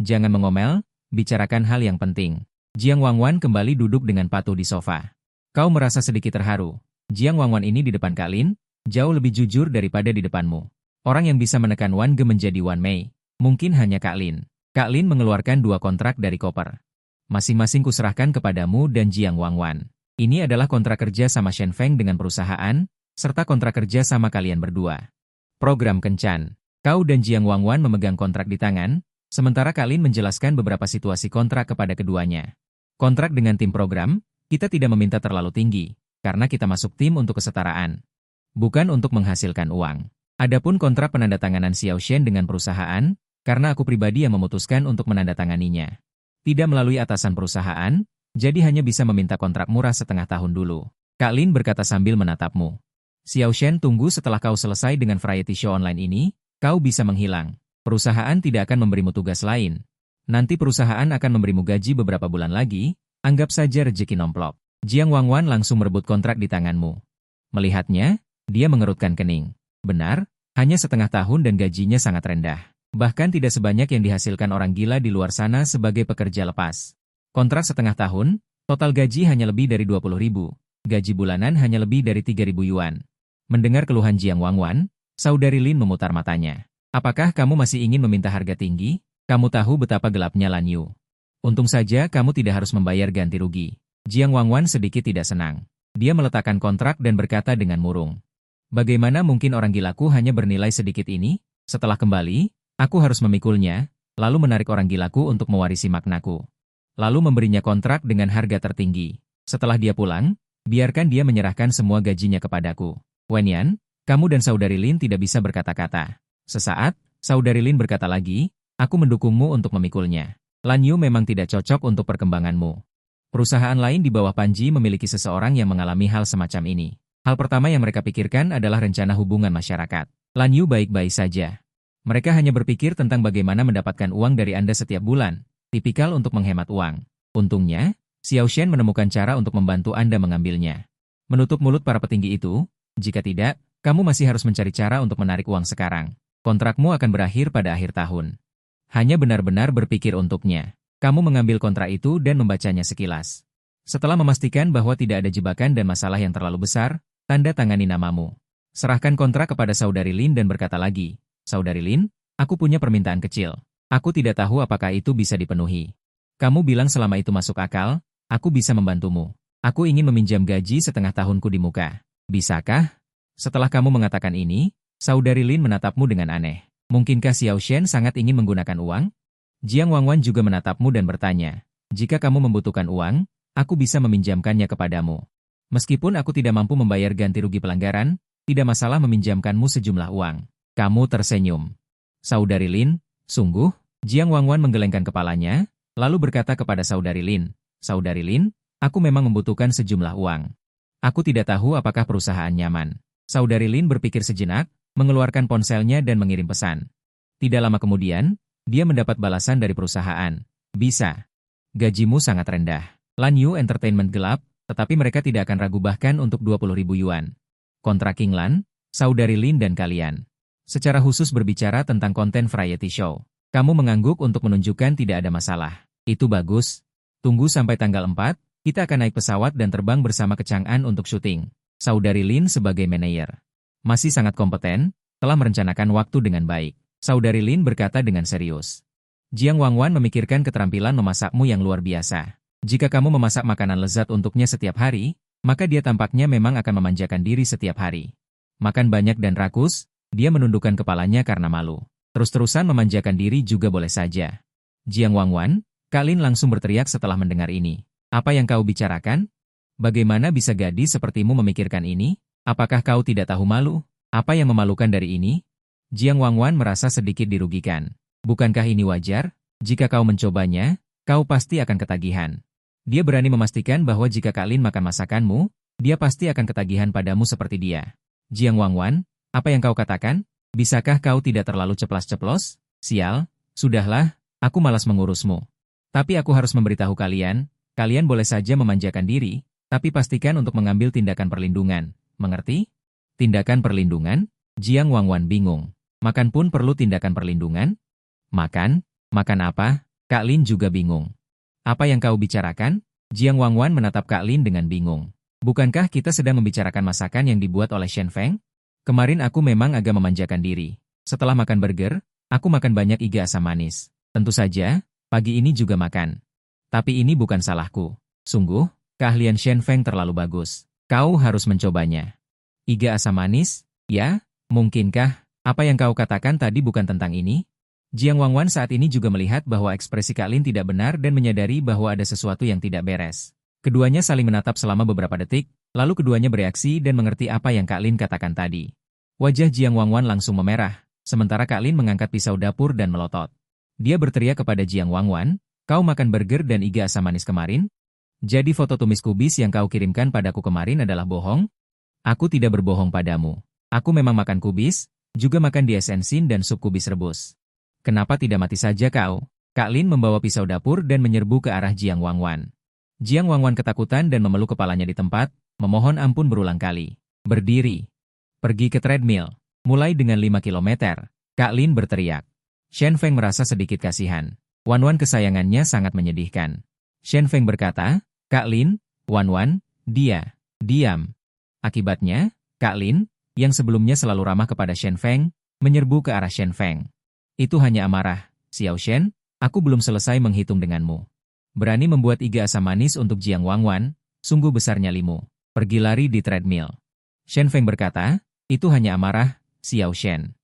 jangan mengomel, bicarakan hal yang penting. Jiang Wang Wan kembali duduk dengan patuh di sofa. Kau merasa sedikit terharu. Jiang Wang Wan ini di depan Kak Lin, jauh lebih jujur daripada di depanmu. Orang yang bisa menekan Wan Ge menjadi Wan Mei. Mungkin hanya Kak Lin. Kak Lin mengeluarkan 2 kontrak dari koper. Masing-masing kuserahkan kepadamu dan Jiang Wang Wan. Ini adalah kontrak kerja sama Shen Feng dengan perusahaan, serta kontrak kerja sama kalian berdua. Program Kencan. Kau dan Jiang Wang Wan memegang kontrak di tangan, sementara Kak Lin menjelaskan beberapa situasi kontrak kepada keduanya. Kontrak dengan tim program, kita tidak meminta terlalu tinggi, karena kita masuk tim untuk kesetaraan. Bukan untuk menghasilkan uang. Adapun kontrak penandatanganan Xiao Shen dengan perusahaan, karena aku pribadi yang memutuskan untuk menandatanganinya. Tidak melalui atasan perusahaan, jadi hanya bisa meminta kontrak murah setengah tahun dulu. Kak Lin berkata sambil menatapmu. Xiao Shen tunggu setelah kau selesai dengan variety show online ini, kau bisa menghilang. Perusahaan tidak akan memberimu tugas lain. Nanti perusahaan akan memberimu gaji beberapa bulan lagi, anggap saja rejeki nomplok. Jiang Wang Wan langsung merebut kontrak di tanganmu. Melihatnya, dia mengerutkan kening. Benar, hanya setengah tahun dan gajinya sangat rendah. Bahkan tidak sebanyak yang dihasilkan orang gila di luar sana sebagai pekerja lepas. Kontrak setengah tahun, total gaji hanya lebih dari 20.000. Gaji bulanan hanya lebih dari 3.000 yuan. Mendengar keluhan Jiang Wang Wan, saudari Lin memutar matanya. Apakah kamu masih ingin meminta harga tinggi? Kamu tahu betapa gelapnya Lan Yu. Untung saja kamu tidak harus membayar ganti rugi. Jiang Wang Wan sedikit tidak senang. Dia meletakkan kontrak dan berkata dengan murung. Bagaimana mungkin orang gilaku hanya bernilai sedikit ini? Setelah kembali, aku harus memikulnya, lalu menarik orang gilaku untuk mewarisi maknaku. Lalu memberinya kontrak dengan harga tertinggi. Setelah dia pulang, biarkan dia menyerahkan semua gajinya kepadaku. Wenyan, kamu dan saudari Lin tidak bisa berkata-kata. Sesaat, saudari Lin berkata lagi, aku mendukungmu untuk memikulnya. Lan Yu memang tidak cocok untuk perkembanganmu. Perusahaan lain di bawah Panji memiliki seseorang yang mengalami hal semacam ini. Hal pertama yang mereka pikirkan adalah rencana hubungan masyarakat. Lan Yu baik-baik saja. Mereka hanya berpikir tentang bagaimana mendapatkan uang dari Anda setiap bulan, tipikal untuk menghemat uang. Untungnya, Xiao Shen menemukan cara untuk membantu Anda mengambilnya. Menutup mulut para petinggi itu, jika tidak, kamu masih harus mencari cara untuk menarik uang sekarang. Kontrakmu akan berakhir pada akhir tahun. Hanya benar-benar berpikir untuknya. Kamu mengambil kontrak itu dan membacanya sekilas. Setelah memastikan bahwa tidak ada jebakan dan masalah yang terlalu besar, tanda tangani namamu. Serahkan kontrak kepada saudari Lin dan berkata lagi, Saudari Lin, aku punya permintaan kecil. Aku tidak tahu apakah itu bisa dipenuhi. Kamu bilang selama itu masuk akal, aku bisa membantumu. Aku ingin meminjam gaji setengah tahunku di muka. Bisakah? Setelah kamu mengatakan ini, saudari Lin menatapmu dengan aneh. Mungkinkah Xiao Shen sangat ingin menggunakan uang? Jiang Wang Wan juga menatapmu dan bertanya, jika kamu membutuhkan uang, aku bisa meminjamkannya kepadamu. Meskipun aku tidak mampu membayar ganti rugi pelanggaran, tidak masalah meminjamkanmu sejumlah uang. Kamu tersenyum. Saudari Lin, sungguh? Jiang Wang Wan menggelengkan kepalanya, Lalu berkata kepada saudari Lin, "Saudari Lin, aku memang membutuhkan sejumlah uang. Aku tidak tahu apakah perusahaan nyaman." Saudari Lin berpikir sejenak, mengeluarkan ponselnya dan mengirim pesan. Tidak lama kemudian, dia mendapat balasan dari perusahaan. "Bisa. Gajimu sangat rendah. Lan Yu Entertainment gelap, tetapi mereka tidak akan ragu bahkan untuk 20.000 yuan. Kontrak King Lan, saudari Lin dan kalian. Secara khusus berbicara tentang konten variety show. Kamu mengangguk untuk menunjukkan tidak ada masalah. Itu bagus. Tunggu sampai tanggal 4, kita akan naik pesawat dan terbang bersama ke Chang'an untuk syuting." Saudari Lin sebagai manajer. Masih sangat kompeten, telah merencanakan waktu dengan baik. Saudari Lin berkata dengan serius. "Jiang Wangwan memikirkan keterampilan memasakmu yang luar biasa. Jika kamu memasak makanan lezat untuknya setiap hari, maka dia tampaknya memang akan memanjakan diri setiap hari. Makan banyak dan rakus, dia menundukkan kepalanya karena malu. Terus-terusan memanjakan diri juga boleh saja." "Jiang Wangwan," Kak Lin langsung berteriak setelah mendengar ini. "Apa yang kau bicarakan? Bagaimana bisa gadis sepertimu memikirkan ini? Apakah kau tidak tahu malu? Apa yang memalukan dari ini?" Jiang Wangwan merasa sedikit dirugikan. "Bukankah ini wajar? Jika kau mencobanya, kau pasti akan ketagihan." Dia berani memastikan bahwa jika Kak Lin makan masakanmu, dia pasti akan ketagihan padamu seperti dia. "Jiang Wangwan, apa yang kau katakan? Bisakah kau tidak terlalu ceplas-ceplos? Sial, sudahlah, aku malas mengurusmu. Tapi aku harus memberitahu kalian, kalian boleh saja memanjakan diri, tapi pastikan untuk mengambil tindakan perlindungan. Mengerti?" "Tindakan perlindungan?" Jiang Wangwan bingung. "Makan pun perlu tindakan perlindungan?" "Makan? Makan apa?" Kak Lin juga bingung. "Apa yang kau bicarakan?" Jiang Wangwan menatap Kak Lin dengan bingung. "Bukankah kita sedang membicarakan masakan yang dibuat oleh Shen Feng? Kemarin aku memang agak memanjakan diri. Setelah makan burger, aku makan banyak iga asam manis. Tentu saja, pagi ini juga makan. Tapi ini bukan salahku. Sungguh, keahlian Shen Feng terlalu bagus. Kau harus mencobanya." "Iga asam manis? Ya, mungkinkah? Apa yang kau katakan tadi bukan tentang ini?" Jiang Wangwan saat ini juga melihat bahwa ekspresi Kak Lin tidak benar dan menyadari bahwa ada sesuatu yang tidak beres. Keduanya saling menatap selama beberapa detik, lalu keduanya bereaksi dan mengerti apa yang Kak Lin katakan tadi. Wajah Jiang Wangwan langsung memerah, sementara Kak Lin mengangkat pisau dapur dan melotot. Dia berteriak kepada Jiang Wangwan, "Kau makan burger dan iga asam manis kemarin? Jadi foto tumis kubis yang kau kirimkan padaku kemarin adalah bohong?" "Aku tidak berbohong padamu. Aku memang makan kubis, juga makan diesensin dan sup kubis rebus." "Kenapa tidak mati saja kau?" Kak Lin membawa pisau dapur dan menyerbu ke arah Jiang Wangwan. Jiang Wangwan ketakutan dan memeluk kepalanya di tempat, memohon ampun berulang kali. "Berdiri. Pergi ke treadmill. Mulai dengan 5 kilometer." Kak Lin berteriak. Shen Feng merasa sedikit kasihan. Wanwan kesayangannya sangat menyedihkan. Shen Feng berkata, "Kak Lin, Wanwan, diam." Akibatnya, Kak Lin, yang sebelumnya selalu ramah kepada Shen Feng, menyerbu ke arah Shen Feng. "Itu hanya amarah, Xiao Shen, aku belum selesai menghitung denganmu. Berani membuat iga asam manis untuk Jiang Wangwan, sungguh besar nyalimu. Pergi lari di treadmill." Shen Feng berkata, "Itu hanya amarah, Xiao Shen.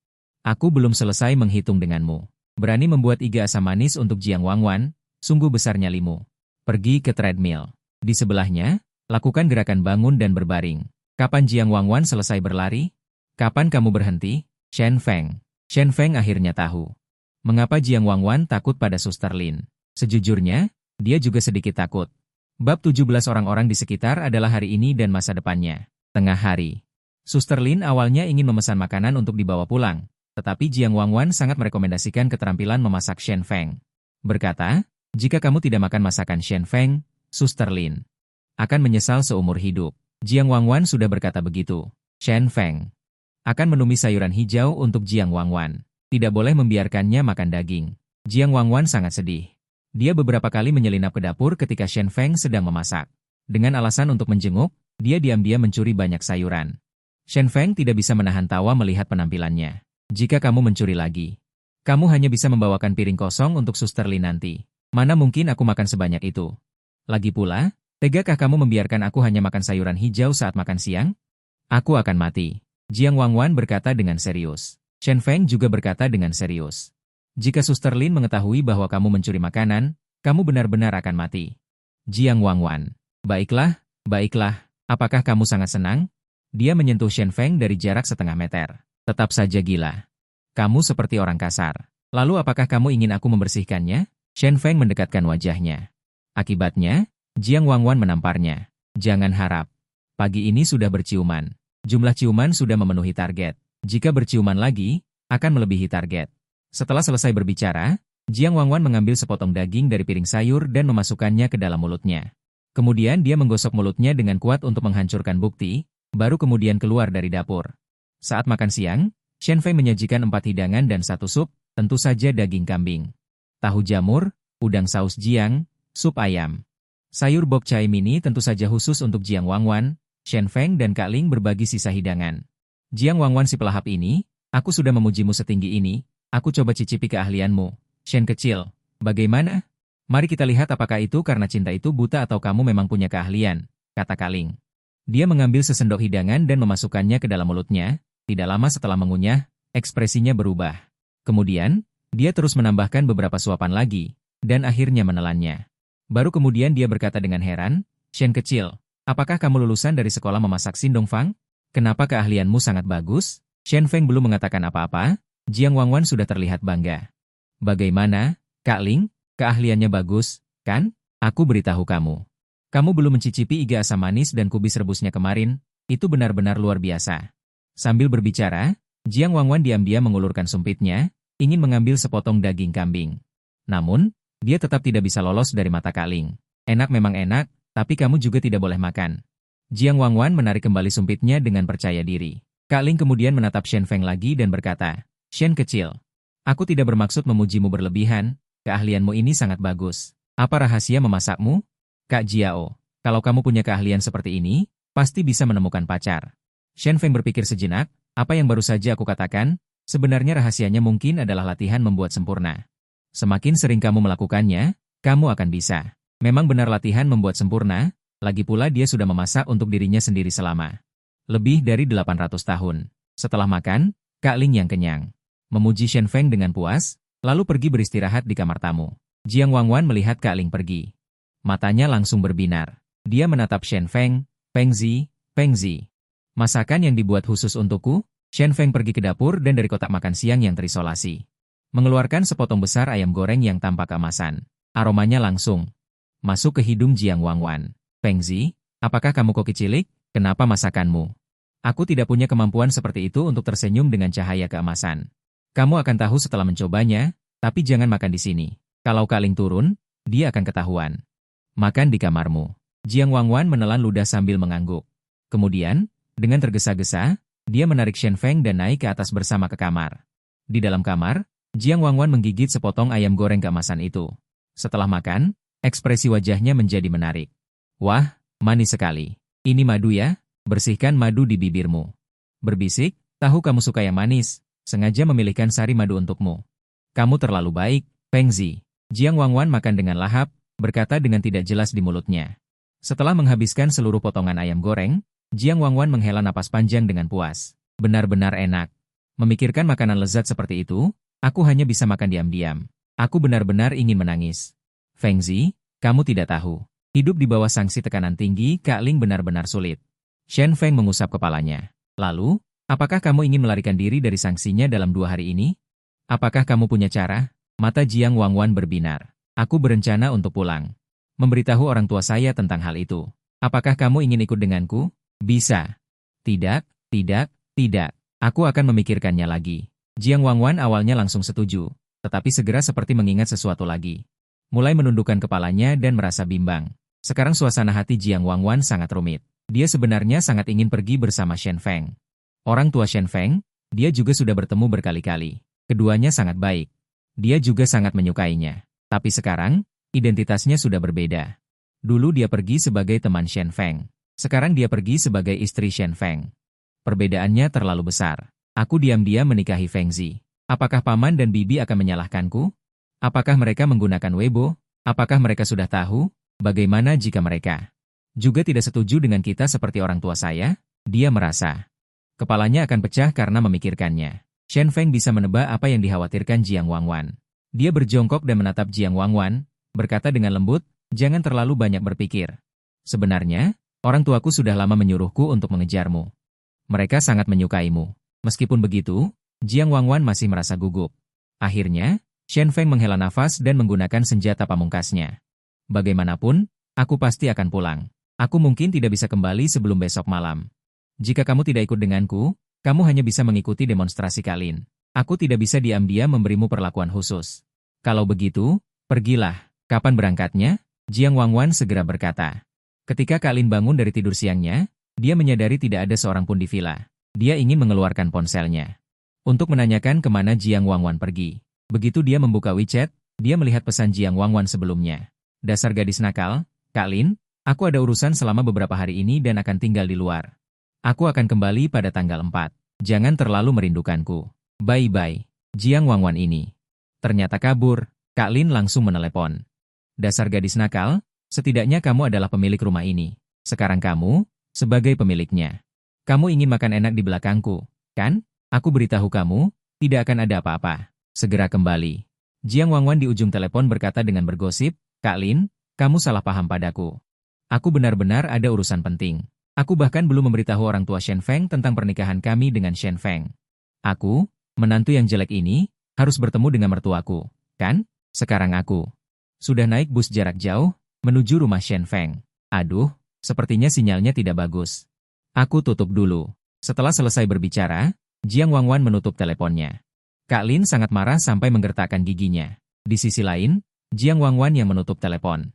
Aku belum selesai menghitung denganmu. Berani membuat iga asam manis untuk Jiang Wangwan, sungguh besar nyalimu. Pergi ke treadmill." Di sebelahnya, lakukan gerakan bangun dan berbaring. "Kapan Jiang Wangwan selesai berlari? Kapan kamu berhenti?" Shen Feng. Shen Feng akhirnya tahu mengapa Jiang Wangwan takut pada Suster Lin. Sejujurnya, dia juga sedikit takut. Bab 17 orang-orang di sekitar adalah hari ini dan masa depannya. Tengah hari. Suster Lin awalnya ingin memesan makanan untuk dibawa pulang, tetapi Jiang Wangwan sangat merekomendasikan keterampilan memasak Shen Feng. Berkata, "Jika kamu tidak makan masakan Shen Feng, Suster Lin akan menyesal seumur hidup." Jiang Wangwan sudah berkata begitu. Shen Feng akan menumis sayuran hijau untuk Jiang Wangwan. Tidak boleh membiarkannya makan daging. Jiang Wangwan sangat sedih. Dia beberapa kali menyelinap ke dapur ketika Shen Feng sedang memasak. Dengan alasan untuk menjenguk, dia diam-diam mencuri banyak sayuran. Shen Feng tidak bisa menahan tawa melihat penampilannya. "Jika kamu mencuri lagi, kamu hanya bisa membawakan piring kosong untuk Suster Lin nanti. Mana mungkin aku makan sebanyak itu? Lagi pula, tegakah kamu membiarkan aku hanya makan sayuran hijau saat makan siang? Aku akan mati." Jiang Wangwan berkata dengan serius. Shen Feng juga berkata dengan serius. "Jika Suster Lin mengetahui bahwa kamu mencuri makanan, kamu benar-benar akan mati." Jiang Wangwan. Baiklah. Apakah kamu sangat senang?" Dia menyentuh Shen Feng dari jarak setengah meter. "Tetap saja gila. Kamu seperti orang kasar. Lalu apakah kamu ingin aku membersihkannya?" Shen Feng mendekatkan wajahnya. Akibatnya, Jiang Wangwan menamparnya. Jangan harap. Pagi ini sudah berciuman. Jumlah ciuman sudah memenuhi target. Jika berciuman lagi, akan melebihi target. Setelah selesai berbicara, Jiang Wangwan mengambil sepotong daging dari piring sayur dan memasukkannya ke dalam mulutnya. Kemudian dia menggosok mulutnya dengan kuat untuk menghancurkan bukti, baru kemudian keluar dari dapur. Saat makan siang, Shen Feng menyajikan 4 hidangan dan 1 sup, tentu saja daging kambing. Tahu jamur, udang saus jiang, sup ayam. Sayur bok choy mini tentu saja khusus untuk Jiang Wangwan, Shen Feng dan Kak Ling berbagi sisa hidangan. Jiang Wangwan si pelahap ini, aku sudah memujimu setinggi ini, aku coba cicipi keahlianmu. Shen kecil, bagaimana? Mari kita lihat apakah itu karena cinta itu buta atau kamu memang punya keahlian, kata Kak Ling. Dia mengambil sesendok hidangan dan memasukkannya ke dalam mulutnya, tidak lama setelah mengunyah, ekspresinya berubah. Kemudian, dia terus menambahkan beberapa suapan lagi, dan akhirnya menelannya. Baru kemudian dia berkata dengan heran, Shen kecil, apakah kamu lulusan dari sekolah memasak Shindong Fang? Kenapa keahlianmu sangat bagus? Shen Feng belum mengatakan apa-apa, Jiang Wangwan sudah terlihat bangga. Bagaimana, Kak Ling? Keahliannya bagus, kan? Aku beritahu kamu. Kamu belum mencicipi iga asam manis dan kubis rebusnya kemarin, itu benar-benar luar biasa. Sambil berbicara, Jiang Wangwan diam-diam mengulurkan sumpitnya, ingin mengambil sepotong daging kambing. Namun, dia tetap tidak bisa lolos dari mata Kak Ling. Enak memang enak, tapi kamu juga tidak boleh makan. Jiang Wangwan menarik kembali sumpitnya dengan percaya diri. Kak Ling kemudian menatap Shen Feng lagi dan berkata, Shen kecil, aku tidak bermaksud memujimu berlebihan, keahlianmu ini sangat bagus. Apa rahasia memasakmu? Kak Jiao, kalau kamu punya keahlian seperti ini, pasti bisa menemukan pacar. Shen Feng berpikir sejenak, apa yang baru saja aku katakan, sebenarnya rahasianya mungkin adalah latihan membuat sempurna. Semakin sering kamu melakukannya, kamu akan bisa. Memang benar latihan membuat sempurna, lagi pula dia sudah memasak untuk dirinya sendiri selama lebih dari 800 tahun. Setelah makan, Kak Ling yang kenyang memuji Shen Feng dengan puas, lalu pergi beristirahat di kamar tamu. Jiang Wangwan melihat Kak Ling pergi. Matanya langsung berbinar. Dia menatap Shen Feng, Pengzi. Masakan yang dibuat khusus untukku? Shen Feng pergi ke dapur dan dari kotak makan siang yang terisolasi mengeluarkan sepotong besar ayam goreng yang tampak keemasan. Aromanya langsung masuk ke hidung Jiang Wangwan. Pengzi, apakah kamu koki cilik? Kenapa masakanmu? Aku tidak punya kemampuan seperti itu untuk tersenyum dengan cahaya keemasan. Kamu akan tahu setelah mencobanya, tapi jangan makan di sini. Kalau Kak Ling turun, dia akan ketahuan. Makan di kamarmu. Jiang Wangwan menelan ludah sambil mengangguk. Kemudian, dengan tergesa-gesa, dia menarik Shen Feng dan naik ke atas bersama ke kamar. Di dalam kamar, Jiang Wangwan menggigit sepotong ayam goreng keemasan itu. Setelah makan, ekspresi wajahnya menjadi menarik. Wah, manis sekali. Ini madu ya? Bersihkan madu di bibirmu. Berbisik, tahu kamu suka yang manis, sengaja memilihkan sari madu untukmu. Kamu terlalu baik, Pengzi. Jiang Wangwan makan dengan lahap, berkata dengan tidak jelas di mulutnya. Setelah menghabiskan seluruh potongan ayam goreng, Jiang Wangwan menghela napas panjang dengan puas. Benar-benar enak. Memikirkan makanan lezat seperti itu, aku hanya bisa makan diam-diam. Aku benar-benar ingin menangis. Pengzi, kamu tidak tahu. Hidup di bawah sanksi tekanan tinggi, Kak Ling benar-benar sulit. Shen Feng mengusap kepalanya. Lalu, apakah kamu ingin melarikan diri dari sanksinya dalam 2 hari ini? Apakah kamu punya cara? Mata Jiang Wangwan berbinar. Aku berencana untuk pulang. Memberitahu orang tua saya tentang hal itu. Apakah kamu ingin ikut denganku? Bisa. Tidak. Aku akan memikirkannya lagi. Jiang Wangwan awalnya langsung setuju, tetapi segera seperti mengingat sesuatu lagi. Mulai menundukkan kepalanya dan merasa bimbang. Sekarang suasana hati Jiang Wangwan sangat rumit. Dia sebenarnya sangat ingin pergi bersama Shen Feng. Orang tua Shen Feng, dia juga sudah bertemu berkali-kali. Keduanya sangat baik. Dia juga sangat menyukainya. Tapi sekarang, identitasnya sudah berbeda. Dulu dia pergi sebagai teman Shen Feng. Sekarang dia pergi sebagai istri Shen Feng. Perbedaannya terlalu besar. Aku diam-diam menikahi Pengzi. Apakah paman dan bibi akan menyalahkanku? Apakah mereka menggunakan Weibo? Apakah mereka sudah tahu? Bagaimana jika mereka juga tidak setuju dengan kita seperti orang tua saya? Dia merasa kepalanya akan pecah karena memikirkannya. Shen Feng bisa menebak apa yang dikhawatirkan Jiang Wangwan. Dia berjongkok dan menatap Jiang Wangwan, berkata dengan lembut, jangan terlalu banyak berpikir. Sebenarnya, orang tuaku sudah lama menyuruhku untuk mengejarmu. Mereka sangat menyukaimu. Meskipun begitu, Jiang Wangwan masih merasa gugup. Akhirnya, Shen Feng menghela nafas dan menggunakan senjata pamungkasnya. Bagaimanapun, aku pasti akan pulang. Aku mungkin tidak bisa kembali sebelum besok malam. Jika kamu tidak ikut denganku, kamu hanya bisa mengikuti demonstrasi Kalin. Aku tidak bisa diam-diam memberimu perlakuan khusus. Kalau begitu, pergilah. Kapan berangkatnya? Jiang Wangwan segera berkata. Ketika Kalin bangun dari tidur siangnya, dia menyadari tidak ada seorang pun di villa. Dia ingin mengeluarkan ponselnya untuk menanyakan kemana Jiang Wangwan pergi. Begitu dia membuka WeChat, dia melihat pesan Jiang Wangwan sebelumnya. Dasar gadis nakal, Kak Lin, aku ada urusan selama beberapa hari ini dan akan tinggal di luar. Aku akan kembali pada tanggal 4. Jangan terlalu merindukanku. Bye-bye. Jiang Wangwan ini ternyata kabur. Kak Lin langsung menelepon. Dasar gadis nakal, setidaknya kamu adalah pemilik rumah ini. Sekarang kamu, sebagai pemiliknya. Kamu ingin makan enak di belakangku, kan? Aku beritahu kamu, tidak akan ada apa-apa. Segera kembali. Jiang Wangwan di ujung telepon berkata dengan bergosip, Kak Lin, kamu salah paham padaku. Aku benar-benar ada urusan penting. Aku bahkan belum memberitahu orang tua Shen Feng tentang pernikahan kami dengan Shen Feng. Aku, menantu yang jelek ini, harus bertemu dengan mertuaku, kan? Sekarang aku sudah naik bus jarak jauh, menuju rumah Shen Feng. Aduh, sepertinya sinyalnya tidak bagus. Aku tutup dulu. Setelah selesai berbicara, Jiang Wangwan menutup teleponnya. Kak Lin sangat marah sampai menggertakkan giginya. Di sisi lain, Jiang Wangwan yang menutup telepon.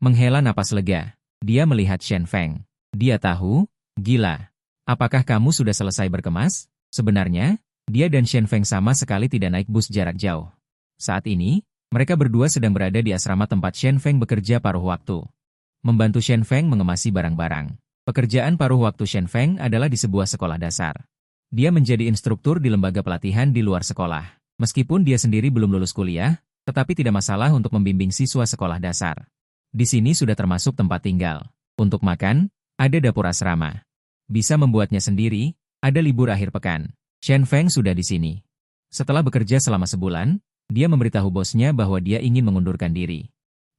Menghela napas lega. Dia melihat Shen Feng. Dia tahu, gila. Apakah kamu sudah selesai berkemas? Sebenarnya, dia dan Shen Feng sama sekali tidak naik bus jarak jauh. Saat ini, mereka berdua sedang berada di asrama tempat Shen Feng bekerja paruh waktu. Membantu Shen Feng mengemasi barang-barang. Pekerjaan paruh waktu Shen Feng adalah di sebuah sekolah dasar. Dia menjadi instruktur di lembaga pelatihan di luar sekolah. Meskipun dia sendiri belum lulus kuliah, tetapi tidak masalah untuk membimbing siswa sekolah dasar. Di sini sudah termasuk tempat tinggal. Untuk makan, ada dapur asrama. Bisa membuatnya sendiri, ada libur akhir pekan. Shen Feng sudah di sini. Setelah bekerja selama sebulan, dia memberitahu bosnya bahwa dia ingin mengundurkan diri.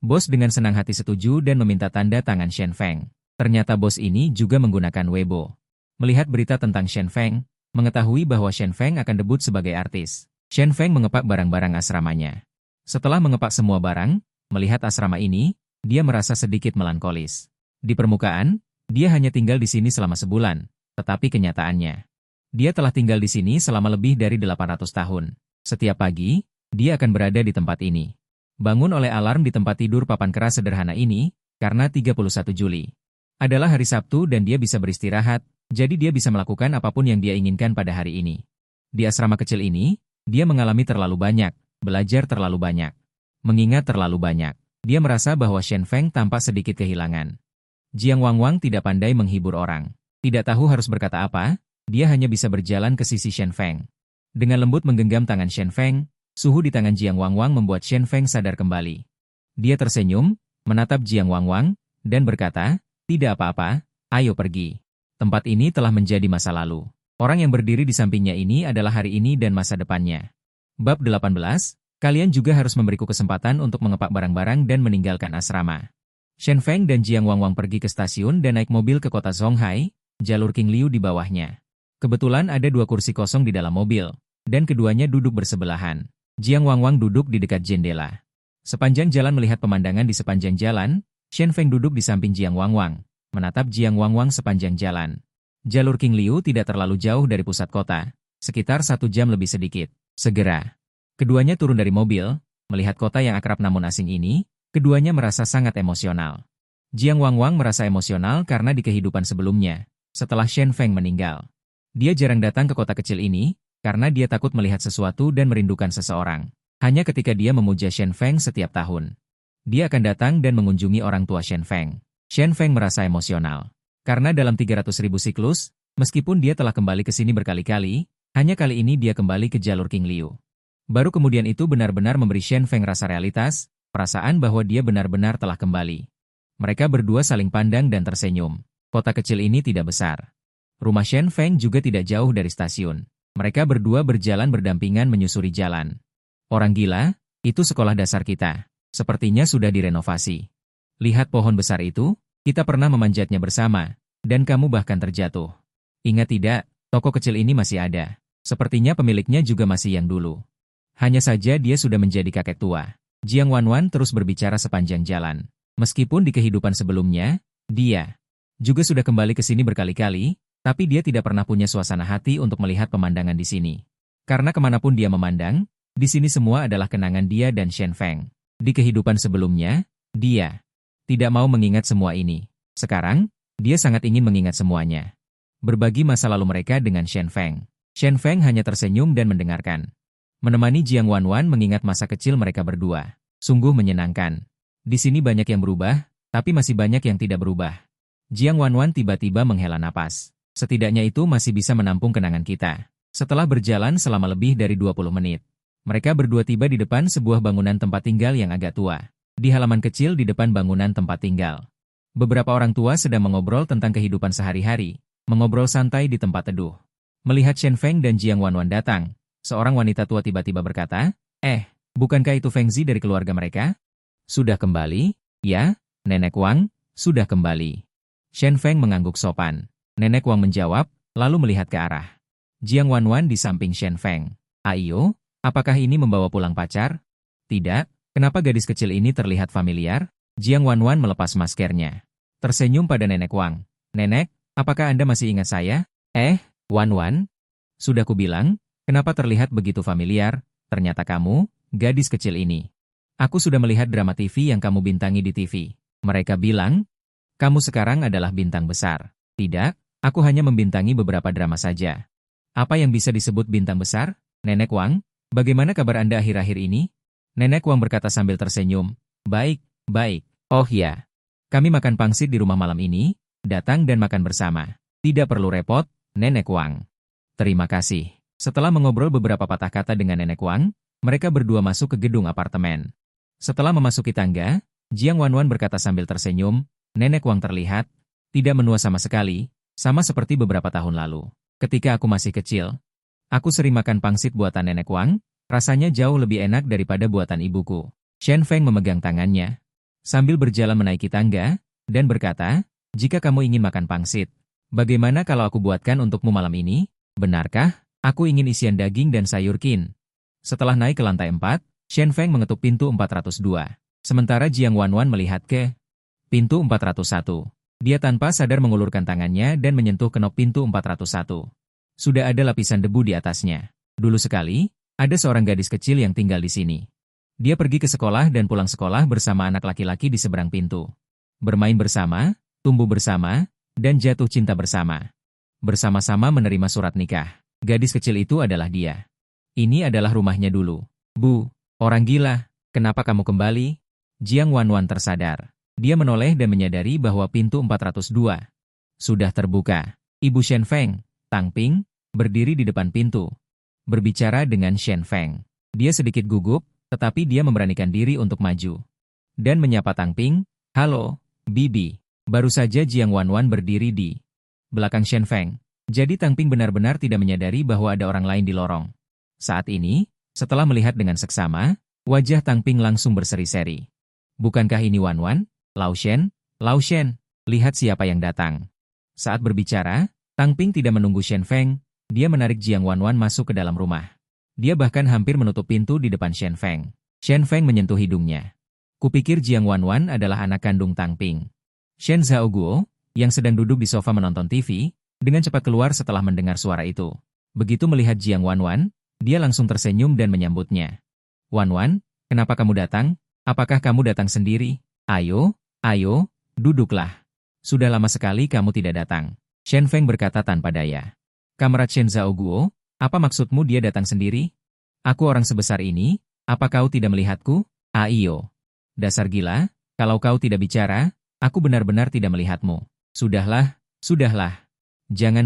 Bos dengan senang hati setuju dan meminta tanda tangan Shen Feng. Ternyata bos ini juga menggunakan Weibo. Melihat berita tentang Shen Feng, mengetahui bahwa Shen Feng akan debut sebagai artis. Shen Feng mengepak barang-barang asramanya. Setelah mengepak semua barang, melihat asrama ini, dia merasa sedikit melankolis. Di permukaan, dia hanya tinggal di sini selama sebulan, tetapi kenyataannya, dia telah tinggal di sini selama lebih dari 800 tahun. Setiap pagi, dia akan berada di tempat ini. Bangun oleh alarm di tempat tidur papan keras sederhana ini, karena 31 Juli adalah hari Sabtu dan dia bisa beristirahat, jadi dia bisa melakukan apapun yang dia inginkan pada hari ini. Di asrama kecil ini, dia mengalami terlalu banyak, belajar terlalu banyak, mengingat terlalu banyak. Dia merasa bahwa Shen Feng tampak sedikit kehilangan. Jiang Wangwan tidak pandai menghibur orang. Tidak tahu harus berkata apa, dia hanya bisa berjalan ke sisi Shen Feng. Dengan lembut menggenggam tangan Shen Feng, suhu di tangan Jiang Wangwan membuat Shen Feng sadar kembali. Dia tersenyum, menatap Jiang Wangwan, dan berkata, tidak apa-apa, ayo pergi. Tempat ini telah menjadi masa lalu. Orang yang berdiri di sampingnya ini adalah hari ini dan masa depannya. Bab 18, kalian juga harus memberiku kesempatan untuk mengepak barang-barang dan meninggalkan asrama. Shen Feng dan Jiang Wangwan pergi ke stasiun dan naik mobil ke kota Zonghai, jalur King Liu di bawahnya. Kebetulan ada 2 kursi kosong di dalam mobil, dan keduanya duduk bersebelahan. Jiang Wangwan duduk di dekat jendela. Sepanjang jalan melihat pemandangan di sepanjang jalan, Shen Feng duduk di samping Jiang Wangwan, menatap Jiang Wangwan sepanjang jalan. Jalur King Liu tidak terlalu jauh dari pusat kota, sekitar 1 jam lebih sedikit. Segera, keduanya turun dari mobil, melihat kota yang akrab namun asing ini, keduanya merasa sangat emosional. Jiang Wangwan merasa emosional karena di kehidupan sebelumnya, setelah Shen Feng meninggal. Dia jarang datang ke kota kecil ini, karena dia takut melihat sesuatu dan merindukan seseorang. Hanya ketika dia memuja Shen Feng setiap tahun, dia akan datang dan mengunjungi orang tua Shen Feng. Shen Feng merasa emosional. Karena dalam 300.000 siklus, meskipun dia telah kembali ke sini berkali-kali, hanya kali ini dia kembali ke jalur King Liu. Baru kemudian itu benar-benar memberi Shen Feng rasa realitas, perasaan bahwa dia benar-benar telah kembali. Mereka berdua saling pandang dan tersenyum. Kota kecil ini tidak besar. Rumah Shen Feng juga tidak jauh dari stasiun. Mereka berdua berjalan berdampingan menyusuri jalan. Orang gila, itu sekolah dasar kita. Sepertinya sudah direnovasi. Lihat pohon besar itu, kita pernah memanjatnya bersama, dan kamu bahkan terjatuh. Ingat tidak, toko kecil ini masih ada. Sepertinya pemiliknya juga masih yang dulu. Hanya saja dia sudah menjadi kakek tua. Jiang Wanwan terus berbicara sepanjang jalan. Meskipun di kehidupan sebelumnya, dia juga sudah kembali ke sini berkali-kali, tapi dia tidak pernah punya suasana hati untuk melihat pemandangan di sini. Karena kemanapun dia memandang, di sini semua adalah kenangan dia dan Shen Feng. Di kehidupan sebelumnya, dia tidak mau mengingat semua ini. Sekarang, dia sangat ingin mengingat semuanya. Berbagi masa lalu mereka dengan Shen Feng. Shen Feng hanya tersenyum dan mendengarkan. Menemani Jiang Wanwan mengingat masa kecil mereka berdua. Sungguh menyenangkan. Di sini banyak yang berubah, tapi masih banyak yang tidak berubah. Jiang Wanwan tiba-tiba menghela napas. Setidaknya itu masih bisa menampung kenangan kita. Setelah berjalan selama lebih dari 20 menit, mereka berdua tiba di depan sebuah bangunan tempat tinggal yang agak tua. Di halaman kecil di depan bangunan tempat tinggal, beberapa orang tua sedang mengobrol tentang kehidupan sehari-hari, mengobrol santai di tempat teduh. Melihat Shen Feng dan Jiang Wanwan datang, seorang wanita tua tiba-tiba berkata, bukankah itu Feng Zi dari keluarga mereka? Sudah kembali? Ya, Nenek Wang, sudah kembali. Shen Feng mengangguk sopan. Nenek Wang menjawab, lalu melihat ke arah Jiang Wanwan di samping Shen Feng. Ayo, apakah ini membawa pulang pacar? Tidak, kenapa gadis kecil ini terlihat familiar? Jiang Wanwan melepas maskernya. Tersenyum pada Nenek Wang. Nenek, apakah Anda masih ingat saya? Wanwan? Sudah kubilang, kenapa terlihat begitu familiar? Ternyata kamu, gadis kecil ini. Aku sudah melihat drama TV yang kamu bintangi di TV. Mereka bilang, kamu sekarang adalah bintang besar. Tidak, aku hanya membintangi beberapa drama saja. Apa yang bisa disebut bintang besar? Nenek Wang, bagaimana kabar Anda akhir-akhir ini? Nenek Wang berkata sambil tersenyum. Baik, baik. Oh ya, kami makan pangsit di rumah malam ini, datang dan makan bersama. Tidak perlu repot, Nenek Wang. Terima kasih. Setelah mengobrol beberapa patah kata dengan Nenek Wang, mereka berdua masuk ke gedung apartemen. Setelah memasuki tangga, Jiang Wanwan berkata sambil tersenyum, Nenek Wang terlihat tidak menua sama sekali, sama seperti beberapa tahun lalu. Ketika aku masih kecil, aku sering makan pangsit buatan Nenek Wang, rasanya jauh lebih enak daripada buatan ibuku. Shen Feng memegang tangannya, sambil berjalan menaiki tangga, dan berkata, jika kamu ingin makan pangsit, bagaimana kalau aku buatkan untukmu malam ini? Benarkah? Aku ingin isian daging dan sayur kin. Setelah naik ke lantai 4, Shen Feng mengetuk pintu 402. Sementara Jiang Wanwan melihat ke pintu 401. Dia tanpa sadar mengulurkan tangannya dan menyentuh kenop pintu 401. Sudah ada lapisan debu di atasnya. Dulu sekali, ada seorang gadis kecil yang tinggal di sini. Dia pergi ke sekolah dan pulang sekolah bersama anak laki-laki di seberang pintu. Bermain bersama, tumbuh bersama, dan jatuh cinta bersama. Bersama-sama menerima surat nikah. Gadis kecil itu adalah dia. Ini adalah rumahnya dulu. Bu, orang gila, kenapa kamu kembali? Jiang Wanwan tersadar. Dia menoleh dan menyadari bahwa pintu 402 sudah terbuka. Ibu Shen Feng, Tang Ping, berdiri di depan pintu, berbicara dengan Shen Feng. Dia sedikit gugup, tetapi dia memberanikan diri untuk maju dan menyapa Tang Ping. Halo, Bibi. Baru saja Jiang Wanwan berdiri di belakang Shen Feng. Jadi Tang Ping benar-benar tidak menyadari bahwa ada orang lain di lorong. Saat ini, setelah melihat dengan seksama, wajah Tang Ping langsung berseri-seri. Bukankah ini Wanwan? Lao Shen, lihat siapa yang datang. Saat berbicara, Tang Ping tidak menunggu Shen Feng, dia menarik Jiang Wanwan masuk ke dalam rumah. Dia bahkan hampir menutup pintu di depan Shen Feng. Shen Feng menyentuh hidungnya. Kupikir Jiang Wanwan adalah anak kandung Tang Ping. Shen Zhaoguo, yang sedang duduk di sofa menonton TV, dengan cepat keluar setelah mendengar suara itu. Begitu melihat Jiang Wanwan, dia langsung tersenyum dan menyambutnya. Wanwan, kenapa kamu datang? Apakah kamu datang sendiri? Ayo, duduklah. Sudah lama sekali kamu tidak datang. Shen Feng berkata tanpa daya. Kamrat Shen Zhaoguo, apa maksudmu dia datang sendiri? Aku orang sebesar ini, apa kau tidak melihatku? Ayo. Dasar gila, kalau kau tidak bicara, aku benar-benar tidak melihatmu. Sudahlah. Jangan